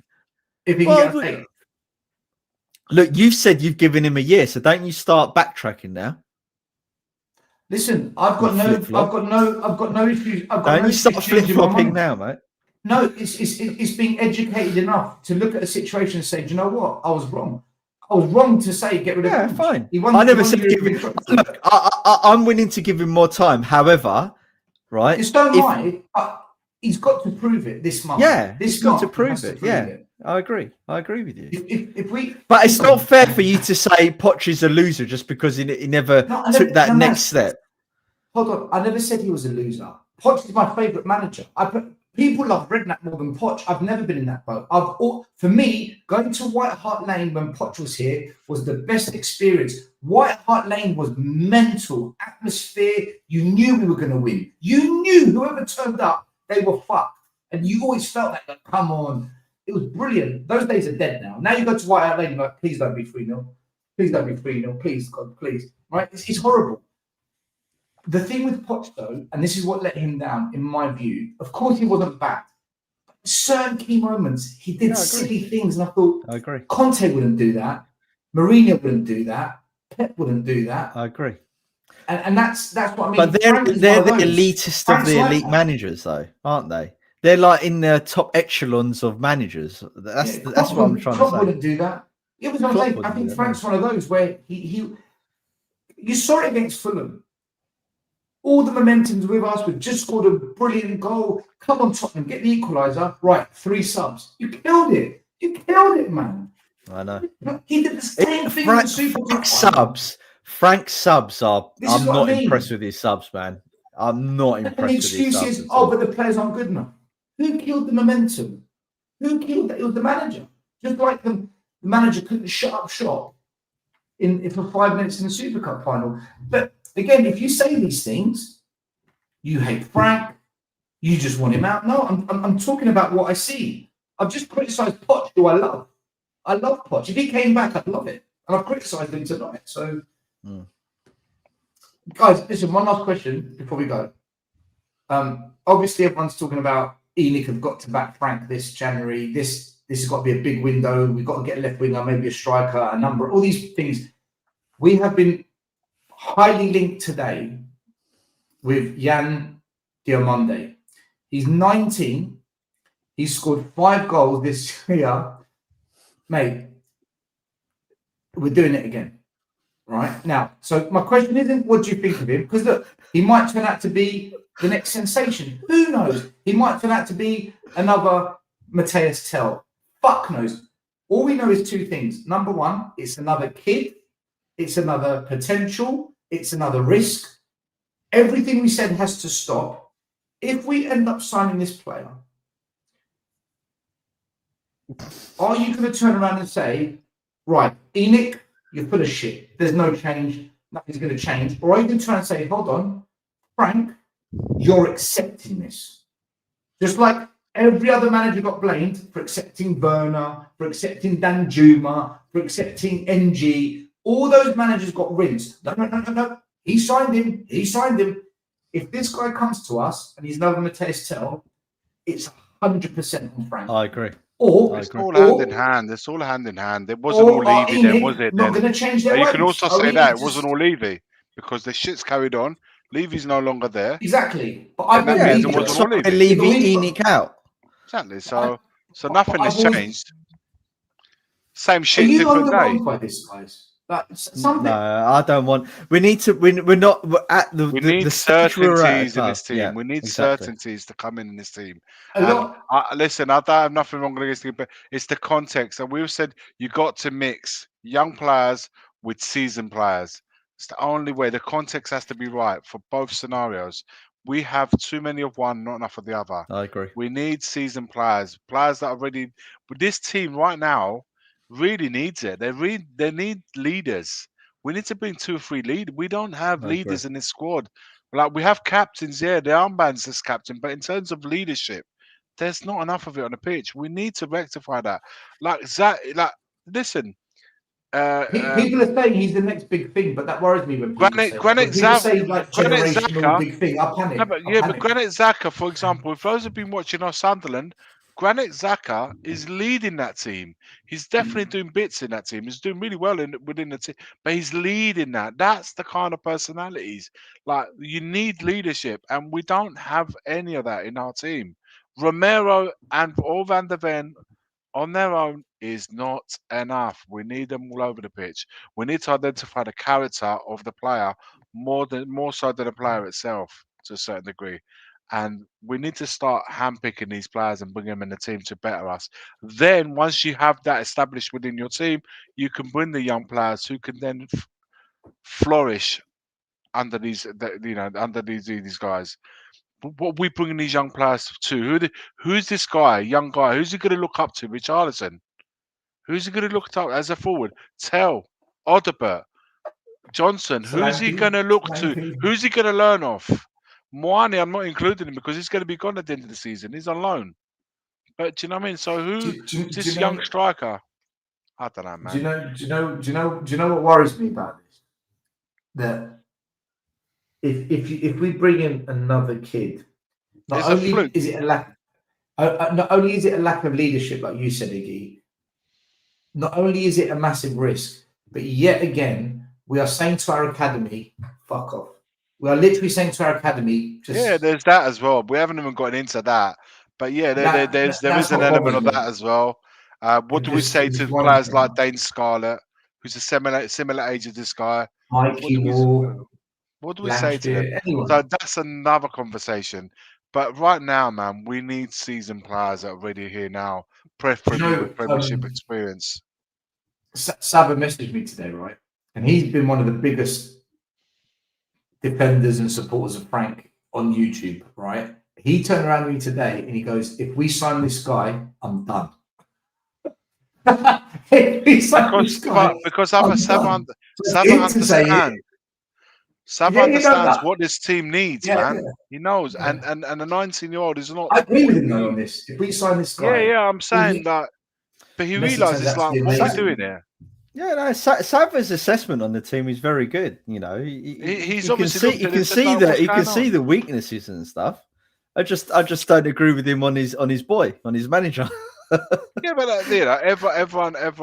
If he can get a faith. Look, you've said you've given him a year, so don't you start backtracking now? Listen, I've got no issues. Don't you start flip-flopping now, mate? No, it's being educated enough to look at a situation and say, do you know what? I was wrong. I was wrong to say get rid of him. Fine. I never said give him. Look, I'm willing to give him more time. However, right? Just don't lie. He's got to prove it this month. Yeah, he's got to prove it. I agree with you. But it's not fair for you to say Poch is a loser just because he never took that next step. Hold on, I never said he was a loser. Poch is my favourite manager. People love Redknapp more than Poch. I've never been in that boat. For me, going to White Hart Lane when Poch was here was the best experience. White Hart Lane was mental atmosphere. You knew we were going to win. You knew whoever turned up, they were fucked. And you always felt that, like, come on. It was brilliant. Those days are dead now. Now you go to White Hart Lane, you're like, please don't be 3-0. Please don't be 3-0. Please, God, please. Right? It's horrible. The thing with Poch, though, and this is what let him down, in my view, of course he wasn't bad. But certain key moments, he did silly things, and I thought, I agree. Conte wouldn't do that. Mourinho wouldn't do that. Pep wouldn't do that. I agree. And that's what I mean. But they're the elitist of the elite managers, though, aren't they? They're like in the top echelons of managers. That's what I'm trying to say. Wouldn't do that. It was what I'm saying. I think Frank's one of those where he you saw it against Fulham. All the momentum's with us. We've just scored a brilliant goal. Come on, Tottenham, get the equaliser. Right, 3 subs. You killed it. You killed it, man. I know. He did the same thing in the Super Cup. Frank subs are. I'm not impressed with his subs, man. I'm not impressed with his subs. And the excuse is, but the players aren't good enough. Who killed the momentum? Who killed that? It was the manager. Just like the manager couldn't shut up shop for 5 minutes in the Super Cup final. But again, if you say these things, you hate Frank, you just want him out. No, I'm talking about what I see. I've just criticised Poch, who I love. I love Poch. If he came back, I'd love it. And I've criticised him tonight. So, guys, listen, one last question before we go. Obviously, everyone's talking about ENIC have got to back Frank this January. This has got to be a big window. We've got to get a left winger, maybe a striker, a number, all these things. We have been highly linked today with Jan Diomande. He's 19. He's scored 5 goals this year. Mate, we're doing it again. Right? Now, so my question isn't what do you think of him? Because look, he might turn out to be the next sensation. Who knows? He might turn out to be another Matthias Tell. Fuck knows. All we know is 2 things. Number 1, it's another kid. It's another potential. It's another risk. Everything we said has to stop. If we end up signing this player, are you going to turn around and say, right, ENIC, you're full of shit. There's no change. Nothing's going to change. Or are you going to try and say, hold on, Frank, you're accepting this? Just like every other manager got blamed for accepting Werner, for accepting Danjuma, for accepting NG. All those managers got rinsed. No. He signed him. If this guy comes to us and he's another Matthias Tell, it's 100% on Frank. I agree. It's all hand in hand. It's all hand in hand. It wasn't all Levy then, was it? Not going to change their ways. You can also say that it wasn't all Levy because the shit's carried on. Levy's no longer there. Exactly. But I've Then that always means Yeah, it been wasn't all sorry, Levy. Levy, Enoch out. Exactly. But So nothing has I've always. changed. Same Are shit, you not different day. wrong by this, guys? Like, something. No, I don't want. We need to. We're not we're at We need the stage we're at. certainties in this team. Yeah, We need exactly. certainties to come in this team. A And lot. listen, I don't have nothing wrong against it, but it's the context. And we've said you got to mix young players with seasoned players. It's the only way. The context has to be right for both scenarios. We have too many of one, not enough of the other. I agree. We need seasoned players, players that are ready. But this team right now really needs it. They need leaders. We need to bring 2 or 3 leaders. We don't have I leaders agree. in this squad. Like we have captains, yeah, the armbands as captain, but in terms of leadership, there's not enough of it on the pitch. We need to rectify that. Like Zach, like listen, People are saying he's the next big thing, but that worries me when people say that. When Granit people say like Granit generational Xhaka. big thing, I panic. No, but I yeah, but panic. Granit Xhaka, for example, if those have been watching our Sunderland, Granit Xhaka is leading that team. He's definitely doing bits in that team. He's doing really well within the team, but he's leading that. That's the kind of personalities. Like you need leadership, and we don't have any of that in our team. Romero and or Van der Ven on their own is not enough. We need them all over the pitch. We need to identify the character of the player more so than the player itself to a certain degree. And we need to start handpicking these players and bring them in the team to better us. Then once you have that established within your team, you can bring the young players who can then flourish under under these guys. What we bringing these young players to? Who's this guy, young guy? Who's he going to look up to? Richarlison. Who's he going to look up as a forward? Tell, Odebert, Johnson. Who's he going to look to? Who's he going to learn off? Moani, I'm not including him because he's going to be gone at the end of the season. He's on loan. But do you know what I mean? So who's this young striker? I don't know, man. Do you know what worries me about this? That if we bring in another kid, not only is it a lack of leadership, like you said, Iggy. Not only is it a massive risk, but yet again, we are saying to our academy, "Fuck off." We are literally saying to our academy, there's that as well. We haven't even gotten into that, but yeah, there is an element of that as well. What do we say to players like Dane Scarlett, who's a similar age as this guy? Mikey Moore. What do we say to them? So that's another conversation. But right now, man, we need seasoned players that are ready here now, preferably with Premiership experience. Saba messaged me today, right? And he's been one of the biggest defenders and supporters of Frank on YouTube, right? He turned around to me today and he goes, "If we sign this guy, I'm done." Because Saba understands what this team needs, man. Yeah. He knows, and a 19-year-old is not. I agree with him on this. If we sign this guy, yeah, I'm saying that, but he realizes like what we're doing here. Yeah, no, Sava's assessment on the team is very good. You know, he's obviously you can see the weaknesses and stuff. I just don't agree with him on his manager. Yeah, but everyone has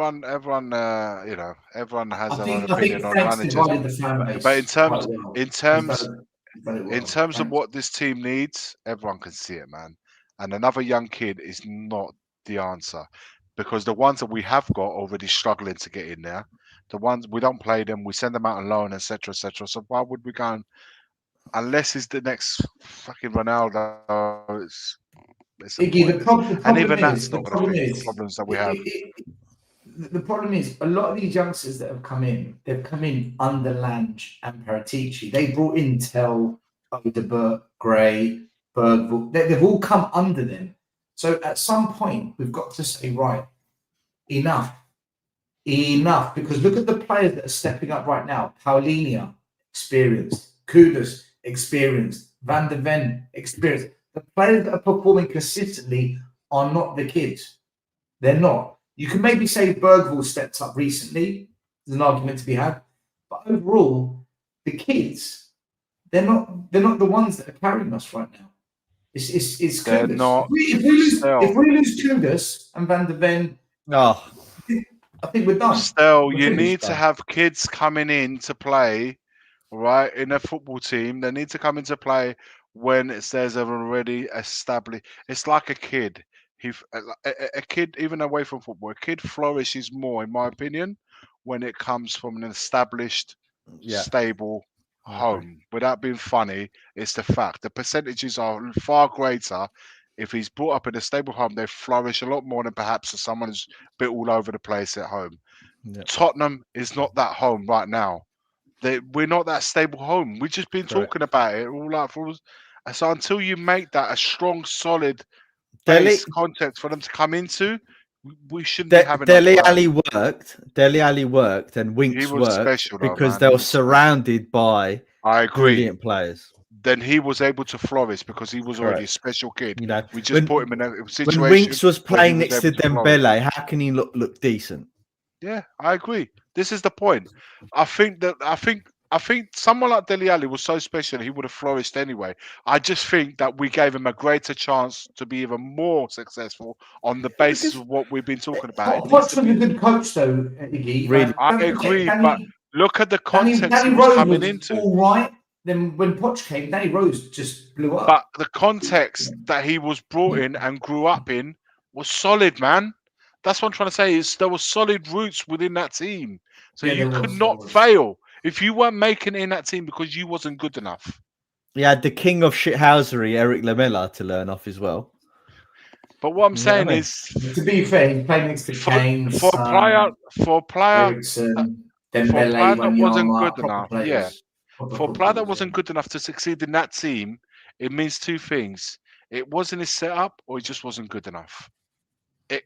their own opinion on managers. But in terms of what this team needs, everyone can see it, man. And another young kid is not the answer, because the ones that we have got already struggling to get in there. The ones we don't play them, we send them out on loan, etc., etc. So why would we go unless it's the next fucking Ronaldo? Iggy, the problem that's not going to fix the problems that we have. The problem is a lot of these youngsters that have come in, they've come in under Lange and Paratici. They brought in Tell, Odebert, Gray, Bergvall. They've all come under them. So at some point, we've got to say, right, enough. Because look at the players that are stepping up right now. Paulinho, experienced. Kudus, experienced. Van der Ven, experienced. The players that are performing consistently are not the kids. They're not. You can maybe say Bergvall stepped up recently. There's an argument to be had. But overall, the kids, they're not the ones that are carrying us right now. It's They're Kudus. not. If we lose Kudus and Van der Ven, I think we're done. Still, you need to have kids coming in to play right, in a football team. They need to come into play when there's an already established. It's like a kid. A kid, even away from football, a kid flourishes more, in my opinion, when it comes from an established, Yeah, stable I agree. home. Without being funny, it's the fact. The percentages are far greater. If he's brought up in a stable home, they flourish a lot more than perhaps someone who's a bit all over the place at home. Yeah. Tottenham is not that home right now. We're not that stable home. We've just been Correct. talking about it all like for us. So until you make that a strong, solid Dele, base context for them to come into, we shouldn't be having those Dele players. Alli worked. Dele Alli worked, and He Winks was worked special, though, because man. they He were was special. surrounded by I agree. brilliant players. Then he was able to flourish because he was already a Correct. special kid. You know, We just put him in a when situation Winks was where he playing was next to able to flourish. Dembele, how can he look decent? Yeah, I agree. This is the point. I think someone like Dele Alli was so special he would have flourished anyway. I just think that we gave him a greater chance to be even more successful on the basis Because of what we've been talking about. It Poch needs was to a be. good coach, though, Iggy. Really, Like, I don't forget, agree, but look at the context Danny he was Rose coming was into. all right. Then when Poch came, Danny Rose just blew up. But the context that he was brought in and grew up in was solid, man. That's what I'm trying to say. Is there were solid roots within that team, so Yeah, you there could was, not there was. fail if you weren't making it in that team because you wasn't good enough. he had the king of shithousery, Eric Lamela, to learn off as well. But what I'm You know what I saying mean? is, To be fair, he played next to Kane, for a player, Ericsson, Dembele, that wasn't Wanyama, good proper enough, yeah. players. Proper For a player that footballers, wasn't good enough to succeed in that team, it means two things. It wasn't his setup, or he just wasn't good enough.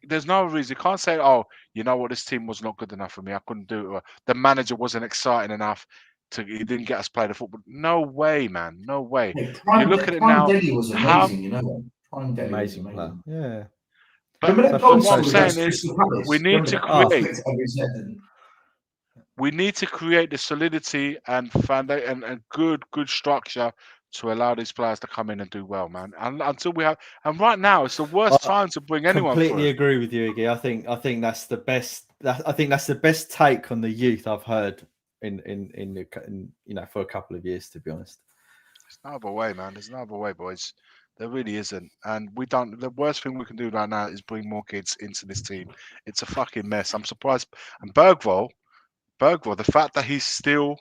There's no reason. You can't say, oh, you know what, this team was not good enough for me. I couldn't do it. Or the manager wasn't exciting enough. He didn't get us play the football. No way, man. No way. Yeah, You look at it Prime now. Deli was amazing, you know. Prime Deli was Amazing player. amazing. Yeah. Remember that But goal so what I'm scored saying against is, Crystal Palace? we need to Remember that? create. Flicked over his head and- We need to create the solidity and foundation and good structure to allow these players to come in and do well, man. And until we have, and right now it's the worst time to bring anyone Completely through. agree with you, Iggy. I think that's the best. I think that's the best take on the youth I've heard in you know, for a couple of years, to be honest. There's no other way, man. There's no other way, boys. There really isn't. And we don't. The worst thing we can do right now is bring more kids into this team. It's a fucking mess. I'm surprised. And Bergvall, the fact that he's still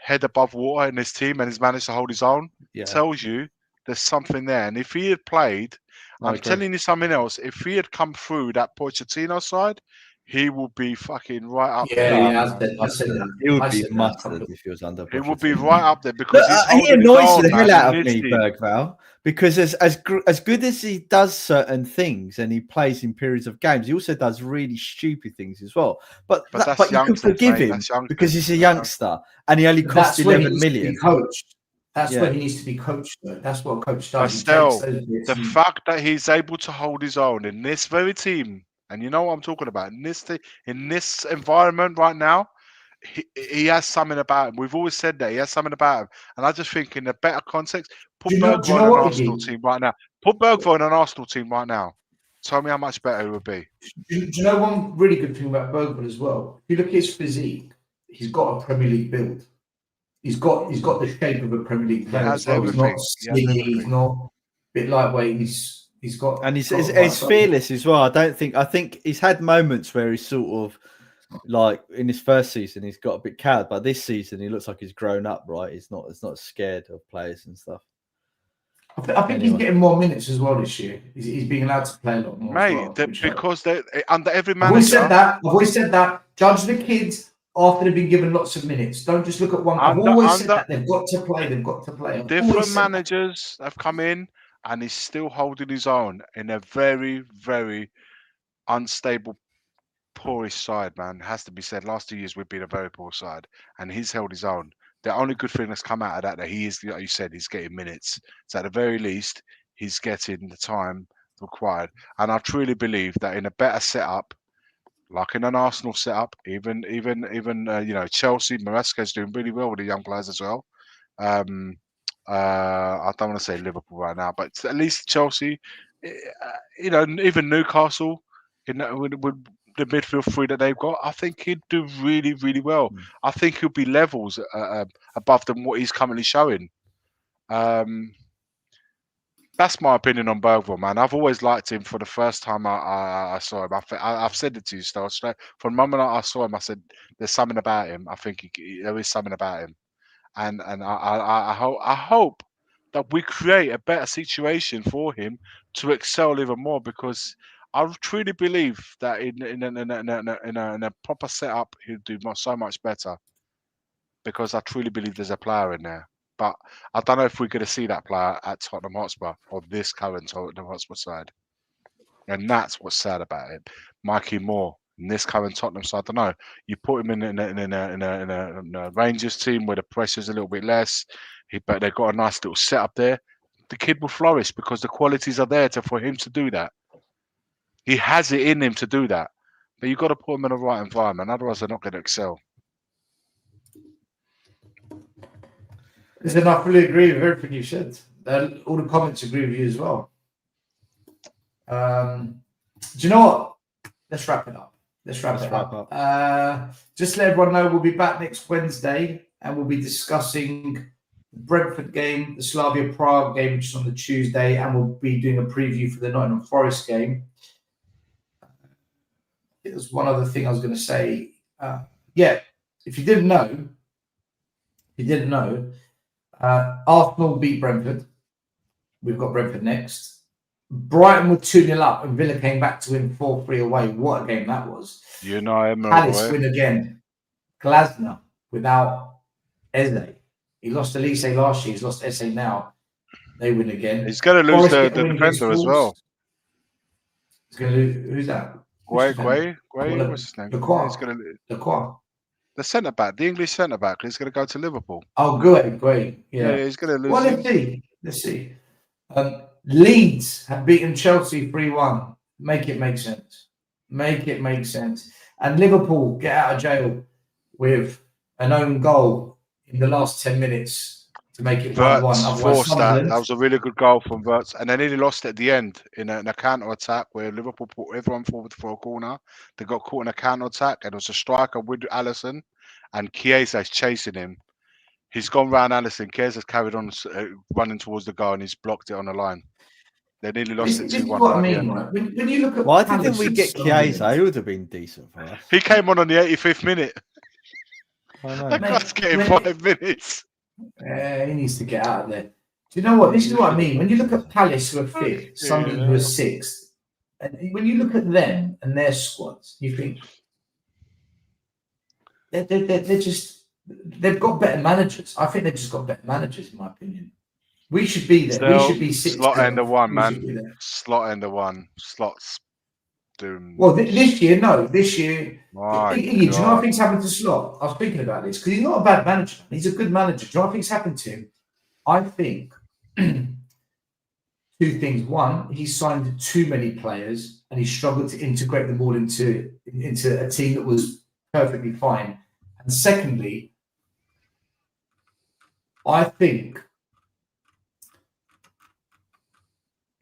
head above water in this team and has managed to hold his own, tells you there's something there. And if he had played, I'm telling you something else. If he had come through that Pochettino side, he would be fucking right up there. I said that. He would I be said that. mustard if he was under. He would be Pochettino. right up there because he's He holding his annoys own, the hell man, out in of this me, team. Bergvall, because as good as he does certain things and he plays in periods of games, he also does really stupid things as well. But you can forgive him because he's a youngster and he only cost 11 million. Coached. That's where he needs to be coached. Though. That's what a coach does. But still, the fact that he's able to hold his own in this very team, and you know what I'm talking about, in this environment right now, he has something about him. We've always said that he has something about him, and I just think in a better context, put Bergvall in an Arsenal team right now. Put Bergvall in an Arsenal team right now. Tell me how much better it would be. Do you know one really good thing about Bergvall as well? If you look at his physique, he's got a Premier League build. He's got the shape of a Premier League player as well. He's not skinny. He's not a bit lightweight. He's got, and he's fearless as well. I think he's had moments where he's sort of like in his first season he's got a bit cowed, but this season he looks like he's grown up. Right, he's not scared of players and stuff. I think he's getting more minutes as well this year. He's being allowed to play a lot more. Mate, because they under every manager. I've always said that. Judge the kids after they've been given lots of minutes. Don't just look at one. I've always said that they've got to play. Different managers have come in, and he's still holding his own in a very, very unstable, poorish side. Man, it has to be said. Last 2 years we've been a very poor side, and he's held his own. The only good thing that's come out of that he is, like you said, he's getting minutes. So at the very least, he's getting the time required. And I truly believe that in a better setup, like in an Arsenal setup, even Chelsea, Maresca's doing really well with the young players as well. I don't want to say Liverpool right now, but at least Chelsea, even Newcastle, with the midfield three that they've got, I think he'd do really, really well. I think he'll be levels above than what he's currently showing. That's my opinion on Bergvall, man. I've always liked him for the first time I saw him. I've said it to you, Star. From the moment I saw him, I said, there's something about him. I think there is something about him. And I hope that we create a better situation for him to excel even more, because I truly believe that in a proper setup, he'll do so much better, because I truly believe there's a player in there. But I don't know if we're going to see that player at Tottenham Hotspur, or this current Tottenham Hotspur side. And that's what's sad about it. Mikey Moore in this current Tottenham side, I don't know. You put him in a Rangers team where the pressure's a little bit less, but they've got a nice little setup there. The kid will flourish because the qualities are there for him to do that. He has it in him to do that. But you've got to put him in the right environment, otherwise they're not going to excel. Listen, I fully agree with everything you said. All the comments agree with you as well. Do you know what? Let's wrap it up. Let's wrap it up. Just let everyone know we'll be back next Wednesday, and we'll be discussing the Brentford game, the Slavia Prague game, which is on the Tuesday, and we'll be doing a preview for the Nottingham Forest game. There's one other thing I was going to say. If you didn't know, Arsenal beat Brentford. We've got Brentford next. Brighton were 2-0 up and Villa came back to win 4-3 away. What a game that was. Palace win again. Glasner without Eze. He lost Elise last year. He's lost Eze now. They win again. He's going to lose the defender as well. He's going to lose. Who's that? Guay? What's his name? Lacroix. The centre-back, the English centre-back, he's going to go to Liverpool. Oh, Guay. Yeah, he's going to lose. Well, let's see. Leeds have beaten Chelsea 3-1. Make it make sense. And Liverpool get out of jail with an own goal in the last 10 minutes to make it 1-1. Forced that. That was a really good goal from Wirtz. And they nearly lost at the end in a counter-attack where Liverpool put everyone forward for a corner. They got caught in a counter-attack, and it was a striker with Alisson, and Chiesa's chasing him. He's gone round Alisson. Chiesa's carried on running towards the goal, and he's blocked it on the line. They nearly lost it 2-1. This is what I mean, right? When you look at why didn't we get Chiesa? He would have been decent for us. He came on the 85th minute. I know. That guy's getting 5 minutes. He needs to get out of there. Do you know what? This is what I mean. When you look at Palace, who are 5th, Sunderland, who are 6th, and when you look at them and their squads, you think they've got better managers. I think they've just got better managers, in my opinion. We should be there. We should be 6th. Slot end of one, man. Slot end of one. Slots doomed. Well, this year, no. This year, do you know what I think's happened to Slot? I was thinking about this because he's not a bad manager. He's a good manager. Do you know what I think's happened to him? I think 2 things. One, he signed too many players and he struggled to integrate them all into a team that was perfectly fine. And secondly, I think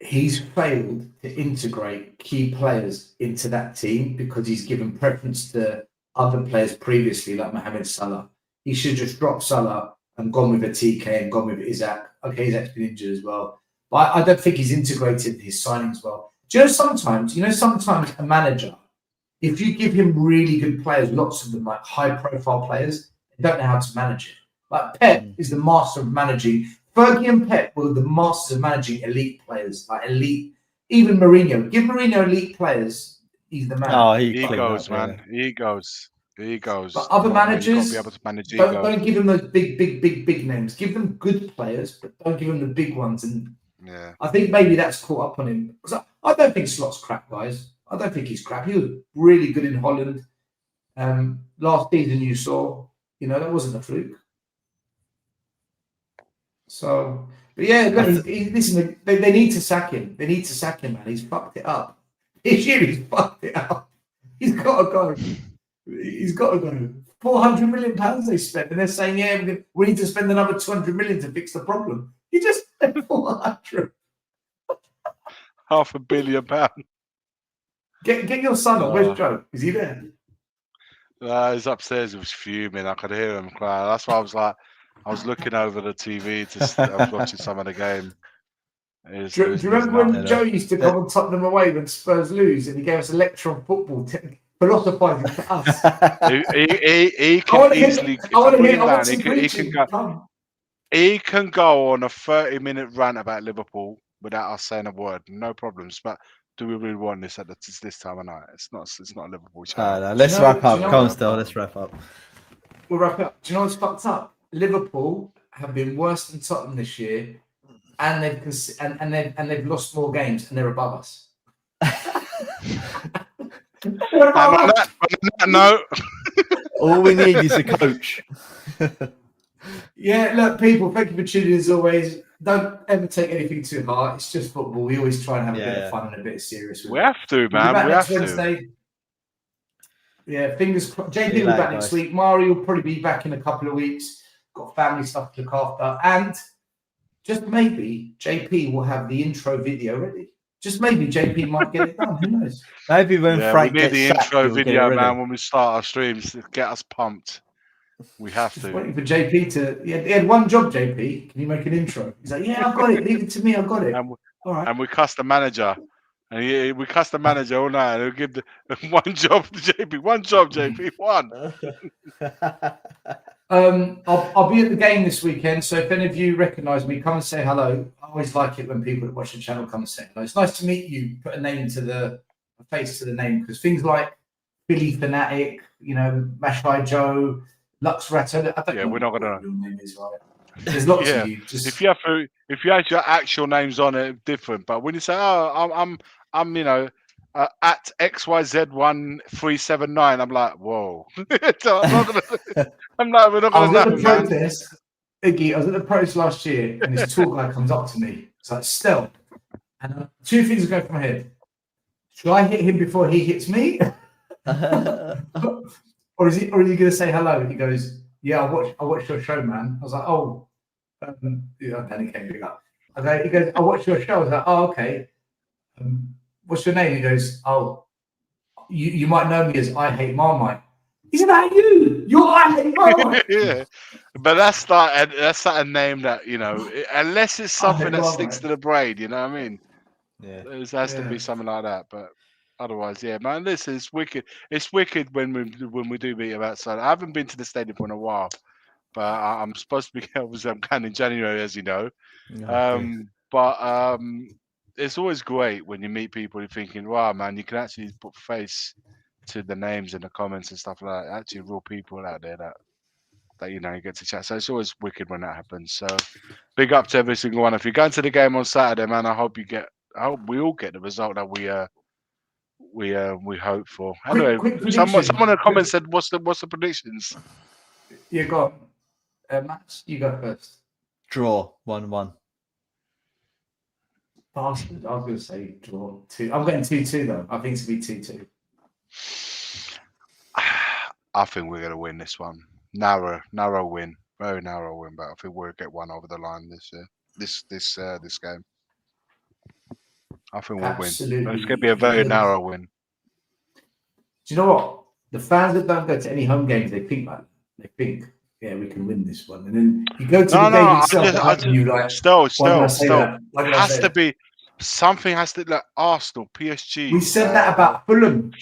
he's failed to integrate key players into that team because he's given preference to other players previously, like Mohamed Salah. He should just drop Salah and gone with a TK and gone with Isaac. Okay, Isaac's been injured as well. But I don't think he's integrated his signings well. Do you know sometimes a manager, if you give him really good players, lots of them, like high-profile players, they don't know how to manage it. Like Pep is the master of managing. Fergie and Pep were the masters of managing elite players, like elite. Even Mourinho. Give Mourinho elite players, he's the man. Oh, he goes, man. He goes. But other managers, be able to manage don't give them those big names. Give them good players, but don't give them the big ones. And I think maybe that's caught up on him. Because I don't think Slot's crap, guys. I don't think he's crap. He was really good in Holland. Last season you saw, that wasn't a fluke. So, but yeah, listen, they need to sack him. They need to sack him, man. He's fucked it up. This year he's fucked it up. He's got to go. He's got to go. £400 million they spent, and they're saying, we need to spend another 200 million to fix the problem. You just spent 400. £500 million. Get your son on. Where's Joe? Is he there? He's upstairs. He was fuming. I could hear him cry. That's why I was like, I was looking over the TV I was watching some of the game. Do you remember when Joe used to come on Tottenham away when Spurs lose, and he gave us a lecture on football, philosophising to us? He can easily. He can go on a 30-minute rant about Liverpool without us saying a word. No problems. But do we really want this at this time of night? It's not a Liverpool channel. No, let's wrap up. Come on, Still. Let's wrap up. We'll wrap up. Do you know what's fucked up? Liverpool have been worse than Tottenham this year, and they've lost more games, and they're above us. No. All we need is a coach. Yeah, look, people, thank you for tuning in as always. Don't ever take anything too hard. It's just football. We always try and have a bit of fun and a bit of serious. We have to, man. We have to. Yeah, fingers crossed. JD will be back next week. Mari will probably be back in a couple of weeks. Got family stuff to look after. And just maybe JP will have the intro video ready. Just maybe JP might get it done. Who knows? Maybe when Frank we need gets the sacked, intro video, man, when we start our streams to get us pumped. We have to. Waiting for JP to. He had one job, JP. Can you make an intro? He's like, yeah, I've got it. Leave it to me. I've got it. All right. And we cuss the manager. And we cuss the manager all night. And we'll give the one job to JP. One job, JP. One. I'll be at the game this weekend. So if any of you recognise me, come and say hello. I always like it when people that watch the channel come and say hello. It's nice to meet you. Put a face to the name, because things like Billy Fanatic, Mashai Joe, Lux Ratto. We're not gonna. Your name is, right? There's lots of you. Just... If you have your actual names on it, different. But when you say, I'm at XYZ1379, I'm like, whoa. We're not gonna. I was at the protest. Iggy, I was at the protest last year, and this tour guy comes up to me. It's like, Stel, and two things go through my head. Should I hit him before he hits me? Or is he going to say hello? He goes, yeah, I watched your show, man. I was like, oh, then he came big up. He goes, I watched your show. I was like, oh, okay. What's your name? He goes, oh, you might know me as I Hate Marmite. Isn't that you? You're I Hate Marmite. Yeah, but that's not a name that, unless it's something that sticks to the brain. You know what I mean? Yeah, it has to be something like that. But otherwise, yeah, man, this is wicked. It's wicked when we do meet him outside. I haven't been to the stadium for a while, but I'm supposed to be. Obviously, I'm going in January, as you know. But it's always great when you meet people. You're thinking, wow, man, you can actually put face to the names in the comments and stuff like that. Actually, real people out there that you get to chat. So it's always wicked when that happens. So big up to every single one. If you're going to the game on Saturday, man, I hope we all get the result that we hope for. Anyway, someone in the comments said, "What's the predictions?" You got Max. You go first. Draw 1-1. Bastard! I was going to say draw 2. I'm getting 2-2 though. I think it's going to be 2-2. I think we're going to win this one. Narrow win, very narrow win, but I think we'll get one over the line this year. This game. I think we'll win. It's going to be a very narrow win. Do you know what? The fans that don't go to any home games, they think, yeah, we can win this one. And then you go to the game itself, still. It has to be something. Has to like Arsenal, PSG. We said that about Fulham,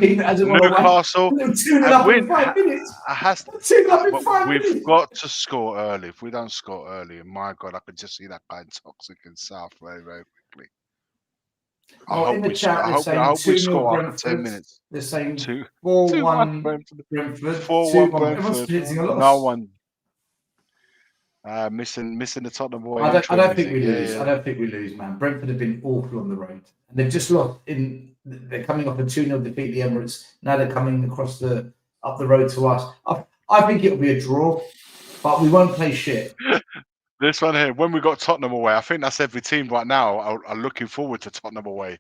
Newcastle. In 5 minutes. We've got to score early. If we don't score early, my God, I could just see that guy toxic in South very, very quickly. I hope we score after 10 minutes. They're saying 4-1 Brentford. 4-1 No one. Missing the Tottenham boy. I don't think we lose. Yeah. I don't think we lose, man. Brentford have been awful on the road. And they've just lost they're coming off a 2-0 defeat the Emirates. Now they're coming up the road to us. I think it'll be a draw, but we won't play shit. This one here, when we got Tottenham away, I think that's every team right now are looking forward to Tottenham away.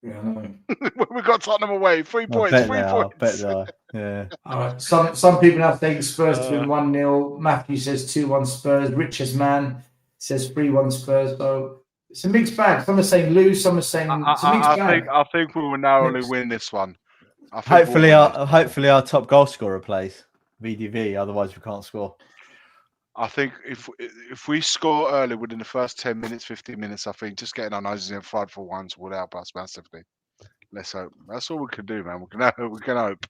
Yeah, I know. When we got Tottenham away, 3 points. I bet they are. Yeah. All right. Some people now think Spurs to win 1-0. Matthew says 2-1 Spurs. Richest man says 3-1 Spurs. So It's a mixed bag. Some are saying lose, some are saying it's a mixed bag. I think we will narrowly Mixed. win this one. I think Hopefully our top goal scorer plays VDV. Otherwise, we can't score. I think if we score early within the first 10 minutes, 15 minutes, I think just getting our noses in front for once would help us massively. Let's hope. That's all we can do, man. We can hope.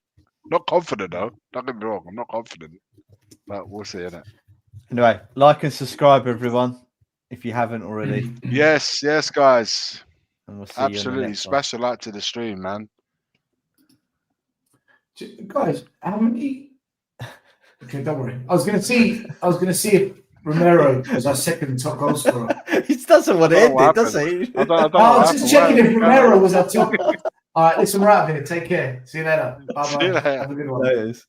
Not confident though. Don't get me wrong. I'm not confident, but we'll see, innit? Anyway, like and subscribe, everyone, if you haven't already. Yes, guys. And we'll see you in the Absolutely. next one. Smash a like to the stream, man. Guys, how many? Okay, don't worry. I was gonna see if Romero was our second top goal scorer. He doesn't want to end it, does he? I don't I was just checking if Romero was our top. All right, listen, we're out of here. Take care. See you later. Bye See you bye. later. Have a good one. There it is.